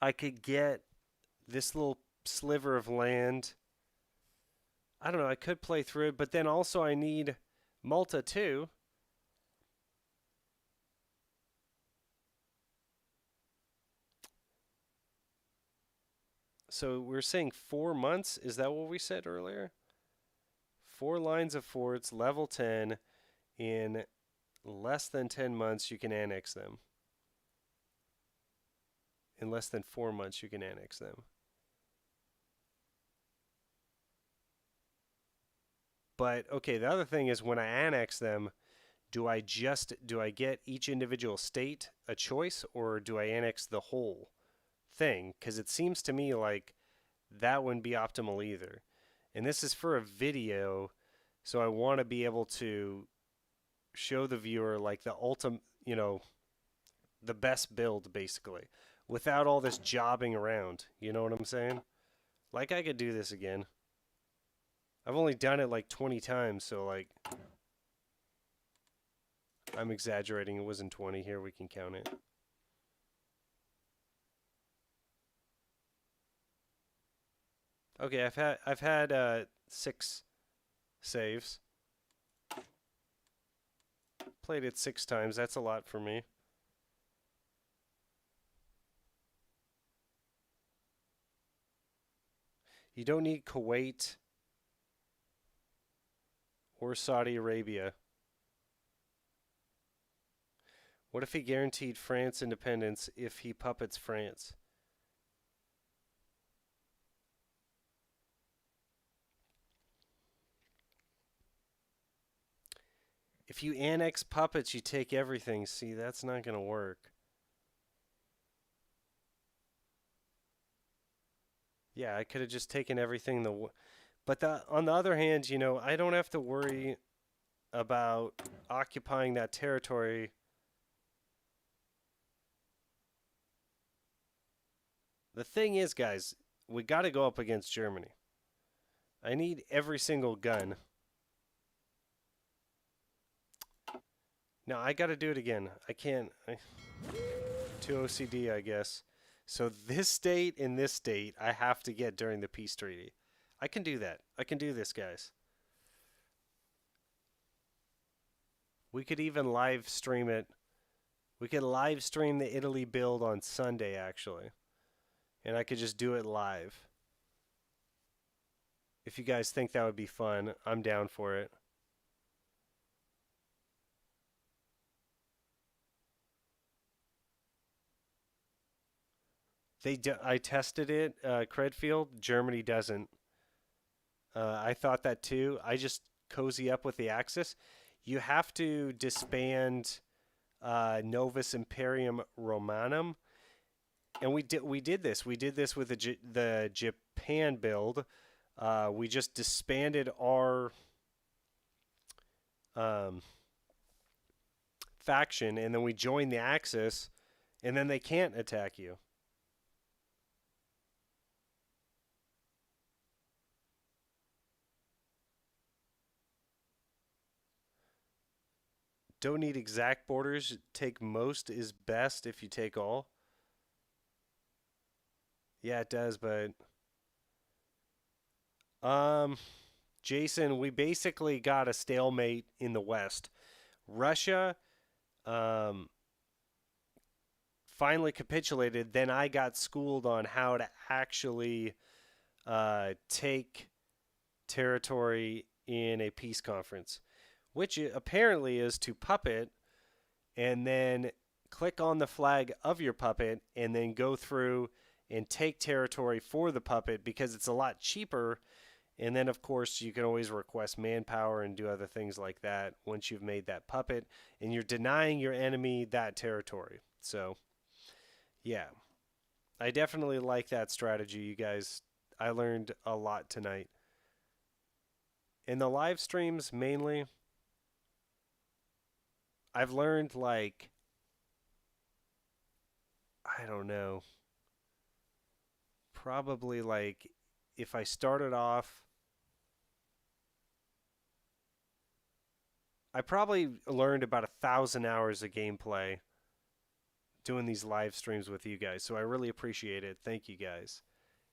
S1: I could get this little sliver of land. I don't know, I could play through it, but then also I need Malta too. So we're saying 4 months? Is that what we said earlier? 4 lines of forts, level 10. In less than 10 months, you can annex them. In less than 4 months, you can annex them. But okay, the other thing is when I annex them, do I get each individual state a choice, or do I annex the whole thing? Because it seems to me like that wouldn't be optimal either. And this is for a video, so I want to be able to show the viewer like the ultimate, the best build basically, without all this jobbing around. You know what I'm saying? Like I could do this again. I've only done it like 20 times, so like I'm exaggerating. It wasn't 20. Here we can count it. Okay, I've had 6 saves. Played it 6 times. That's a lot for me. You don't need Kuwait or Saudi Arabia. What if he guaranteed France independence if he puppets France? If you annex puppets, you take everything. See, that's not going to work. Yeah, I could have just taken everything. But on the other hand, I don't have to worry about occupying that territory. The thing is, guys, we got to go up against Germany. I need every single gun. No, I got to do it again. I can't. Too OCD, I guess. So this state and this state, I have to get during the peace treaty. I can do that. I can do this, guys. We could even live stream it. We could live stream the Italy build on Sunday, actually. And I could just do it live. If you guys think that would be fun, I'm down for it. I tested it, Credfield. Germany doesn't. I thought that too. I just cozy up with the Axis. You have to disband Novus Imperium Romanum, and we did this. We did this with the Japan build. We just disbanded our faction, and then we joined the Axis, and then they can't attack you. Don't need exact borders. Take most is best if you take all. Yeah, it does, but um Jason, we basically got a stalemate in the West. Russia um finally capitulated, then I got schooled on how to actually take territory in a peace conference, which apparently is to puppet and then click on the flag of your puppet and then go through and take territory for the puppet because it's a lot cheaper. And then, of course, you can always request manpower and do other things like that once you've made that puppet and you're denying your enemy that territory. So, yeah, I definitely like that strategy, you guys. I learned a lot tonight. In the live streams, mainly, I've learned, like, I don't know, probably like if I started off, I probably learned about 1,000 hours of gameplay doing these live streams with you guys. So I really appreciate it. Thank you guys.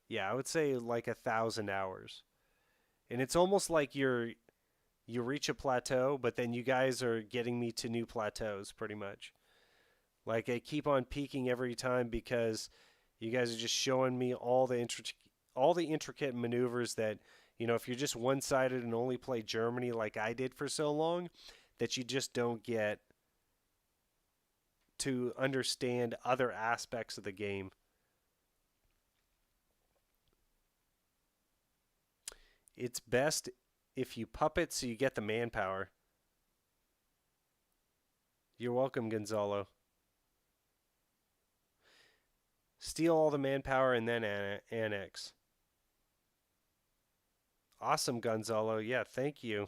S1: Yeah, I would say like 1,000 hours. And it's almost like you reach a plateau, but then you guys are getting me to new plateaus pretty much. Like I keep on peaking every time because you guys are just showing me all the intricate maneuvers that, if you're just one-sided and only play Germany like I did for so long, that you just don't get to understand other aspects of the game. It's best if you puppet so you get the manpower. You're welcome, Gonzalo. Steal all the manpower and then annex. Awesome, Gonzalo. Yeah, thank you.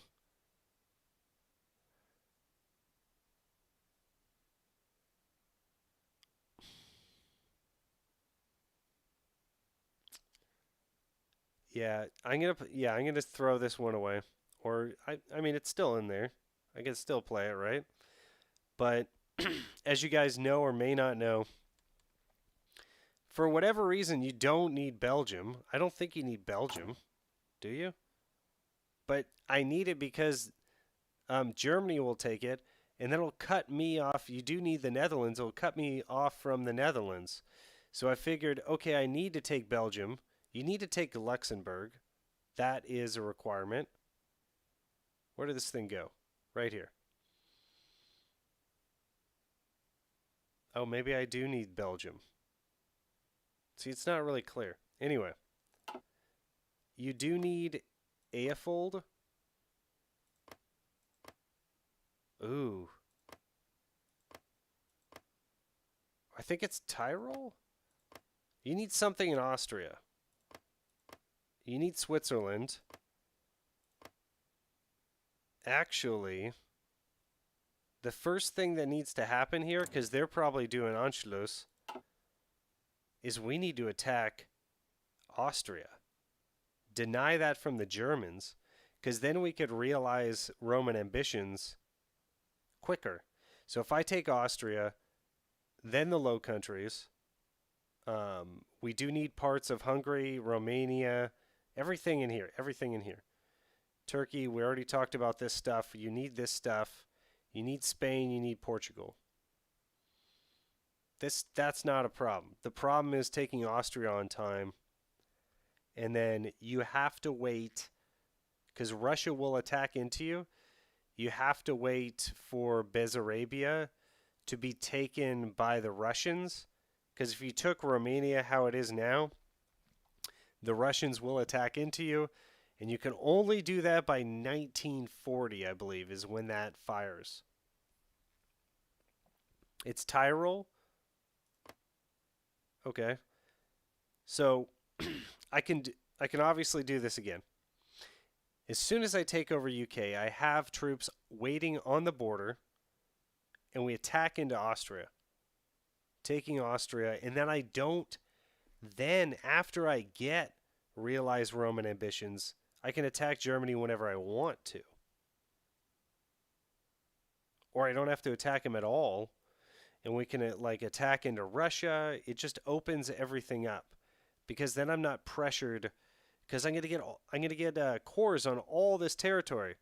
S1: Yeah, I'm gonna throw this one away. Or I mean it's still in there. I can still play it, right? But as you guys know or may not know, for whatever reason you don't need Belgium. I don't think you need Belgium, do you? But I need it because Germany will take it, and then it'll cut me off. You do need the Netherlands. It'll cut me off from the Netherlands. So I figured, okay, I need to take Belgium. You need to take Luxembourg. That is a requirement. Where did this thing go? Right here. Oh, maybe I do need Belgium. See, it's not really clear. Anyway, you do need Aefold. Ooh. I think it's Tyrol? You need something in Austria. You need Switzerland. Actually, the first thing that needs to happen here, because they're probably doing Anschluss, is we need to attack Austria. Deny that from the Germans, because then we could realize Roman ambitions quicker. So if I take Austria, then the Low Countries, we do need parts of Hungary, Romania, everything in here, everything in here. Turkey, we already talked about this stuff. You need this stuff. You need Spain, you need Portugal. That's not a problem. The problem is taking Austria on time. And then you have to wait, because Russia will attack into you. You have to wait for Bessarabia to be taken by the Russians. Because if you took Romania how it is now, the Russians will attack into you. And you can only do that by 1940, I believe, is when that fires. It's Tyrol. Okay. So I can obviously do this again. As soon as I take over UK, I have troops waiting on the border, and we attack into Austria, taking Austria, and then I don't. Then after I get realize Roman ambitions, I can attack Germany whenever I want to, or I don't have to attack them at all, and we can like attack into Russia. It just opens everything up, because then I'm not pressured. Because I'm gonna get cores on all this territory.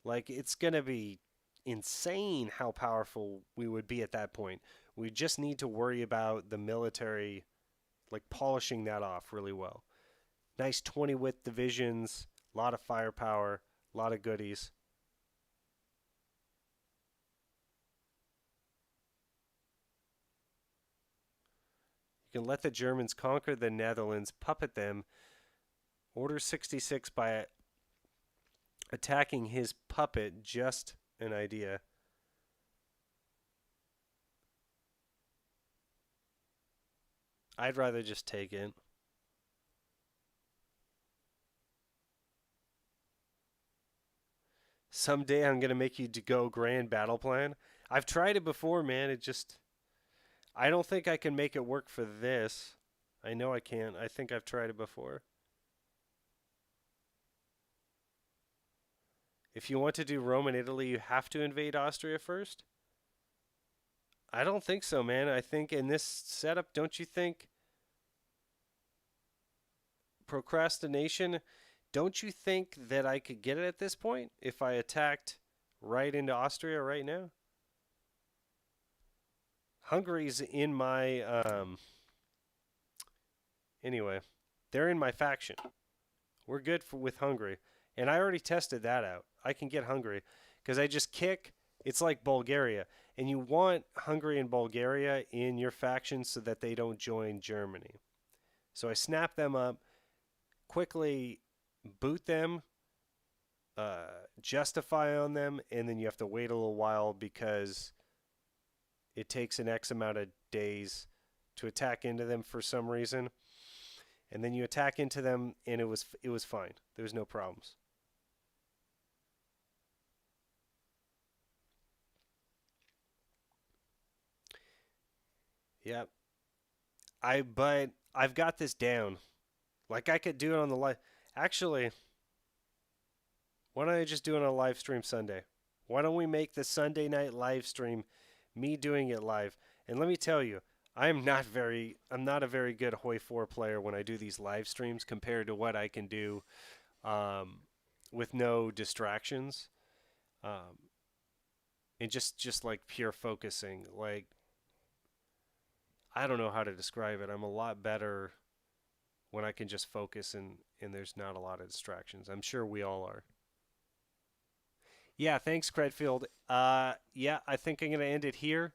S1: Like, it's gonna be insane how powerful we would be at that point. We just need to worry about the military, like polishing that off really well. Nice 20 width divisions, a lot of firepower, a lot of goodies. You can let the Germans conquer the Netherlands, puppet them. Order 66 by attacking his puppet, just an idea. I'd rather just take it. Someday I'm going to make you go grand battle plan. I've tried it before, man. I don't think I can make it work for this. I know I can't. I think I've tried it before. If you want to do Rome and Italy, you have to invade Austria first? I don't think so, man. I think in this setup, don't you think procrastination, don't you think that I could get it at this point if I attacked right into Austria right now? Hungary's in my anyway, they're in my faction. We're good with Hungary. And I already tested that out. I can get Hungary because I just kick. It's like Bulgaria. And you want Hungary and Bulgaria in your faction so that they don't join Germany. So I snap them up, quickly boot them, justify on them, and then you have to wait a little while because it takes an X amount of days to attack into them for some reason. And then you attack into them, and it was fine. There was no problems. Yep. But I've got this down. Like, I could do it on the live. Actually, why don't I just do it on a live stream Sunday? Why don't we make the Sunday night live stream me doing it live? And let me tell you, I'm not a very good HOI4 player when I do these live streams compared to what I can do with no distractions, um, and just like pure focusing. Like, I don't know how to describe it. I'm a lot better when I can just focus and there's not a lot of distractions. I'm sure we all are. Yeah, thanks, Credfield. Yeah, I think I'm going to end it here.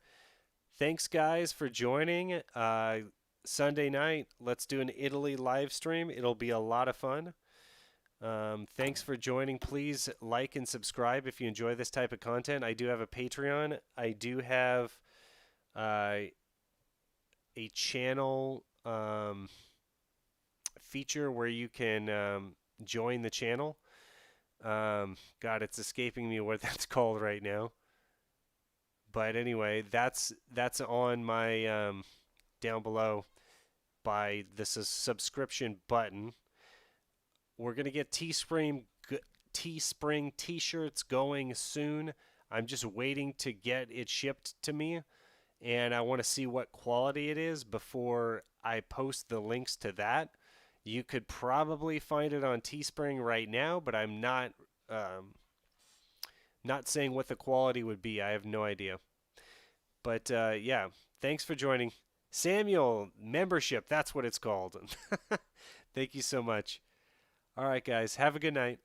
S1: Thanks, guys, for joining. Sunday night, let's do an Italy live stream. It'll be a lot of fun. Thanks for joining. Please like and subscribe if you enjoy this type of content. I do have a Patreon. I do have uh, a channel feature where you can join the channel. God, it's escaping me what that's called right now. But anyway, that's on my down below by this is subscription button. We're gonna get Teespring T-shirts going soon. I'm just waiting to get it shipped to me, and I want to see what quality it is before I post the links to that. You could probably find it on Teespring right now, but I'm not saying what the quality would be. I have no idea. But yeah, thanks for joining. Samuel, membership, that's what it's called. Thank you so much. All right, guys, have a good night.